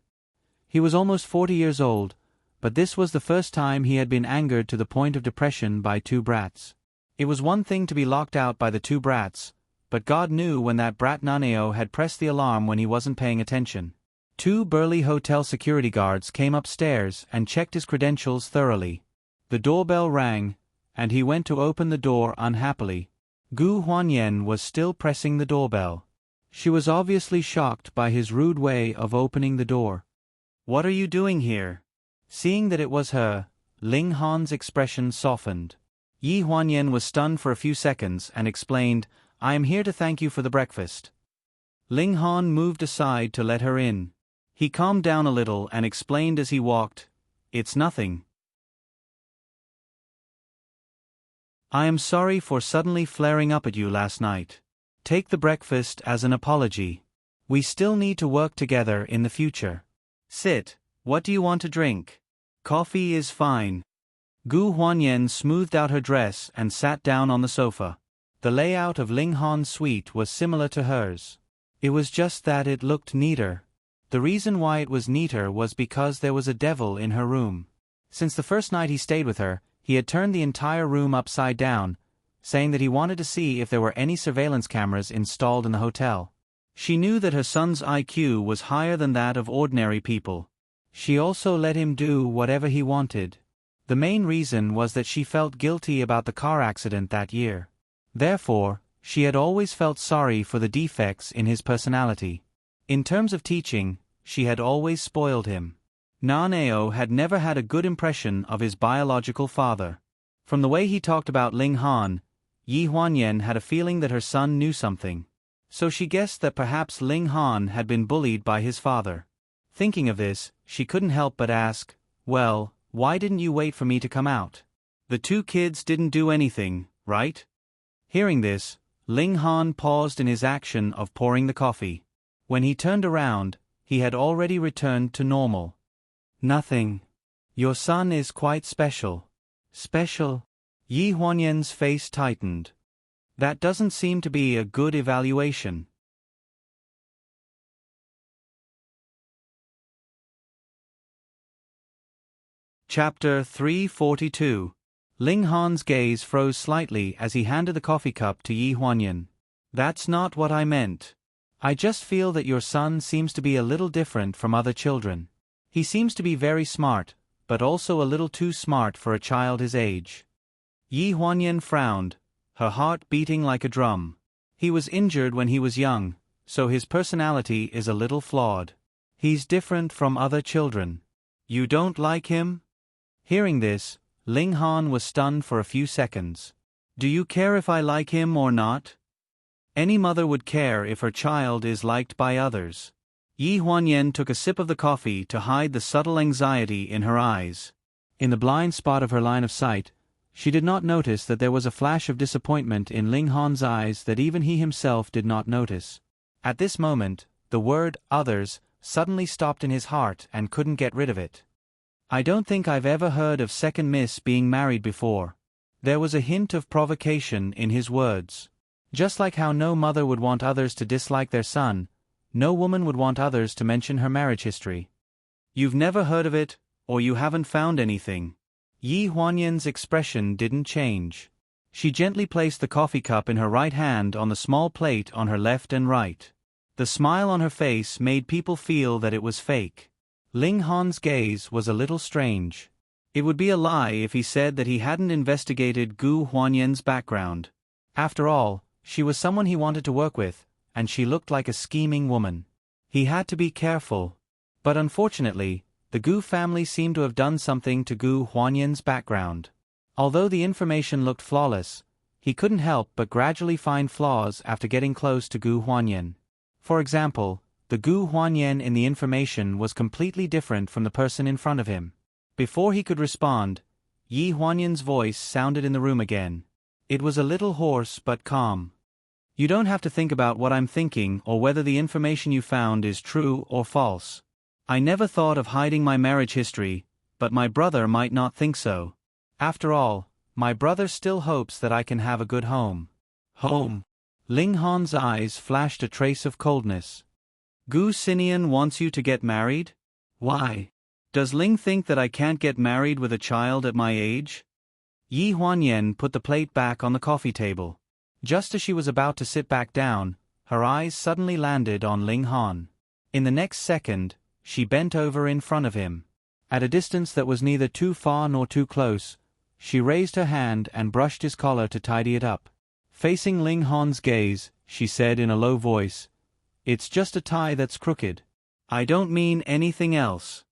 [SPEAKER 1] He was almost 40 years old, but this was the first time he had been angered to the point of depression by two brats. It was one thing to be locked out by the two brats, but God knew when that brat Naneo had pressed the alarm when he wasn't paying attention. Two burly hotel security guards came upstairs and checked his credentials thoroughly. The doorbell rang, and he went to open the door unhappily. Gu Huanyan was still pressing the doorbell. She was obviously shocked by his rude way of opening the door. "What are you doing here?" Seeing that it was her, Ling Han's expression softened. Yi Huanyan was stunned for a few seconds and explained, "I am here to thank you for the breakfast." Ling Han moved aside to let her in. He calmed down a little and explained as he walked, "It's nothing. I am sorry for suddenly flaring up at you last night. Take the breakfast as an apology. We still need to work together in the future. Sit, what do you want to drink? Coffee is fine." Gu Huanyan smoothed out her dress and sat down on the sofa. The layout of Ling Han's suite was similar to hers. It was just that it looked neater. The reason why it was neater was because there was a devil in her room. Since the first night he stayed with her, he had turned the entire room upside down, saying that he wanted to see if there were any surveillance cameras installed in the hotel. She knew that her son's IQ was higher than that of ordinary people. She also let him do whatever he wanted. The main reason was that she felt guilty about the car accident that year. Therefore, she had always felt sorry for the defects in his personality. In terms of teaching, she had always spoiled him. Naneo had never had a good impression of his biological father. From the way he talked about Ling Han, Yi Huanyan had a feeling that her son knew something. So she guessed that perhaps Ling Han had been bullied by his father. Thinking of this, she couldn't help but ask, "Well, why didn't you wait for me to come out? The two kids didn't do anything, right?" Hearing this, Ling Han paused in his action of pouring the coffee. When he turned around, he had already returned to normal. "Nothing. Your son is quite special." "Special?" Yi Huanyan's face tightened. "That doesn't seem to be a good evaluation." Chapter 342. Ling Han's gaze froze slightly as he handed the coffee cup to Yi Huanyan. "That's not what I meant. I just feel that your son seems to be a little different from other children. He seems to be very smart, but also a little too smart for a child his age." Yi Huanyan frowned, her heart beating like a drum. He was injured when he was young, so his personality is a little flawed. He's different from other children. "You don't like him?" Hearing this, Ling Han was stunned for a few seconds. "Do you care if I like him or not?" Any mother would care if her child is liked by others. Yi Huanyan took a sip of the coffee to hide the subtle anxiety in her eyes. In the blind spot of her line of sight, she did not notice that there was a flash of disappointment in Ling Han's eyes that even he himself did not notice. At this moment, the word "others" suddenly stopped in his heart and couldn't get rid of it. "I don't think I've ever heard of Second Miss being married before." There was a hint of provocation in his words. Just like how no mother would want others to dislike their son, no woman would want others to mention her marriage history. "You've never heard of it, or you haven't found anything." Yi Huanyan's expression didn't change. She gently placed the coffee cup in her right hand on the small plate on her left and right. The smile on her face made people feel that it was fake. Ling Han's gaze was a little strange. It would be a lie if he said that he hadn't investigated Gu Huanyan's background. After all, she was someone he wanted to work with, and she looked like a scheming woman. He had to be careful. But unfortunately, the Gu family seemed to have done something to Gu Huanyan's background. Although the information looked flawless, he couldn't help but gradually find flaws after getting close to Gu Huanyan. For example, the Gu Huanyan in the information was completely different from the person in front of him. Before he could respond, Yi Huanyan's voice sounded in the room again. It was a little hoarse but calm. You don't have to think about what I'm thinking or whether the information you found is true or false. I never thought of hiding my marriage history, but my brother might not think so. After all, my brother still hopes that I can have a good home. Home? Ling Han's eyes flashed a trace of coldness. Gu Xinian wants you to get married? Why? Does Ling think that I can't get married with a child at my age? Yi Huanyan put the plate back on the coffee table. Just as she was about to sit back down, her eyes suddenly landed on Ling Han. In the next second, she bent over in front of him. At a distance that was neither too far nor too close, she raised her hand and brushed his collar to tidy it up. Facing Ling Han's gaze, she said in a low voice, "It's just a tie that's crooked. I don't mean anything else."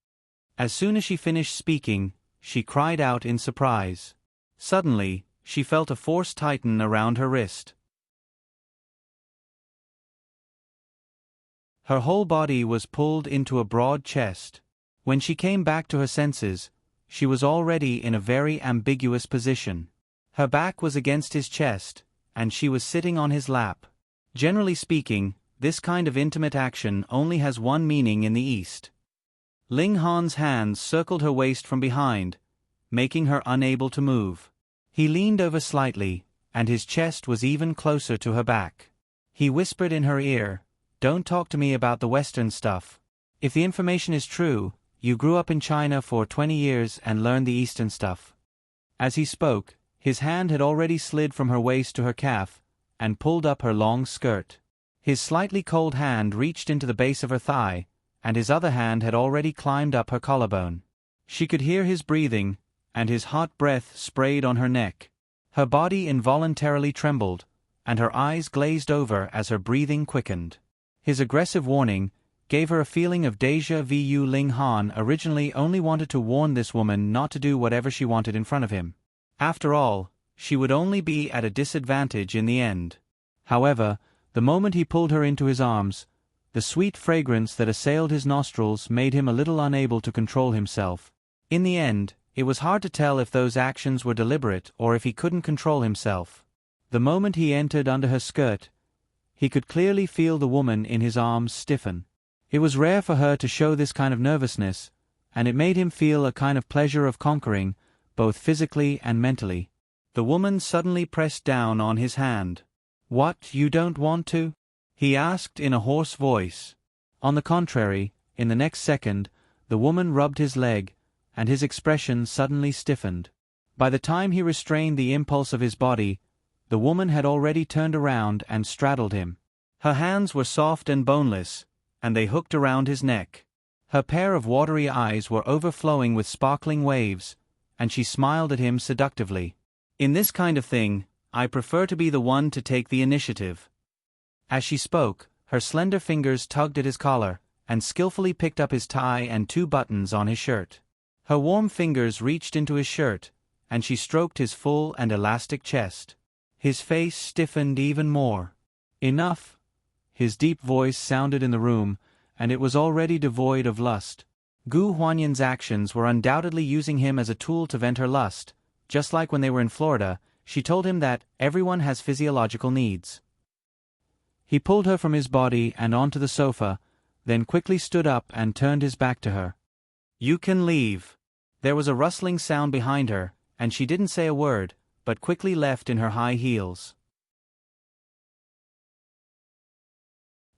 [SPEAKER 1] As soon as she finished speaking, she cried out in surprise. Suddenly, she felt a force tighten around her wrist. Her whole body was pulled into a broad chest. When she came back to her senses, she was already in a very ambiguous position. Her back was against his chest, and she was sitting on his lap. Generally speaking, this kind of intimate action only has one meaning in the East. Ling Han's hands circled her waist from behind, making her unable to move. He leaned over slightly, and his chest was even closer to her back. He whispered in her ear, "Don't talk to me about the Western stuff. If the information is true, you grew up in China for 20 years and learned the Eastern stuff." As he spoke, his hand had already slid from her waist to her calf, and pulled up her long skirt. His slightly cold hand reached into the base of her thigh, and his other hand had already climbed up her collarbone. She could hear his breathing, and his hot breath sprayed on her neck. Her body involuntarily trembled, and her eyes glazed over as her breathing quickened. His aggressive warning gave her a feeling of déjà vu. Ling Han originally only wanted to warn this woman not to do whatever she wanted in front of him. After all, she would only be at a disadvantage in the end. However, the moment he pulled her into his arms, the sweet fragrance that assailed his nostrils made him a little unable to control himself. In the end, it was hard to tell if those actions were deliberate or if he couldn't control himself. The moment he entered under her skirt, he could clearly feel the woman in his arms stiffen. It was rare for her to show this kind of nervousness, and it made him feel a kind of pleasure of conquering, both physically and mentally. The woman suddenly pressed down on his hand. "What, you don't want to?" he asked in a hoarse voice. On the contrary, in the next second, the woman rubbed his leg, and his expression suddenly stiffened. By the time he restrained the impulse of his body, the woman had already turned around and straddled him. Her hands were soft and boneless, and they hooked around his neck. Her pair of watery eyes were overflowing with sparkling waves, and she smiled at him seductively. "In this kind of thing, I prefer to be the one to take the initiative." As she spoke, her slender fingers tugged at his collar, and skillfully picked up his tie and 2 buttons on his shirt. Her warm fingers reached into his shirt, and she stroked his full and elastic chest. His face stiffened even more. "Enough!" His deep voice sounded in the room, and it was already devoid of lust. Gu Huanyan's actions were undoubtedly using him as a tool to vent her lust. Just like when they were in Florida, she told him that everyone has physiological needs. He pulled her from his body and onto the sofa, then quickly stood up and turned his back to her. "You can leave." There was a rustling sound behind her, and she didn't say a word, but quickly left in her high heels.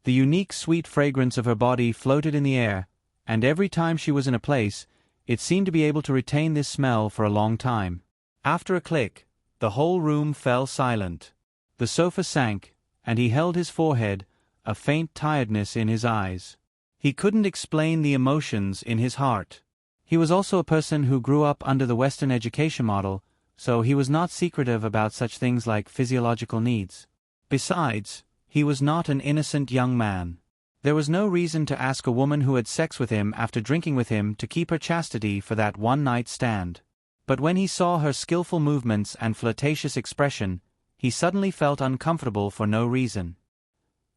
[SPEAKER 1] The unique sweet fragrance of her body floated in the air, and every time she was in a place, it seemed to be able to retain this smell for a long time. After a click, The whole room fell silent. The sofa sank, and he held his forehead, a faint tiredness in his eyes. He couldn't explain the emotions in his heart. He was also a person who grew up under the Western education model, so he was not secretive about such things like physiological needs. Besides, he was not an innocent young man. There was no reason to ask a woman who had sex with him after drinking with him to keep her chastity for that one-night stand. But when he saw her skillful movements and flirtatious expression, he suddenly felt uncomfortable for no reason.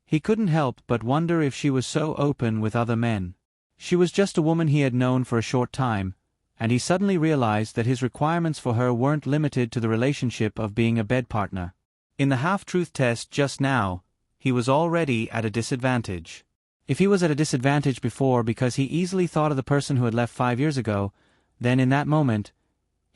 [SPEAKER 1] He couldn't help but wonder if she was so open with other men. She was just a woman he had known for a short time, and he suddenly realized that his requirements for her weren't limited to the relationship of being a bed partner. In the half-truth test just now, he was already at a disadvantage. If he was at a disadvantage before because he easily thought of the person who had left 5 years ago, then in that moment,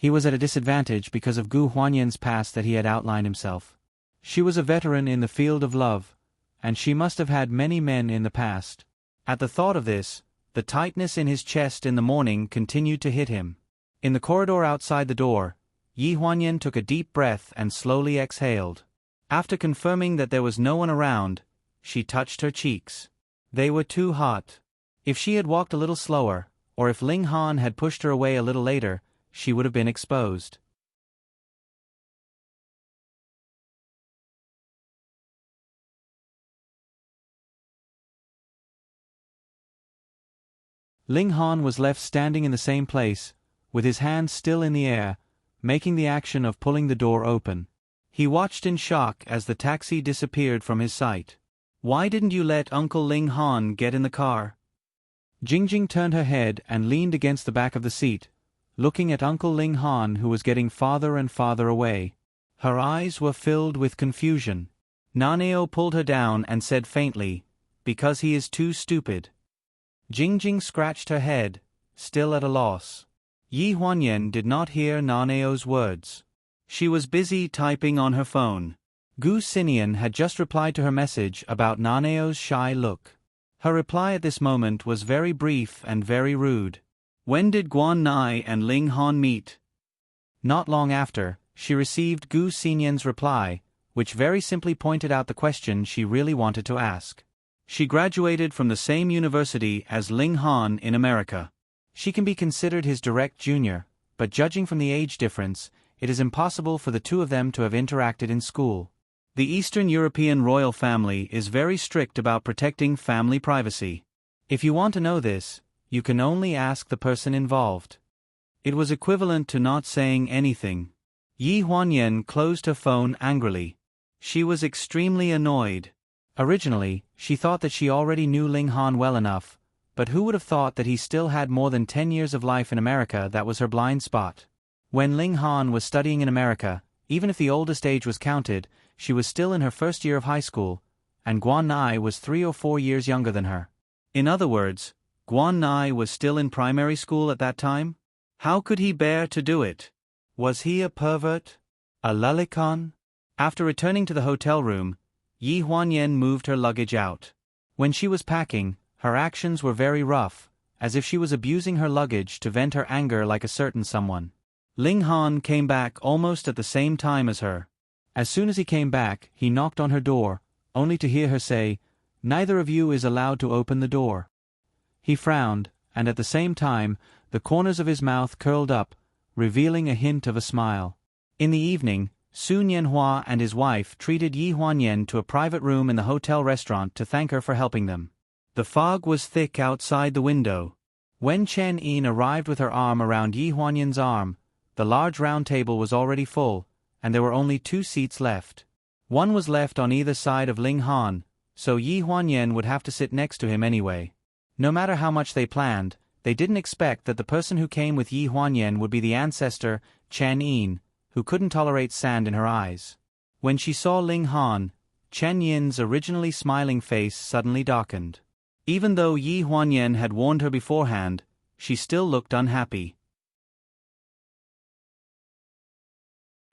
[SPEAKER 1] he was at a disadvantage because of Gu Huanyan's past that he had outlined himself. She was a veteran in the field of love, and she must have had many men in the past. At the thought of this, the tightness in his chest in the morning continued to hit him. In the corridor outside the door, Yi Huanyan took a deep breath and slowly exhaled. After confirming that there was no one around, she touched her cheeks. They were too hot. If she had walked a little slower, or if Ling Han had pushed her away a little later, she would have been exposed. Ling Han was left standing in the same place, with his hands still in the air, making the action of pulling the door open. He watched in shock as the taxi disappeared from his sight. "Why didn't you let Uncle Ling Han get in the car?" Jingjing turned her head and leaned against the back of the seat, looking at Uncle Ling Han who was getting farther and farther away. Her eyes were filled with confusion. Naneo pulled her down and said faintly, "Because he is too stupid." Jingjing scratched her head, still at a loss. Yi Huanyan did not hear Naneo's words. She was busy typing on her phone. Gu Xinian had just replied to her message about Naneo's shy look. Her reply at this moment was very brief and very rude. "When did Guan Nai and Ling Han meet?" Not long after, she received Gu Xinian's reply, which very simply pointed out the question she really wanted to ask. She graduated from the same university as Ling Han in America. She can be considered his direct junior, but judging from the age difference, it is impossible for the two of them to have interacted in school. The Eastern European royal family is very strict about protecting family privacy. If you want to know this, you can only ask the person involved. It was equivalent to not saying anything. Yi Huanyan closed her phone angrily. She was extremely annoyed. Originally, she thought that she already knew Ling Han well enough, but who would have thought that he still had more than 10 years of life in America? That was her blind spot. When Ling Han was studying in America, even if the oldest age was counted, she was still in her first year of high school, and Guan Nai was 3 or 4 years younger than her. In other words, Guan Nai was still in primary school at that time? How could he bear to do it? Was he a pervert? A lolicon? After returning to the hotel room, Yi Huanyan moved her luggage out. When she was packing, her actions were very rough, as if she was abusing her luggage to vent her anger like a certain someone. Ling Han came back almost at the same time as her. As soon as he came back, he knocked on her door, only to hear her say, "Neither of you is allowed to open the door." He frowned, and at the same time, the corners of his mouth curled up, revealing a hint of a smile. In the evening, Su Nianhua and his wife treated Yi Huanyan to a private room in the hotel restaurant to thank her for helping them. The fog was thick outside the window. When Chen Yin arrived with her arm around Yi Huanyan's arm, the large round table was already full, and there were only 2 seats left. One was left on either side of Ling Han, so Yi Huanyan would have to sit next to him anyway. No matter how much they planned, they didn't expect that the person who came with Yi Huanyan would be the ancestor, Chen Yin, who couldn't tolerate sand in her eyes. When she saw Ling Han, Chen Yin's originally smiling face suddenly darkened. Even though Yi Huanyan had warned her beforehand, she still looked unhappy.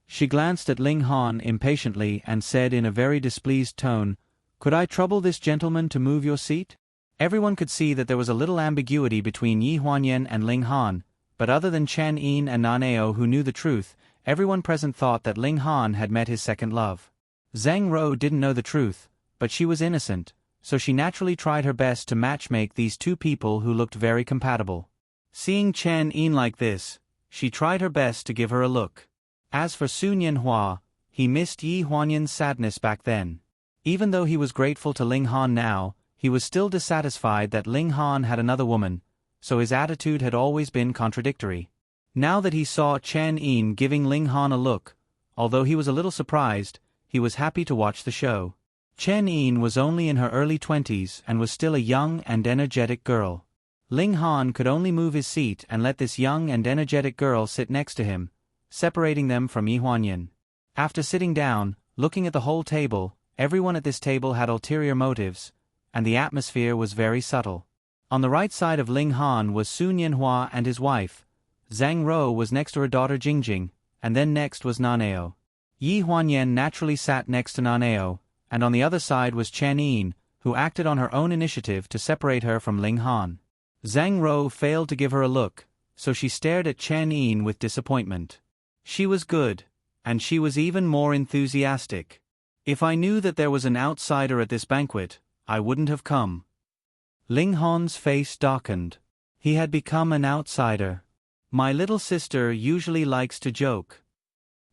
[SPEAKER 1] She glanced at Ling Han impatiently and said in a very displeased tone, "Could I trouble this gentleman to move your seat?" Everyone could see that there was a little ambiguity between Yi Huanyan and Ling Han, but other than Chen Yin and Naneo who knew the truth, everyone present thought that Ling Han had met his second love. Zhang Rou didn't know the truth, but she was innocent, so she naturally tried her best to matchmake these two people who looked very compatible. Seeing Chen Yin like this, she tried her best to give her a look. As for Sun Yanhua, he missed Yi Huanyan's sadness back then. Even though he was grateful to Ling Han now, he was still dissatisfied that Ling Han had another woman, so his attitude had always been contradictory. Now that he saw Chen Yin giving Ling Han a look, although he was a little surprised, he was happy to watch the show. Chen Yin was only in her early 20s and was still a young and energetic girl. Ling Han could only move his seat and let this young and energetic girl sit next to him, separating them from Yi Huanyan. After sitting down, looking at the whole table, everyone at this table had ulterior motives, and the atmosphere was very subtle. On the right side of Ling Han was Sun Yanhua and his wife. Zhang Rou was next to her daughter Jingjing, and then next was Naneo. Yi Huanyan naturally sat next to Naneo, and on the other side was Chen Yin, who acted on her own initiative to separate her from Ling Han. Zhang Rou failed to give her a look, so she stared at Chen Yin with disappointment. She was good, and she was even more enthusiastic. If I knew that there was an outsider at this banquet, I wouldn't have come. Ling Han's face darkened. He had become an outsider. My little sister usually likes to joke.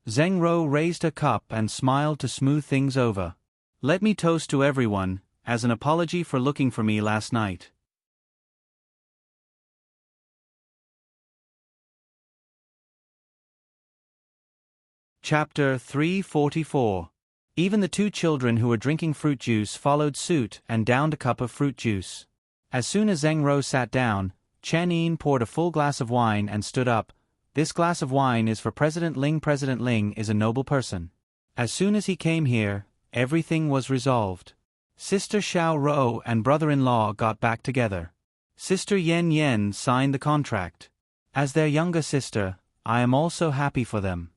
[SPEAKER 1] Zhang Rou raised her cup and smiled to smooth things over. Let me toast to everyone, as an apology for looking for me last night. Chapter 344. Even the two children who were drinking fruit juice followed suit and downed a cup of fruit juice. As soon as Zhang Rou sat down, Chen Yin poured a full glass of wine and stood up. This glass of wine is for President Ling. President Ling is a noble person. As soon as he came here, everything was resolved. Sister Xiao Rou and brother-in-law got back together. Sister Yan Yan signed the contract. As their younger sister, I am also happy for them.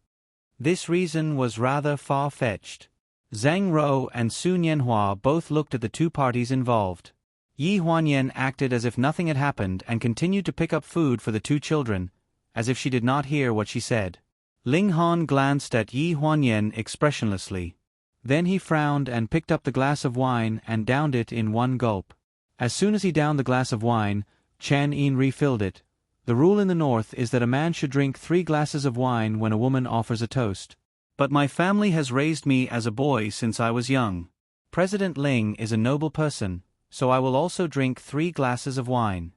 [SPEAKER 1] This reason was rather far-fetched. Zhang Rou and Sun Yanhua both looked at the two parties involved. Yi Huanyan acted as if nothing had happened and continued to pick up food for the two children, as if she did not hear what she said. Ling Han glanced at Yi Huanyan expressionlessly. Then he frowned and picked up the glass of wine and downed it in one gulp. As soon as he downed the glass of wine, Chen Yin refilled it. The rule in the north is that a man should drink 3 glasses of wine when a woman offers a toast. But my family has raised me as a boy since I was young. President Ling is a noble person, so I will also drink 3 glasses of wine.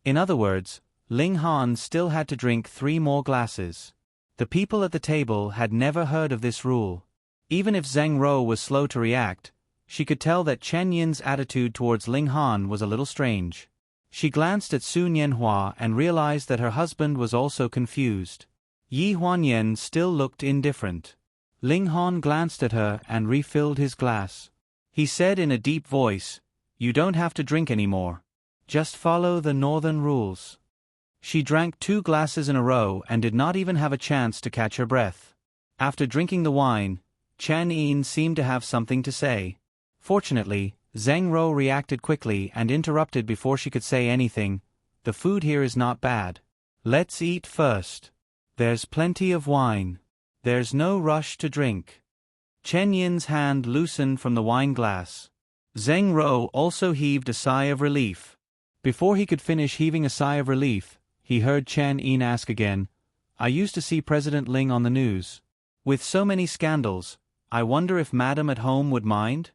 [SPEAKER 1] In other words, Ling Han still had to drink 3 more glasses. The people at the table had never heard of this rule. Even if Zhang Rou was slow to react, she could tell that Chen Yin's attitude towards Ling Han was a little strange. She glanced at Sun Yanhua and realized that her husband was also confused. Yi Huanyan still looked indifferent. Ling Han glanced at her and refilled his glass. He said in a deep voice, "You don't have to drink anymore. Just follow the northern rules." She drank 2 glasses in a row and did not even have a chance to catch her breath. After drinking the wine, Chen Yin seemed to have something to say. Fortunately, Zhang Rou reacted quickly and interrupted before she could say anything. "The food here is not bad. Let's eat first. There's plenty of wine. There's no rush to drink." Chen Yin's hand loosened from the wine glass. Zhang Rou also heaved a sigh of relief. Before he could finish heaving a sigh of relief, he heard Chen Yin ask again, "I used to see President Ling on the news. With so many scandals, I wonder if Madam at home would mind?"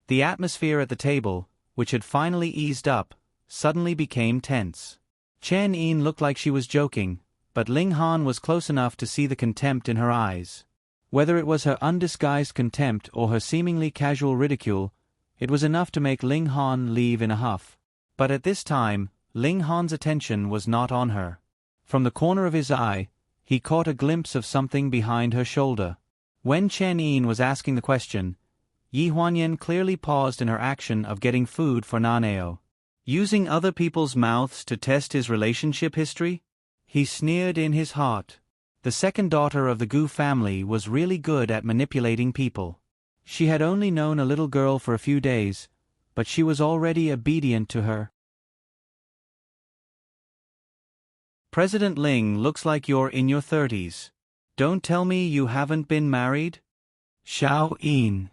[SPEAKER 1] The atmosphere at the table, which had finally eased up, suddenly became tense. Chen Yin looked like she was joking, but Ling Han was close enough to see the contempt in her eyes. Whether it was her undisguised contempt or her seemingly casual ridicule, it was enough to make Ling Han leave in a huff. But at this time, Ling Han's attention was not on her. From the corner of his eye, he caught a glimpse of something behind her shoulder. When Chen Yin was asking the question, Yi Huanyan clearly paused in her action of getting food for Naneo. Using other people's mouths to test his relationship history? He sneered in his heart. The second daughter of the Gu family was really good at manipulating people. She had only known a little girl for a few days, but she was already obedient to her. President Ling looks like you're in your 30s. Don't tell me you haven't been married? Xiao Yin.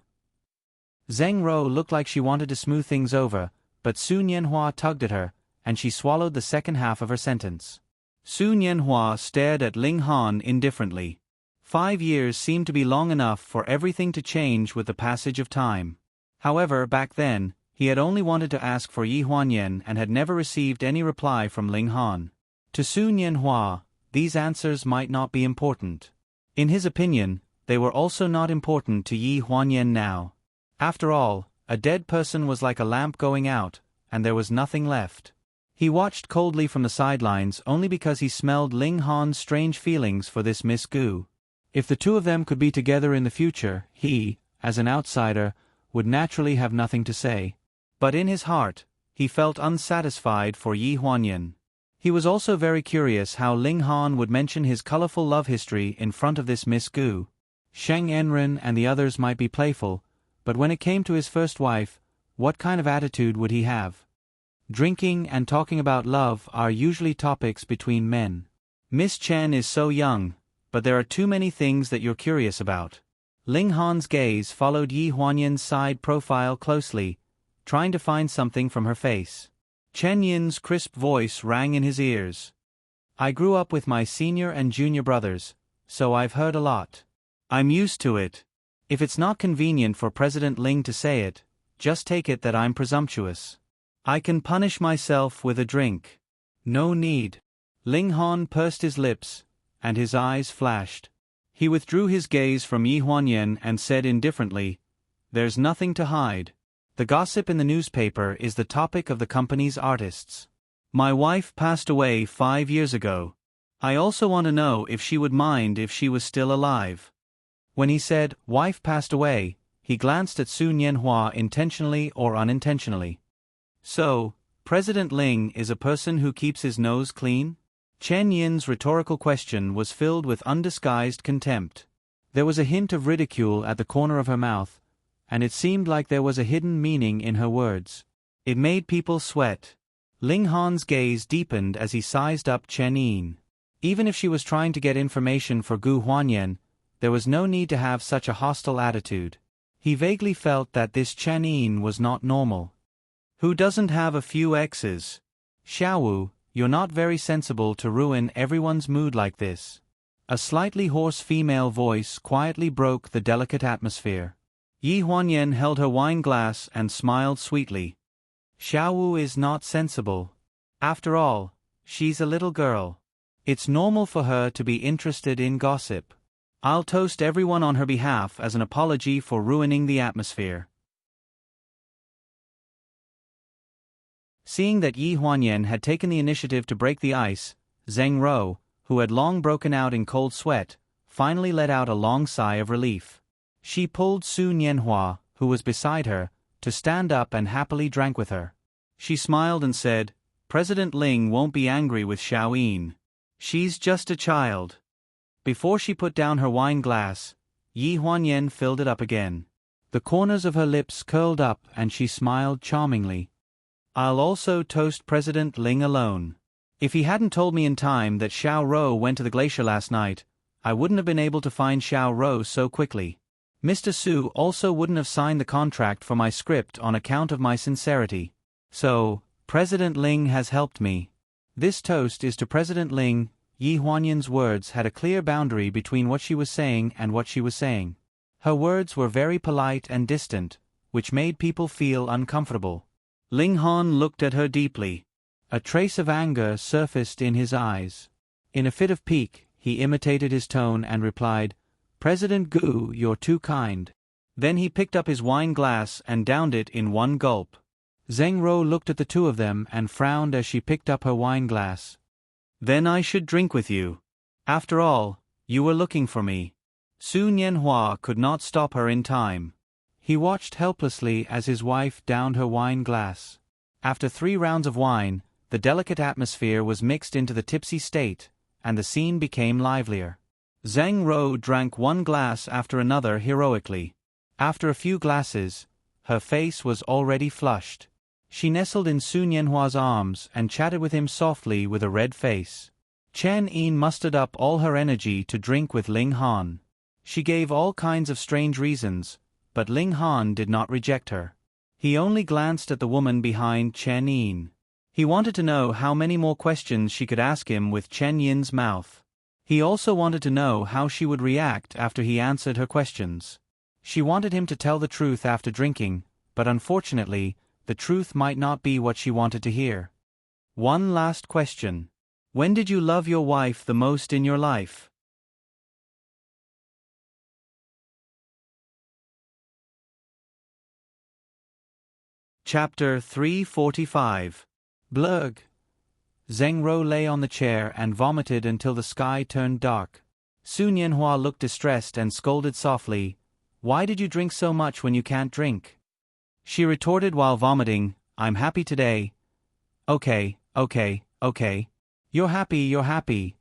[SPEAKER 1] Zheng Ro looked like she wanted to smooth things over, but Su Nianhua tugged at her, and she swallowed the second half of her sentence. Su Nianhua stared at Ling Han indifferently. 5 years seemed to be long enough for everything to change with the passage of time. However, back then, he had only wanted to ask for Yi Huanyan and had never received any reply from Ling Han. To Su Nianhua, these answers might not be important. In his opinion, they were also not important to Yi Huanyan now. After all, a dead person was like a lamp going out, and there was nothing left. He watched coldly from the sidelines only because he smelled Ling Han's strange feelings for this Miss Gu. If the two of them could be together in the future, he, as an outsider, would naturally have nothing to say. But in his heart, he felt unsatisfied for Yi Huanyan. He was also very curious how Ling Han would mention his colorful love history in front of this Miss Gu. Sheng Enren and the others might be playful, but when it came to his first wife, what kind of attitude would he have? Drinking and talking about love are usually topics between men. Miss Chen is so young, but there are too many things that you're curious about. Ling Han's gaze followed Yi Huanyan's side profile closely, trying to find something from her face. Chen Yin's crisp voice rang in his ears. I grew up with my senior and junior brothers, so I've heard a lot. I'm used to it. If it's not convenient for President Ling to say it, just take it that I'm presumptuous. I can punish myself with a drink. No need. Ling Han pursed his lips, and his eyes flashed. He withdrew his gaze from Yi Huanyan and said indifferently, There's nothing to hide. The gossip in the newspaper is the topic of the company's artists. My wife passed away 5 years ago. I also want to know if she would mind if she was still alive. When he said, wife passed away, he glanced at Su Nianhua intentionally or unintentionally. So, President Ling is a person who keeps his nose clean? Chen Yin's rhetorical question was filled with undisguised contempt. There was a hint of ridicule at the corner of her mouth, and it seemed like there was a hidden meaning in her words. It made people sweat. Ling Han's gaze deepened as he sized up Chen Yin. Even if she was trying to get information for Gu Huanyan, there was no need to have such a hostile attitude. He vaguely felt that this Chen Yin was not normal. Who doesn't have a few exes? Xiaowu, you're not very sensible to ruin everyone's mood like this. A slightly hoarse female voice quietly broke the delicate atmosphere. Yi Huanyan held her wine glass and smiled sweetly. Xiaowu is not sensible. After all, she's a little girl. It's normal for her to be interested in gossip. I'll toast everyone on her behalf as an apology for ruining the atmosphere. Seeing that Yi Huanyan had taken the initiative to break the ice, Zheng Ro, who had long broken out in cold sweat, finally let out a long sigh of relief. She pulled Su Nianhua, who was beside her, to stand up and happily drank with her. She smiled and said, President Ling won't be angry with Xiao Yin. She's just a child. Before she put down her wine glass, Yi Huanyan filled it up again. The corners of her lips curled up and she smiled charmingly. I'll also toast President Ling alone. If he hadn't told me in time that Xiao Ro went to the glacier last night, I wouldn't have been able to find Xiao Ro so quickly. Mr. Su also wouldn't have signed the contract for my script on account of my sincerity. So, President Ling has helped me. This toast is to President Ling. Yi Huanyan's words had a clear boundary between what she was saying and what she was saying. Her words were very polite and distant, which made people feel uncomfortable. Ling Han looked at her deeply. A trace of anger surfaced in his eyes. In a fit of pique, he imitated his tone and replied, President Gu, you're too kind. Then he picked up his wine glass and downed it in one gulp. Zheng Ro looked at the two of them and frowned as she picked up her wine glass. Then I should drink with you. After all, you were looking for me. Su Nianhua could not stop her in time. He watched helplessly as his wife downed her wine glass. After 3 rounds of wine, the delicate atmosphere was mixed into the tipsy state, and the scene became livelier. Zheng Ro drank one glass after another heroically. After a few glasses, her face was already flushed. She nestled in Su Nianhua's arms and chatted with him softly with a red face. Chen Yin mustered up all her energy to drink with Ling Han. She gave all kinds of strange reasons, but Ling Han did not reject her. He only glanced at the woman behind Chen Yin. He wanted to know how many more questions she could ask him with Chen Yin's mouth. He also wanted to know how she would react after he answered her questions. She wanted him to tell the truth after drinking, but unfortunately, the truth might not be what she wanted to hear. One last question. When did you love your wife the most in your life? Chapter 345. Blurg. Zheng Ro lay on the chair and vomited until the sky turned dark. Su Nianhua looked distressed and scolded softly, "Why did you drink so much when you can't drink?" She retorted while vomiting, "I'm happy today." Okay. You're happy.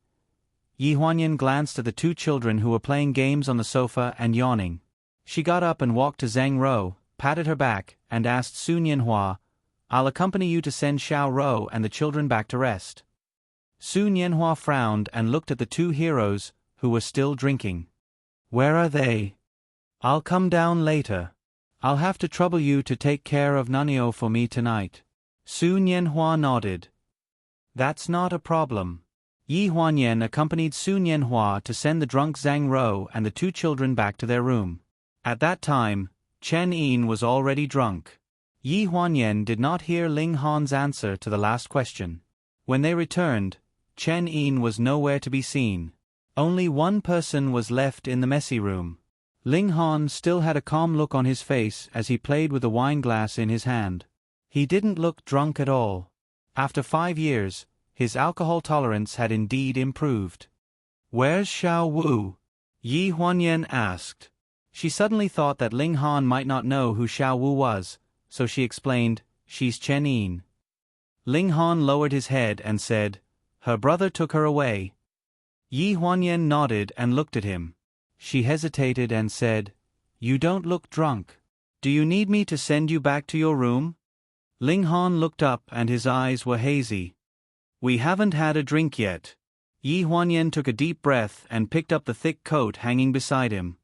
[SPEAKER 1] Yi Huanyan glanced at the two children who were playing games on the sofa and yawning. She got up and walked to Zhang Ro, patted her back, and asked Su Nianhua, "I'll accompany you to send Xiao Ro and the children back to rest." Su Nianhua frowned and looked at the two heroes, who were still drinking. "Where are they?" "I'll come down later. I'll have to trouble you to take care of Nanio for me tonight." Su Nianhua nodded. "That's not a problem." Yi Huanyan accompanied Su Nianhua to send the drunk Zhang Ro and the two children back to their room. At that time, Chen Yin was already drunk. Yi Huanyan did not hear Ling Han's answer to the last question. When they returned, Chen Yin was nowhere to be seen. Only one person was left in the messy room. Ling Han still had a calm look on his face as he played with the wine glass in his hand. He didn't look drunk at all. After 5 years, his alcohol tolerance had indeed improved. "Where's Xiao Wu?" Yi Huanyan asked. She suddenly thought that Ling Han might not know who Xiao Wu was, so she explained, "She's Chen Yin." Ling Han lowered his head and said, "Her brother took her away." Yi Huanyan nodded and looked at him. She hesitated and said, "You don't look drunk. Do you need me to send you back to your room?" Ling Han looked up and his eyes were hazy. "We haven't had a drink yet." Yi Huanyan took a deep breath and picked up the thick coat hanging beside him.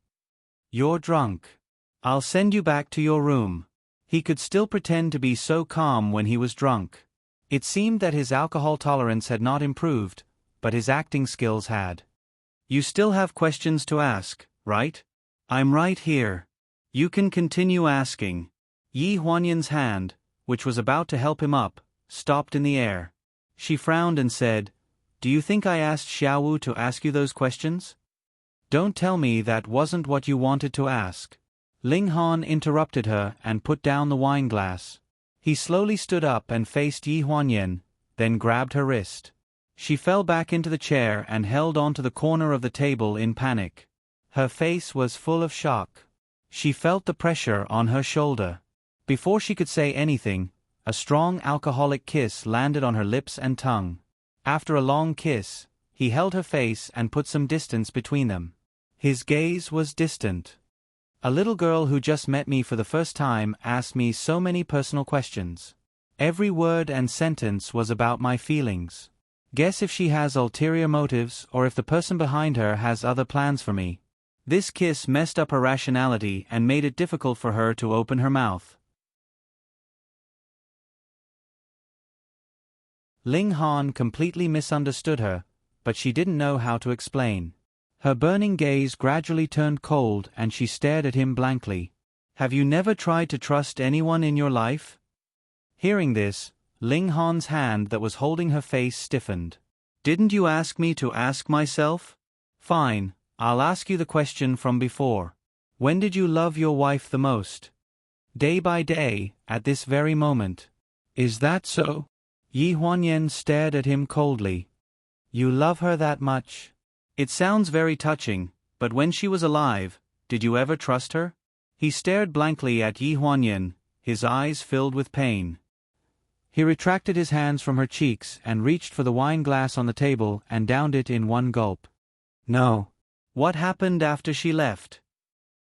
[SPEAKER 1] "You're drunk. I'll send you back to your room." He could still pretend to be so calm when he was drunk. It seemed that his alcohol tolerance had not improved, but his acting skills had. "You still have questions to ask, right? I'm right here. You can continue asking." Yi Huanyan's hand, which was about to help him up, stopped in the air. She frowned and said, "Do you think I asked Xiao Wu to ask you those questions? Don't tell me that wasn't what you wanted to ask." Ling Han interrupted her and put down the wine glass. He slowly stood up and faced Yi Huanyan, then grabbed her wrist. She fell back into the chair and held onto the corner of the table in panic. Her face was full of shock. She felt the pressure on her shoulder. Before she could say anything, a strong alcoholic kiss landed on her lips and tongue. After a long kiss, he held her face and put some distance between them. His gaze was distant. "A little girl who just met me for the first time asked me so many personal questions. Every word and sentence was about my feelings. Guess if she has ulterior motives or if the person behind her has other plans for me." This kiss messed up her rationality and made it difficult for her to open her mouth. Ling Han completely misunderstood her, but she didn't know how to explain. Her burning gaze gradually turned cold and she stared at him blankly. "Have you never tried to trust anyone in your life?" Hearing this, Ling Han's hand that was holding her face stiffened. "Didn't you ask me to ask myself? Fine, I'll ask you the question from before. When did you love your wife the most?" "Day by day, at this very moment." "Is that so?" Yi Huanyan stared at him coldly. "You love her that much? It sounds very touching, but when she was alive, did you ever trust her?" He stared blankly at Yi Huanyan, his eyes filled with pain. He retracted his hands from her cheeks and reached for the wine glass on the table and downed it in one gulp. "No." "What happened after she left?"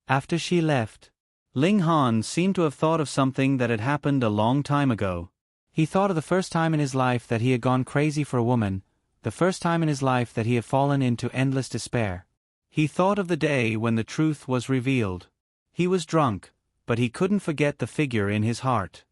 [SPEAKER 1] "After she left?" Ling Han seemed to have thought of something that had happened a long time ago. He thought of the first time in his life that he had gone crazy for a woman, the first time in his life that he had fallen into endless despair. He thought of the day when the truth was revealed. He was drunk, but he couldn't forget the figure in his heart.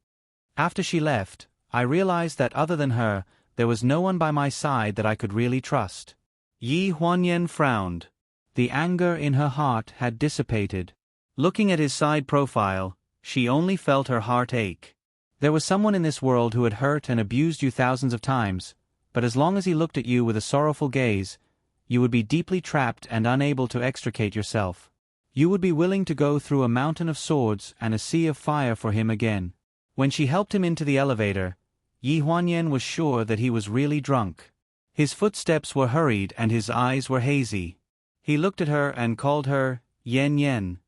[SPEAKER 1] After she left, I realized that other than her, there was no one by my side that I could really trust. Yi Huanyan frowned. The anger in her heart had dissipated. Looking at his side profile, she only felt her heart ache. There was someone in this world who had hurt and abused you thousands of times, but as long as he looked at you with a sorrowful gaze, you would be deeply trapped and unable to extricate yourself. You would be willing to go through a mountain of swords and a sea of fire for him again. When she helped him into the elevator, Yi Huanyan was sure that he was really drunk. His footsteps were hurried and his eyes were hazy. He looked at her and called her Yen Yen.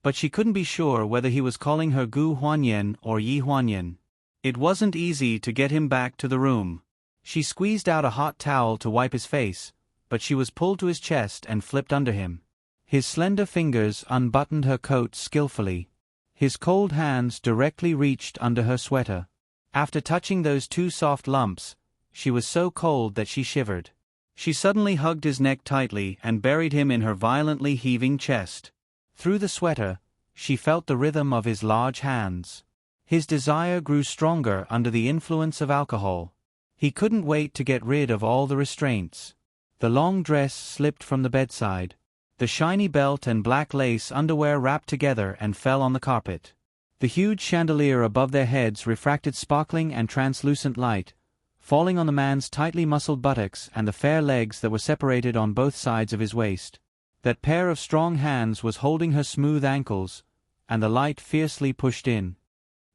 [SPEAKER 1] But she couldn't be sure whether he was calling her Gu Huanyan or Yi Huanyan. It wasn't easy to get him back to the room. She squeezed out a hot towel to wipe his face, but she was pulled to his chest and flipped under him. His slender fingers unbuttoned her coat skillfully. His cold hands directly reached under her sweater. After touching those two soft lumps, she was so cold that she shivered. She suddenly hugged his neck tightly and buried him in her violently heaving chest. Through the sweater, she felt the rhythm of his large hands. His desire grew stronger under the influence of alcohol. He couldn't wait to get rid of all the restraints. The long dress slipped from the bedside. The shiny belt and black lace underwear wrapped together and fell on the carpet. The huge chandelier above their heads refracted sparkling and translucent light, falling on the man's tightly muscled buttocks and the fair legs that were separated on both sides of his waist. That pair of strong hands was holding her smooth ankles, and the light fiercely pushed in.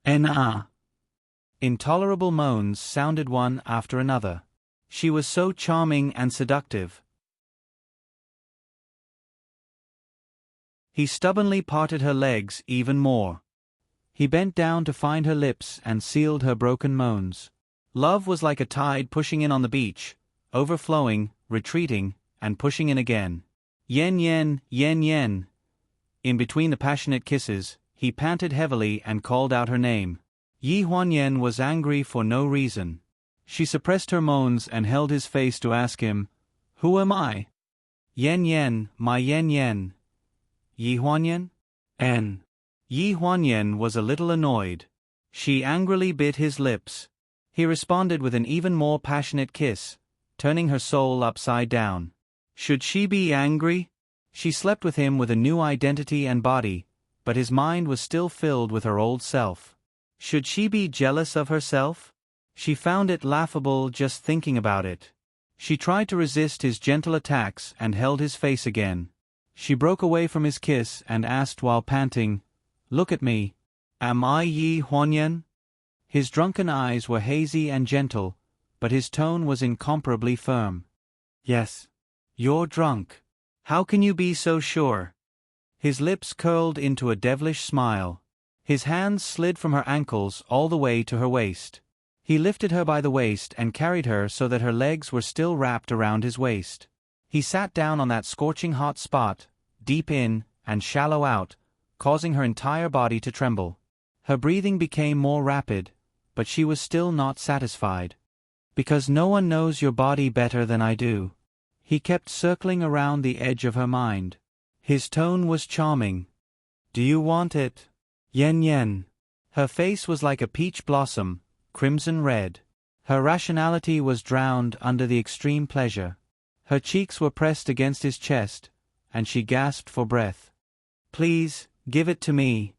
[SPEAKER 1] "N-ah!" Intolerable moans sounded one after another. She was so charming and seductive. He stubbornly parted her legs even more. He bent down to find her lips and sealed her broken moans. Love was like a tide pushing in on the beach, overflowing, retreating, and pushing in again. Yen yen, yen yen. In between the passionate kisses, he panted heavily and called out her name. Yi Huanyan was angry for no reason. She suppressed her moans and held his face to ask him, "Who am I?" "Yen yen, my yen yen." "Yi Huanyan?" "N." Yi Huanyan was a little annoyed. She angrily bit his lips. He responded with an even more passionate kiss, turning her soul upside down. Should she be angry? She slept with him with a new identity and body, but his mind was still filled with her old self. Should she be jealous of herself? She found it laughable just thinking about it. She tried to resist his gentle attacks and held his face again. She broke away from his kiss and asked while panting, "Look at me. Am I Yi Huanyan?" His drunken eyes were hazy and gentle, but his tone was incomparably firm. "Yes. You're drunk. How can you be so sure?" His lips curled into a devilish smile. His hands slid from her ankles all the way to her waist. He lifted her by the waist and carried her so that her legs were still wrapped around his waist. He sat down on that scorching hot spot, deep in and shallow out, causing her entire body to tremble. Her breathing became more rapid, but she was still not satisfied. "Because no one knows your body better than I do." He kept circling around the edge of her mind. His tone was charming. "Do you want it?" "Yen yen." Her face was like a peach blossom, crimson red. Her rationality was drowned under the extreme pleasure. Her cheeks were pressed against his chest, and she gasped for breath. "Please, give it to me."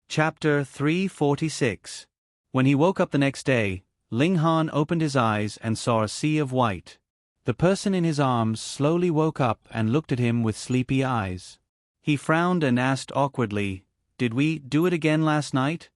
[SPEAKER 1] Chapter 346. When he woke up the next day, Ling Han opened his eyes and saw a sea of white. The person in his arms slowly woke up and looked at him with sleepy eyes. He frowned and asked awkwardly, "Did we do it again last night?"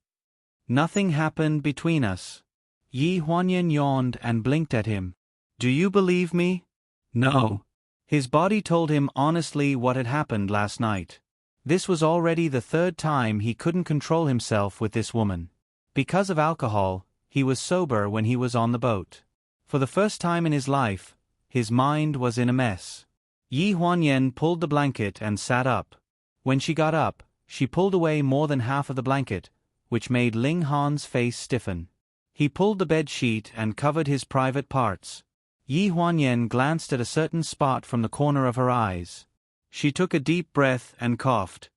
[SPEAKER 1] "Nothing happened between us." Yi Huanyan yawned and blinked at him. "Do you believe me?" "No." His body told him honestly what had happened last night. This was already the third time he couldn't control himself with this woman. Because of alcohol, he was sober when he was on the boat. For the first time in his life, his mind was in a mess. Yi Huanyan pulled the blanket and sat up. When she got up, she pulled away more than half of the blanket, which made Ling Han's face stiffen. He pulled the bed sheet and covered his private parts. Yi Huanyan glanced at a certain spot from the corner of her eyes. She took a deep breath and coughed.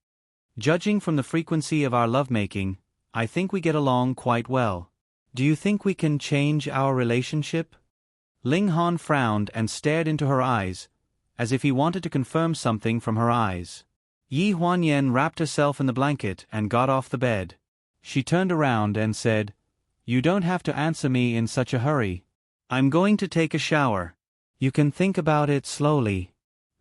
[SPEAKER 1] Judging from the frequency of our lovemaking, I think we get along quite well. Do you think we can change our relationship? Ling Han frowned and stared into her eyes, as if he wanted to confirm something from her eyes. Yi Huanyan wrapped herself in the blanket and got off the bed. She turned around and said, "You don't have to answer me in such a hurry. I'm going to take a shower. You can think about it slowly."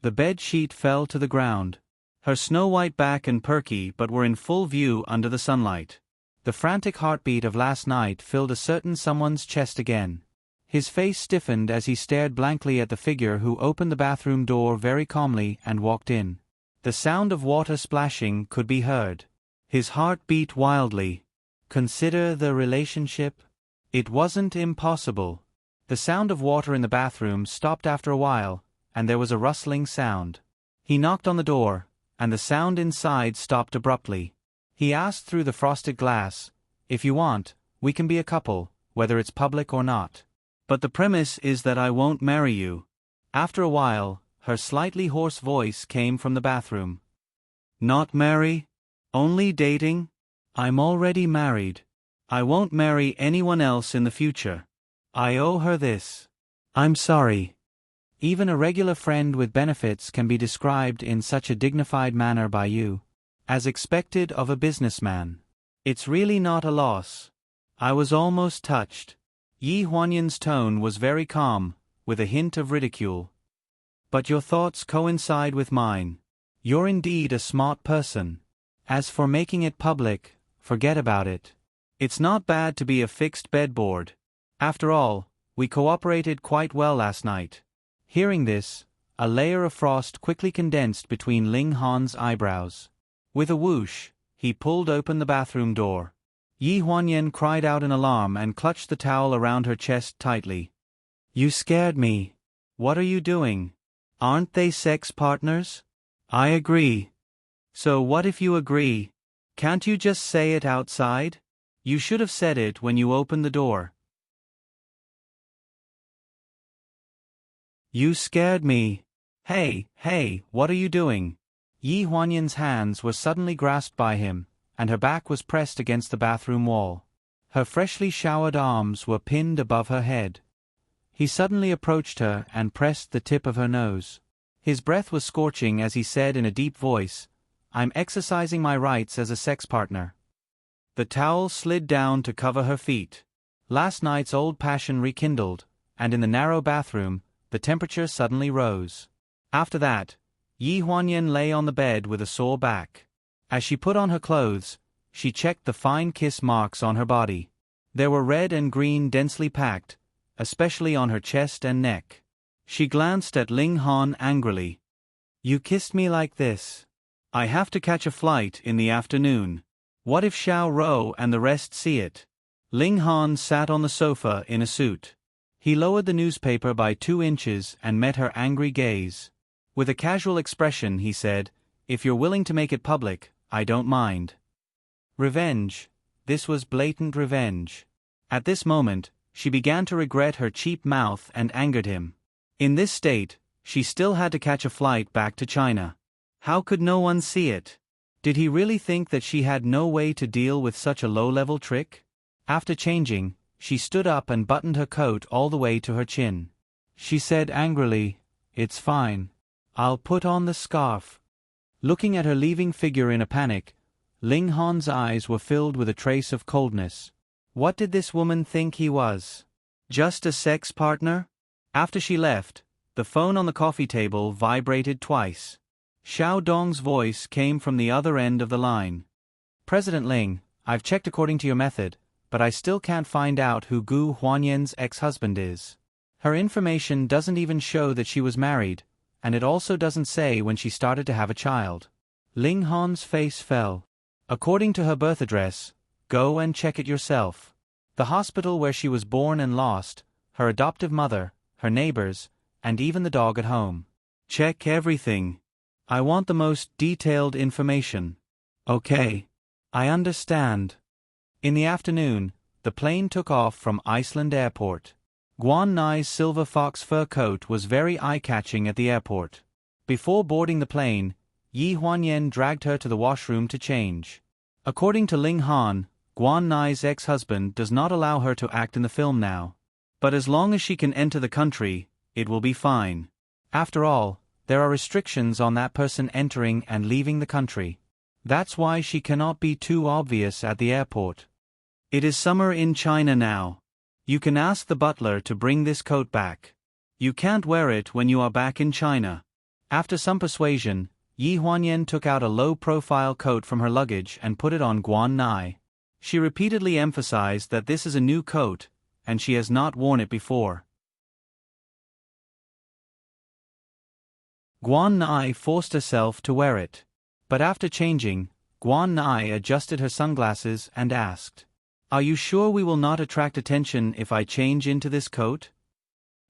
[SPEAKER 1] The bed sheet fell to the ground. Her snow-white back and Perky but were in full view under the sunlight. The frantic heartbeat of last night filled a certain someone's chest again. His face stiffened as he stared blankly at the figure who opened the bathroom door very calmly and walked in. The sound of water splashing could be heard. His heart beat wildly. Consider the relationship? It wasn't impossible. The sound of water in the bathroom stopped after a while, and there was a rustling sound. He knocked on the door, and the sound inside stopped abruptly. He asked through the frosted glass, "If you want, we can be a couple, whether it's public or not. But the premise is that I won't marry you." After a while, her slightly hoarse voice came from the bathroom. "Not marry? Only dating? I'm already married. I won't marry anyone else in the future. I owe her this. I'm sorry." Even a regular friend with benefits can be described in such a dignified manner by you, as expected of a businessman. It's really not a loss. I was almost touched. Yi Huanyan's tone was very calm, with a hint of ridicule. But your thoughts coincide with mine. You're indeed a smart person. As for making it public, forget about it. It's not bad to be a fixed bedboard. After all, we cooperated quite well last night. Hearing this, a layer of frost quickly condensed between Ling Han's eyebrows. With a whoosh, he pulled open the bathroom door. Yi Huanyan cried out in alarm and clutched the towel around her chest tightly. "You scared me. What are you doing? Aren't they sex partners?" "I agree." "So what if you agree? Can't you just say it outside? You should have said it when you opened the door." "You scared me." Hey, what are you doing?" Yi Huanyan's hands were suddenly grasped by him, and her back was pressed against the bathroom wall. Her freshly showered arms were pinned above her head. He suddenly approached her and pressed the tip of her nose. His breath was scorching as he said in a deep voice, "I'm exercising my rights as a sex partner." The towel slid down to cover her feet. Last night's old passion rekindled, and in the narrow bathroom, the temperature suddenly rose. After that, Yi Huanyan lay on the bed with a sore back. As she put on her clothes, she checked the fine kiss marks on her body. They were red and green, densely packed, especially on her chest and neck. She glanced at Ling Han angrily. "You kissed me like this. I have to catch a flight in the afternoon. What if Xiao Rou and the rest see it?" Ling Han sat on the sofa in a suit. He lowered the newspaper by 2 inches and met her angry gaze. With a casual expression he said, "If you're willing to make it public, I don't mind." Revenge. This was blatant revenge. At this moment, she began to regret her cheap mouth and angered him. In this state, she still had to catch a flight back to China. How could no one see it? Did he really think that she had no way to deal with such a low-level trick? After changing, she stood up and buttoned her coat all the way to her chin. She said angrily, "It's fine. I'll put on the scarf." Looking at her leaving figure in a panic, Ling Han's eyes were filled with a trace of coldness. What did this woman think he was? Just a sex partner? After she left, the phone on the coffee table vibrated twice. Xiao Dong's voice came from the other end of the line. "President Ling, I've checked according to your method, but I still can't find out who Gu Huanyan's ex-husband is. Her information doesn't even show that she was married, and it also doesn't say when she started to have a child." Ling Han's face fell. "According to her birth address, go and check it yourself. The hospital where she was born and lost, her adoptive mother, her neighbors, and even the dog at home. Check everything." I want the most detailed information. Okay. I understand. In the afternoon, the plane took off from Iceland Airport. Guan Nai's silver fox fur coat was very eye-catching at the airport. Before boarding the plane, Yi Huanyan dragged her to the washroom to change. According to Ling Han, Guan Nai's ex-husband does not allow her to act in the film now. But as long as she can enter the country, it will be fine. After all, there are restrictions on that person entering and leaving the country. That's why she cannot be too obvious at the airport. It is summer in China now. You can ask the butler to bring this coat back. You can't wear it when you are back in China. After some persuasion, Yi Huanyan took out a low-profile coat from her luggage and put it on Guan Nai. She repeatedly emphasized that this is a new coat, and she has not worn it before. Guan Nai forced herself to wear it. But after changing, Guan Nai adjusted her sunglasses and asked, "Are you sure we will not attract attention if I change into this coat?"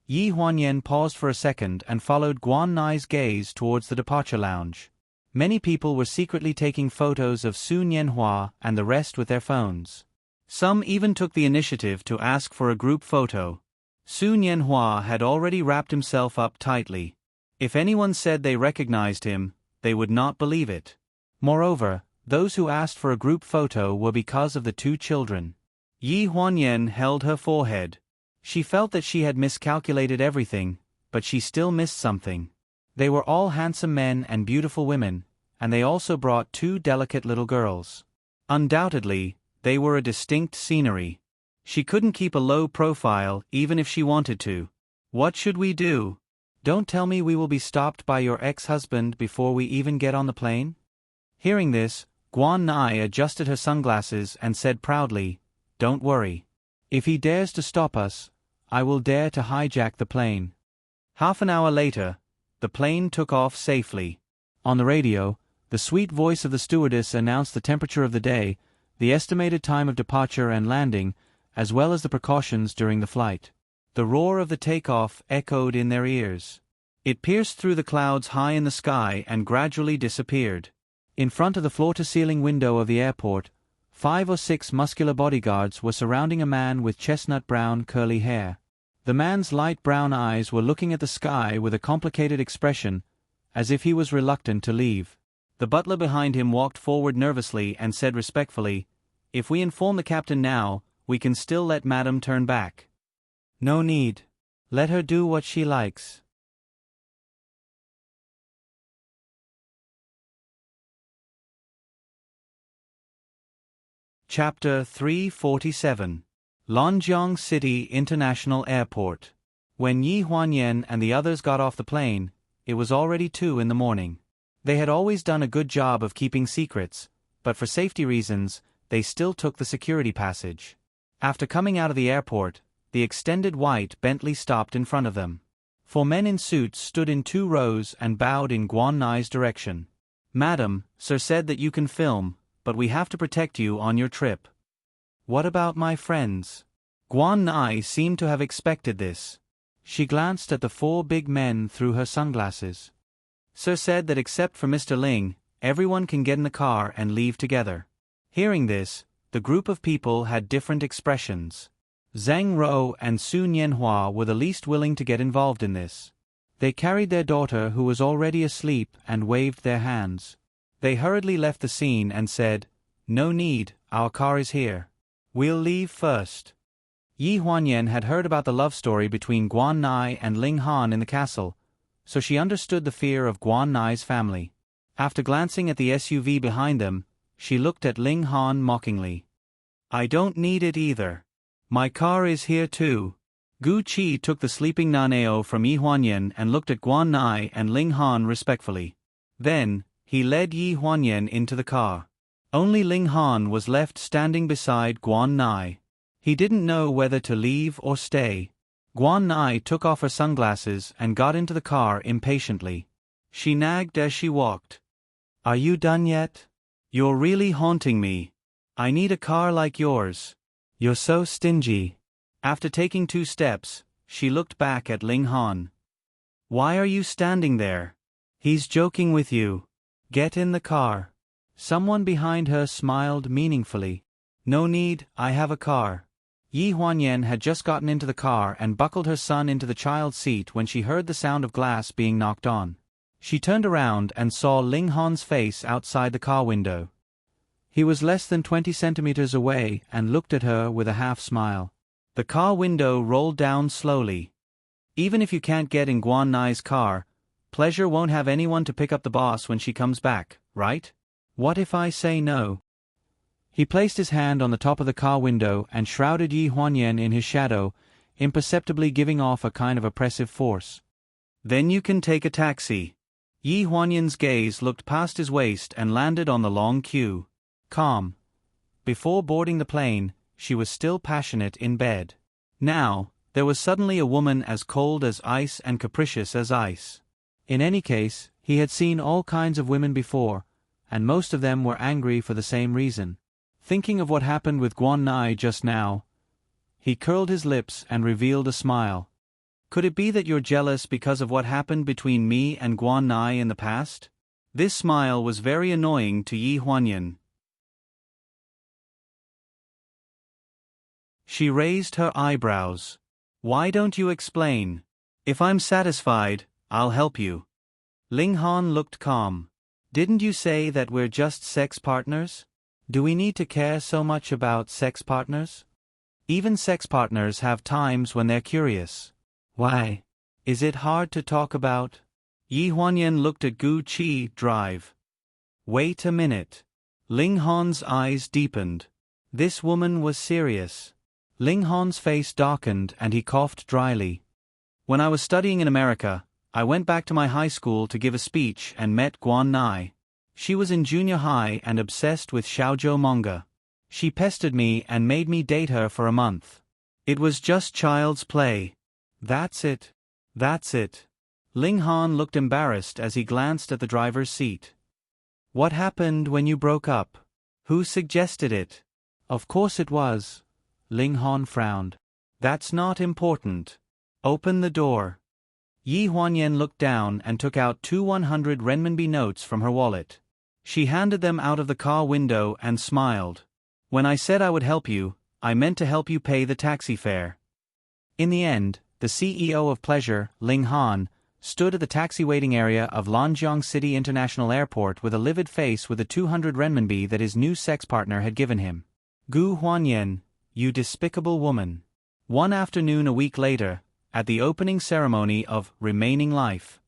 [SPEAKER 1] Yi Huanyan paused for a second and followed Guan Nai's gaze towards the departure lounge. Many people were secretly taking photos of Su Nianhua and the rest with their phones. Some even took the initiative to ask for a group photo. Su Nianhua had already wrapped himself up tightly. If anyone said they recognized him, they would not believe it. Moreover, those who asked for a group photo were because of the two children. Yi Huanyan held her forehead. She felt that she had miscalculated everything, but she still missed something. They were all handsome men and beautiful women, and they also brought two delicate little girls. Undoubtedly, they were a distinct scenery. She couldn't keep a low profile even if she wanted to. What should we do? Don't tell me we will be stopped by your ex-husband before we even get on the plane? Hearing this, Guan Nai adjusted her sunglasses and said proudly, "Don't worry. If he dares to stop us, I will dare to hijack the plane." Half an hour later, the plane took off safely. On the radio, the sweet voice of the stewardess announced the temperature of the day, the estimated time of departure and landing, as well as the precautions during the flight. The roar of the takeoff echoed in their ears. It pierced through the clouds high in the sky and gradually disappeared. In front of the floor-to-ceiling window of the airport, 5 or 6 muscular bodyguards were surrounding a man with chestnut-brown curly hair. The man's light brown eyes were looking at the sky with a complicated expression, as if he was reluctant to leave. The butler behind him walked forward nervously and said respectfully, "If we inform the captain now, we can still let Madam turn back." "No need. Let her do what she likes." Chapter 347. Lonjiang City International Airport. When Yi Huanyan and the others got off the plane, it was already 2 in the morning. They had always done a good job of keeping secrets, but for safety reasons, they still took the security passage. After coming out of the airport, the extended white Bentley stopped in front of them. 4 men in suits stood in 2 rows and bowed in Guan Nai's direction. "Madam, sir said that you can film, but we have to protect you on your trip." "What about my friends?" Guan Nai seemed to have expected this. She glanced at the 4 big men through her sunglasses. "Sir said that except for Mr. Ling, everyone can get in the car and leave together." Hearing this, the group of people had different expressions. Zhang Rou and Su Nianhua were the least willing to get involved in this. They carried their daughter who was already asleep and waved their hands. They hurriedly left the scene and said, "No need, our car is here. We'll leave first." Yi Huanyan had heard about the love story between Guan Nai and Ling Han in the castle, so she understood the fear of Guan Nai's family. After glancing at the SUV behind them, she looked at Ling Han mockingly. "I don't need it either. My car is here too." Gu Qi took the sleeping Naneo from Yi Huanyan and looked at Guan Nai and Ling Han respectfully. Then, he led Yi Huanyan into the car. Only Ling Han was left standing beside Guan Nai. He didn't know whether to leave or stay. Guan Nai took off her sunglasses and got into the car impatiently. She nagged as she walked. "Are you done yet? You're really haunting me. I need a car like yours. You're so stingy." After taking 2 steps, she looked back at Ling Han. "Why are you standing there?" He's joking with you. Get in the car. Someone behind her smiled meaningfully. No need, I have a car. Yi Huanyan had just gotten into the car and buckled her son into the child's seat when she heard the sound of glass being knocked on. She turned around and saw Ling Han's face outside the car window. He was less than 20 centimeters away and looked at her with a half smile. The car window rolled down slowly. Even if you can't get in Guan Nai's car, Pleasure won't have anyone to pick up the boss when she comes back, right? What if I say no? He placed his hand on the top of the car window and shrouded Yi Huanyan in his shadow, imperceptibly giving off a kind of oppressive force. Then you can take a taxi. Yi Huanyan's gaze looked past his waist and landed on the long queue. Calm. Before boarding the plane, she was still passionate in bed. Now, there was suddenly a woman as cold as ice and capricious as ice. In any case, he had seen all kinds of women before, and most of them were angry for the same reason. Thinking of what happened with Guan Nai just now, he curled his lips and revealed a smile. Could it be that you're jealous because of what happened between me and Guan Nai in the past? This smile was very annoying to Yi Huanyan. She raised her eyebrows. Why don't you explain? If I'm satisfied, I'll help you. Ling Han looked calm. Didn't you say that we're just sex partners? Do we need to care so much about sex partners? Even sex partners have times when they're curious. Why? Is it hard to talk about? Yi Huanyan looked at Gu Qi Drive. Wait a minute. Ling Han's eyes deepened. This woman was serious. Ling Han's face darkened and he coughed dryly. When I was studying in America, I went back to my high school to give a speech and met Guan Nai. She was in junior high and obsessed with shoujo manga. She pestered me and made me date her for a month. It was just child's play. That's it. That's it. Ling Han looked embarrassed as he glanced at the driver's seat. What happened when you broke up? Who suggested it? Of course it was. Ling Han frowned. That's not important. Open the door. Yi Huanyan looked down and took out 2 100 renminbi notes from her wallet. She handed them out of the car window and smiled. When I said I would help you, I meant to help you pay the taxi fare. In the end, the CEO of Pleasure, Ling Han, stood at the taxi waiting area of Lanjiang City International Airport with a livid face with the 200 renminbi that his new sex partner had given him. Gu Huanyan, you despicable woman. One afternoon a week later, at the opening ceremony of Remaining Life.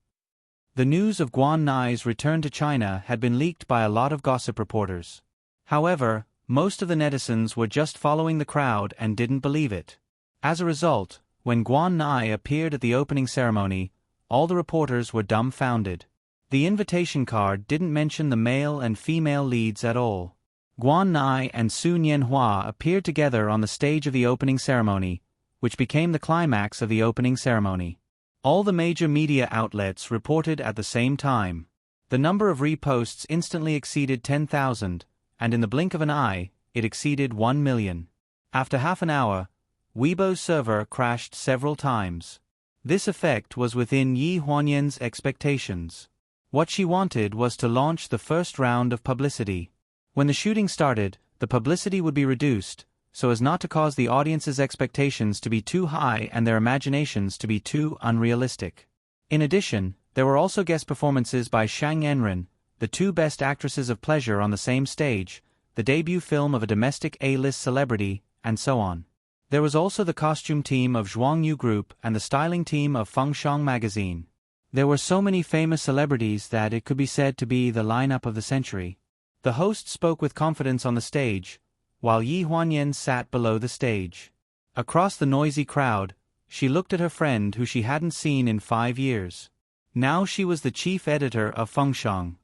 [SPEAKER 1] The news of Guan Nai's return to China had been leaked by a lot of gossip reporters. However, most of the netizens were just following the crowd and didn't believe it. As a result, when Guan Nai appeared at the opening ceremony, all the reporters were dumbfounded. The invitation card didn't mention the male and female leads at all. Guan Nai and Su Nianhua appeared together on the stage of the opening ceremony, which became the climax of the opening ceremony. All the major media outlets reported at the same time. The number of reposts instantly exceeded 10,000, and in the blink of an eye, it exceeded 1 million. After half an hour, Weibo's server crashed several times. This effect was within Yi Huanyan's expectations. What she wanted was to launch the first round of publicity. When the shooting started, the publicity would be reduced, so as not to cause the audience's expectations to be too high and their imaginations to be too unrealistic. In addition, there were also guest performances by Shang Enren, the 2 best actresses of Pleasure on the same stage, the debut film of a domestic A-list celebrity, and so on. There was also the costume team of Zhuangyu Group and the styling team of Fengshang magazine. There were so many famous celebrities that it could be said to be the lineup of the century. The host spoke with confidence on the stage, while Yi Huanyan sat below the stage. Across the noisy crowd, she looked at her friend who she hadn't seen in 5 years. Now she was the chief editor of Fengshang.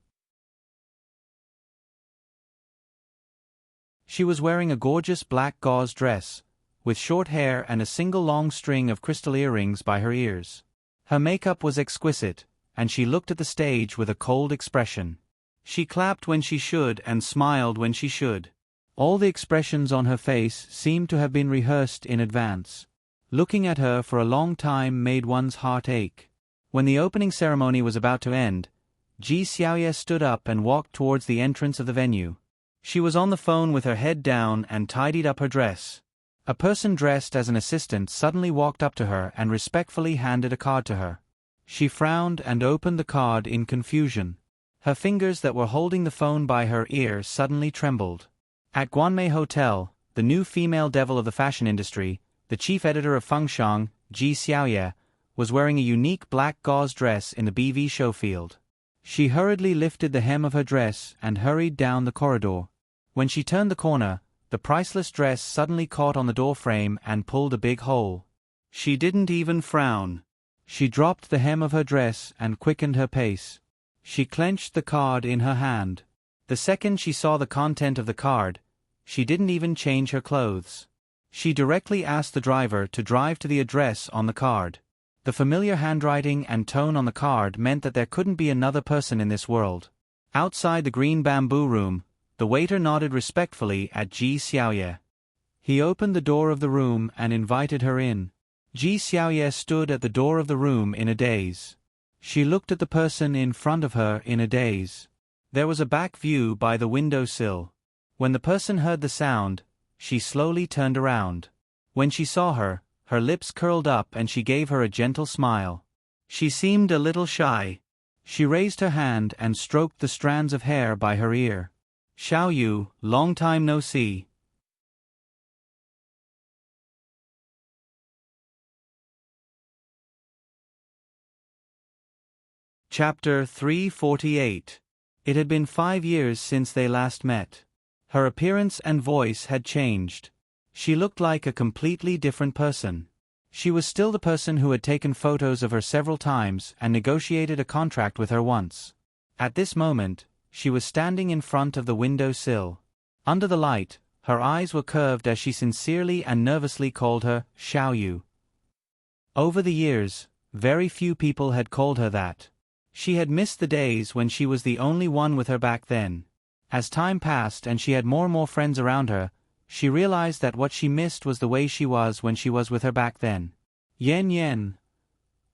[SPEAKER 1] She was wearing a gorgeous black gauze dress, with short hair and a single long string of crystal earrings by her ears. Her makeup was exquisite, and she looked at the stage with a cold expression. She clapped when she should and smiled when she should. All the expressions on her face seemed to have been rehearsed in advance. Looking at her for a long time made one's heart ache. When the opening ceremony was about to end, Ji Xiaoye stood up and walked towards the entrance of the venue. She was on the phone with her head down and tidied up her dress. A person dressed as an assistant suddenly walked up to her and respectfully handed a card to her. She frowned and opened the card in confusion. Her fingers that were holding the phone by her ear suddenly trembled. At Guanmei Hotel, the new female devil of the fashion industry, the chief editor of Fengshang, Ji Xiaoye, was wearing a unique black gauze dress in the BV show field. She hurriedly lifted the hem of her dress and hurried down the corridor. When she turned the corner, the priceless dress suddenly caught on the door frame and pulled a big hole. She didn't even frown. She dropped the hem of her dress and quickened her pace. She clenched the card in her hand. The second she saw the content of the card, she didn't even change her clothes. She directly asked the driver to drive to the address on the card. The familiar handwriting and tone on the card meant that there couldn't be another person in this world. Outside the green bamboo room, the waiter nodded respectfully at Ji Xiaoye. He opened the door of the room and invited her in. Ji Xiaoye stood at the door of the room in a daze. She looked at the person in front of her in a daze. There was a back view by the windowsill. When the person heard the sound, she slowly turned around. When she saw her, her lips curled up and she gave her a gentle smile. She seemed a little shy. She raised her hand and stroked the strands of hair by her ear. "Xiao Yu, long time no see." Chapter 348. It had been 5 years since they last met. Her appearance and voice had changed. She looked like a completely different person. She was still the person who had taken photos of her several times and negotiated a contract with her once. At this moment, she was standing in front of the window sill. Under the light, her eyes were curved as she sincerely and nervously called her Xiao Yu. Over the years, very few people had called her that. She had missed the days when she was the only one with her back then. As time passed and she had more and more friends around her, she realized that what she missed was the way she was when she was with her back then. Yen Yen.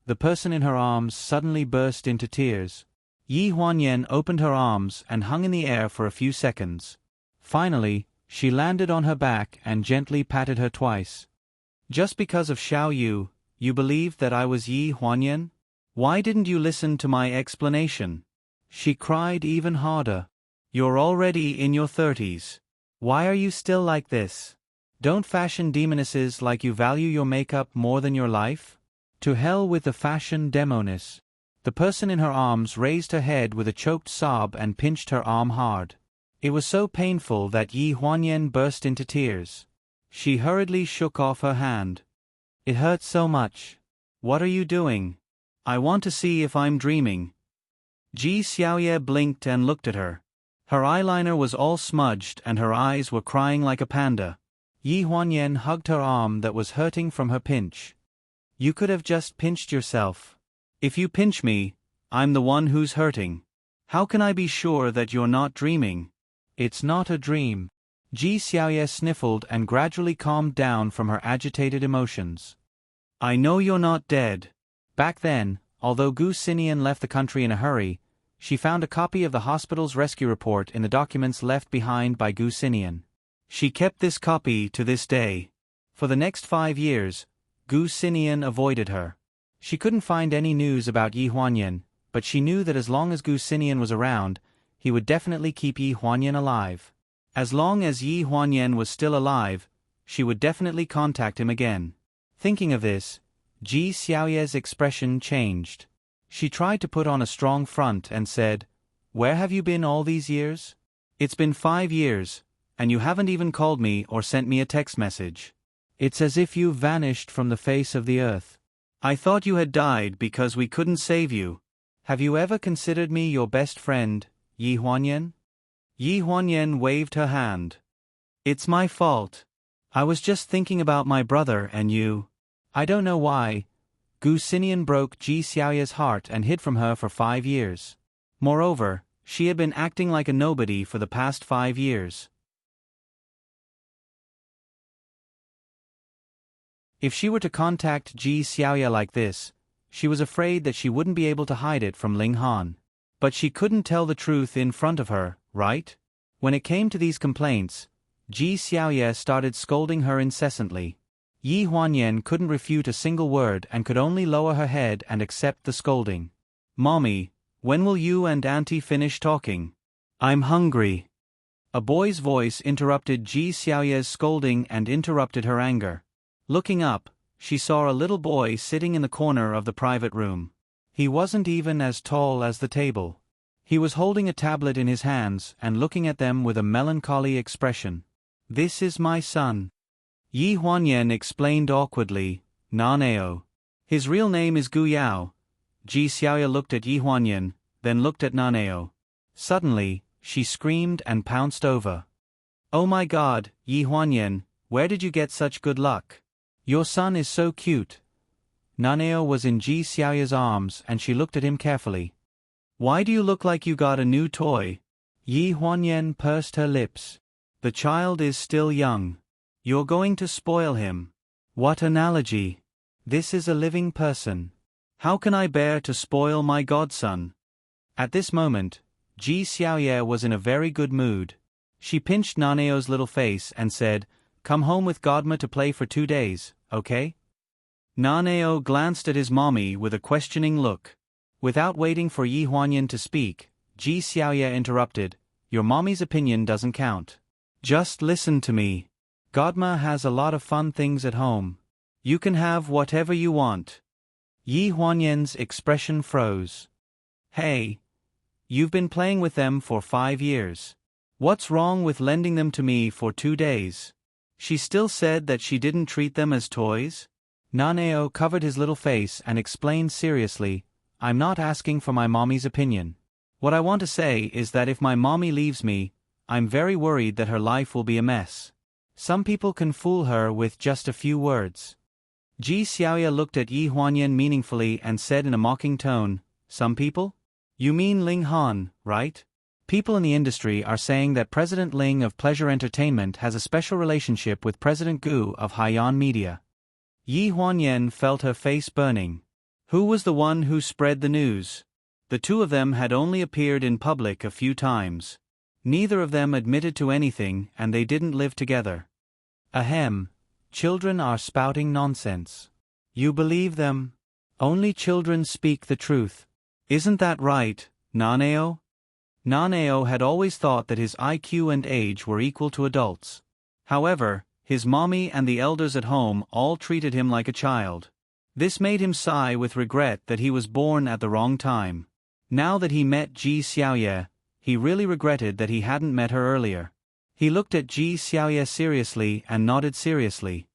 [SPEAKER 1] The person in her arms suddenly burst into tears. Yi Huanyan opened her arms and hung in the air for a few seconds. Finally, she landed on her back and gently patted her twice. "Just because of Xiao Yu, you believed that I was Yi Huanyan? Why didn't you listen to my explanation?" She cried even harder. "You're already in your 30s. Why are you still like this? Don't fashion demonesses like you value your makeup more than your life? To hell with the fashion demoness." The person in her arms raised her head with a choked sob and pinched her arm hard. It was so painful that Yi Huanyan burst into tears. She hurriedly shook off her hand. "It hurts so much. What are you doing? I want to see if I'm dreaming." Ji Xiaoye blinked and looked at her. Her eyeliner was all smudged and her eyes were crying like a panda. Yi Huanyan hugged her arm that was hurting from her pinch. "You could have just pinched yourself. If you pinch me, I'm the one who's hurting. How can I be sure that you're not dreaming?" "It's not a dream." Ji Xiaoye sniffled and gradually calmed down from her agitated emotions. "I know you're not dead." Back then, although Gu Xinian left the country in a hurry, she found a copy of the hospital's rescue report in the documents left behind by Gu Xinian. She kept this copy to this day. For the next 5 years, Gu Xinian avoided her. She couldn't find any news about Yi Huanyan, but she knew that as long as Gu Xinian was around, he would definitely keep Yi Huanyan alive. As long as Yi Huanyan was still alive, she would definitely contact him again. Thinking of this, Ji Xiaoye's expression changed. She tried to put on a strong front and said, "Where have you been all these years? It's been 5 years, and you haven't even called me or sent me a text message. It's as if you vanished from the face of the earth. I thought you had died because we couldn't save you. Have you ever considered me your best friend, Yi Huanyan?" Yi Huanyan waved her hand. "It's my fault. I was just thinking about my brother and you." I don't know why. Gu Xinian broke Ji Xiaoye's heart and hid from her for 5 years. Moreover, she had been acting like a nobody for the past 5 years. If she were to contact Ji Xiaoye like this, she was afraid that she wouldn't be able to hide it from Ling Han. But she couldn't tell the truth in front of her, right? When it came to these complaints, Ji Xiaoye started scolding her incessantly. Yi Huanyan couldn't refute a single word and could only lower her head and accept the scolding. "Mommy, when will you and Auntie finish talking? I'm hungry." A boy's voice interrupted Ji Xiaoye's scolding and interrupted her anger. Looking up, she saw a little boy sitting in the corner of the private room. He wasn't even as tall as the table. He was holding a tablet in his hands and looking at them with a melancholy expression. "This is my son," Yi Huanyan explained awkwardly, "Naneo. His real name is Gu Yao." Ji Xiaoye looked at Yi Huanyan, then looked at Naneo. Suddenly, she screamed and pounced over. "Oh my God, Yi Huanyan, where did you get such good luck? Your son is so cute." Naneo was in Ji Xiaoye's arms and she looked at him carefully. "Why do you look like you got a new toy?" Yi Huanyan pursed her lips. "The child is still young. You're going to spoil him." "What analogy? This is a living person. How can I bear to spoil my godson?" At this moment, Ji Xiaoye was in a very good mood. She pinched Naneo's little face and said, "Come home with Godma to play for 2 days, okay?" Naneo glanced at his mommy with a questioning look. Without waiting for Yi Huanyan to speak, Ji Xiaoye interrupted, "Your mommy's opinion doesn't count. Just listen to me. Godma has a lot of fun things at home. You can have whatever you want." Yi Huanyan's expression froze. "Hey, you've been playing with them for 5 years. What's wrong with lending them to me for 2 days?" She still said that she didn't treat them as toys? Naneo covered his little face and explained seriously, "I'm not asking for my mommy's opinion. What I want to say is that if my mommy leaves me, I'm very worried that her life will be a mess. Some people can fool her with just a few words." Ji Xiaoye looked at Yi Huanyan meaningfully and said in a mocking tone, "Some people? You mean Ling Han, right? People in the industry are saying that President Ling of Pleasure Entertainment has a special relationship with President Gu of Haiyan Media." Yi Huanyan felt her face burning. Who was the one who spread the news? The two of them had only appeared in public a few times. Neither of them admitted to anything and they didn't live together. Ahem. Children are spouting nonsense. You believe them? Only children speak the truth. Isn't that right, Naneo? Naneo had always thought that his IQ and age were equal to adults. However, his mommy and the elders at home all treated him like a child. This made him sigh with regret that he was born at the wrong time. Now that he met Ji Xiaoye, he really regretted that he hadn't met her earlier. He looked at Ji Xiaoye seriously and nodded seriously.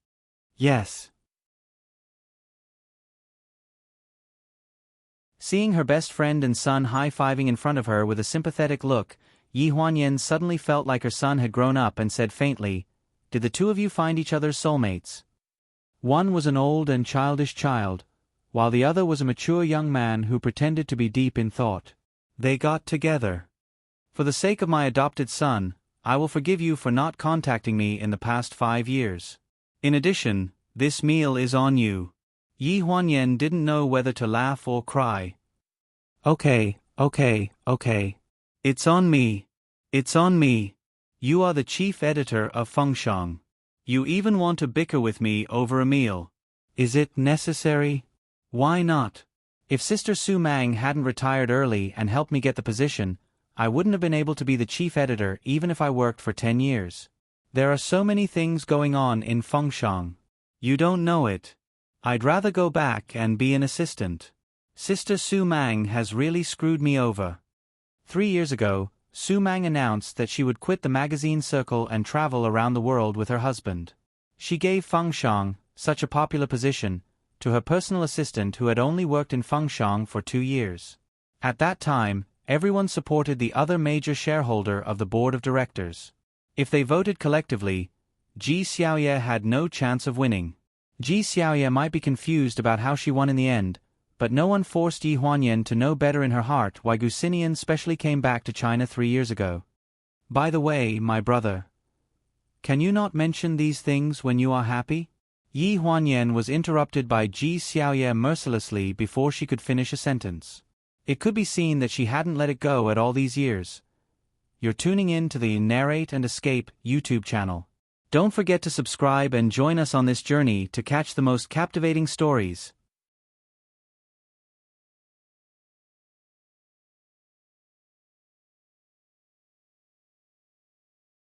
[SPEAKER 1] "Yes." Seeing her best friend and son high-fiving in front of her with a sympathetic look, Yi Huanyan suddenly felt like her son had grown up and said faintly, "Did the two of you find each other soulmates?" One was an old and childish child, while the other was a mature young man who pretended to be deep in thought. They got together. "For the sake of my adopted son, I will forgive you for not contacting me in the past 5 years. In addition, this meal is on you." Yi Huanyan didn't know whether to laugh or cry. Okay. It's on me. It's on me. You are the chief editor of Fengshang. You even want to bicker with me over a meal. Is it necessary? Why not? If Sister Su Mang hadn't retired early and helped me get the position, I wouldn't have been able to be the chief editor even if I worked for 10 years. There are so many things going on in Fengshang. You don't know it. I'd rather go back and be an assistant. Sister Su Mang has really screwed me over. 3 years ago, Su Mang announced that she would quit the magazine circle and travel around the world with her husband. She gave Fengshang, such a popular position, to her personal assistant who had only worked in Fengshang for 2 years. At that time, everyone supported the other major shareholder of the board of directors. If they voted collectively, Ji Xiaoye had no chance of winning. Ji Xiaoye might be confused about how she won in the end, but no one forced Yi Huanyan to know better in her heart why Gusinian specially came back to China 3 years ago. "By the way, my brother, can you not mention these things when you are happy?" Yi Huanyan was interrupted by Ji Xiaoye mercilessly before she could finish a sentence. It could be seen that she hadn't let it go at all these years. You're tuning in to the Narrate and Escape YouTube channel. Don't forget to subscribe and join us on this journey to catch the most captivating stories.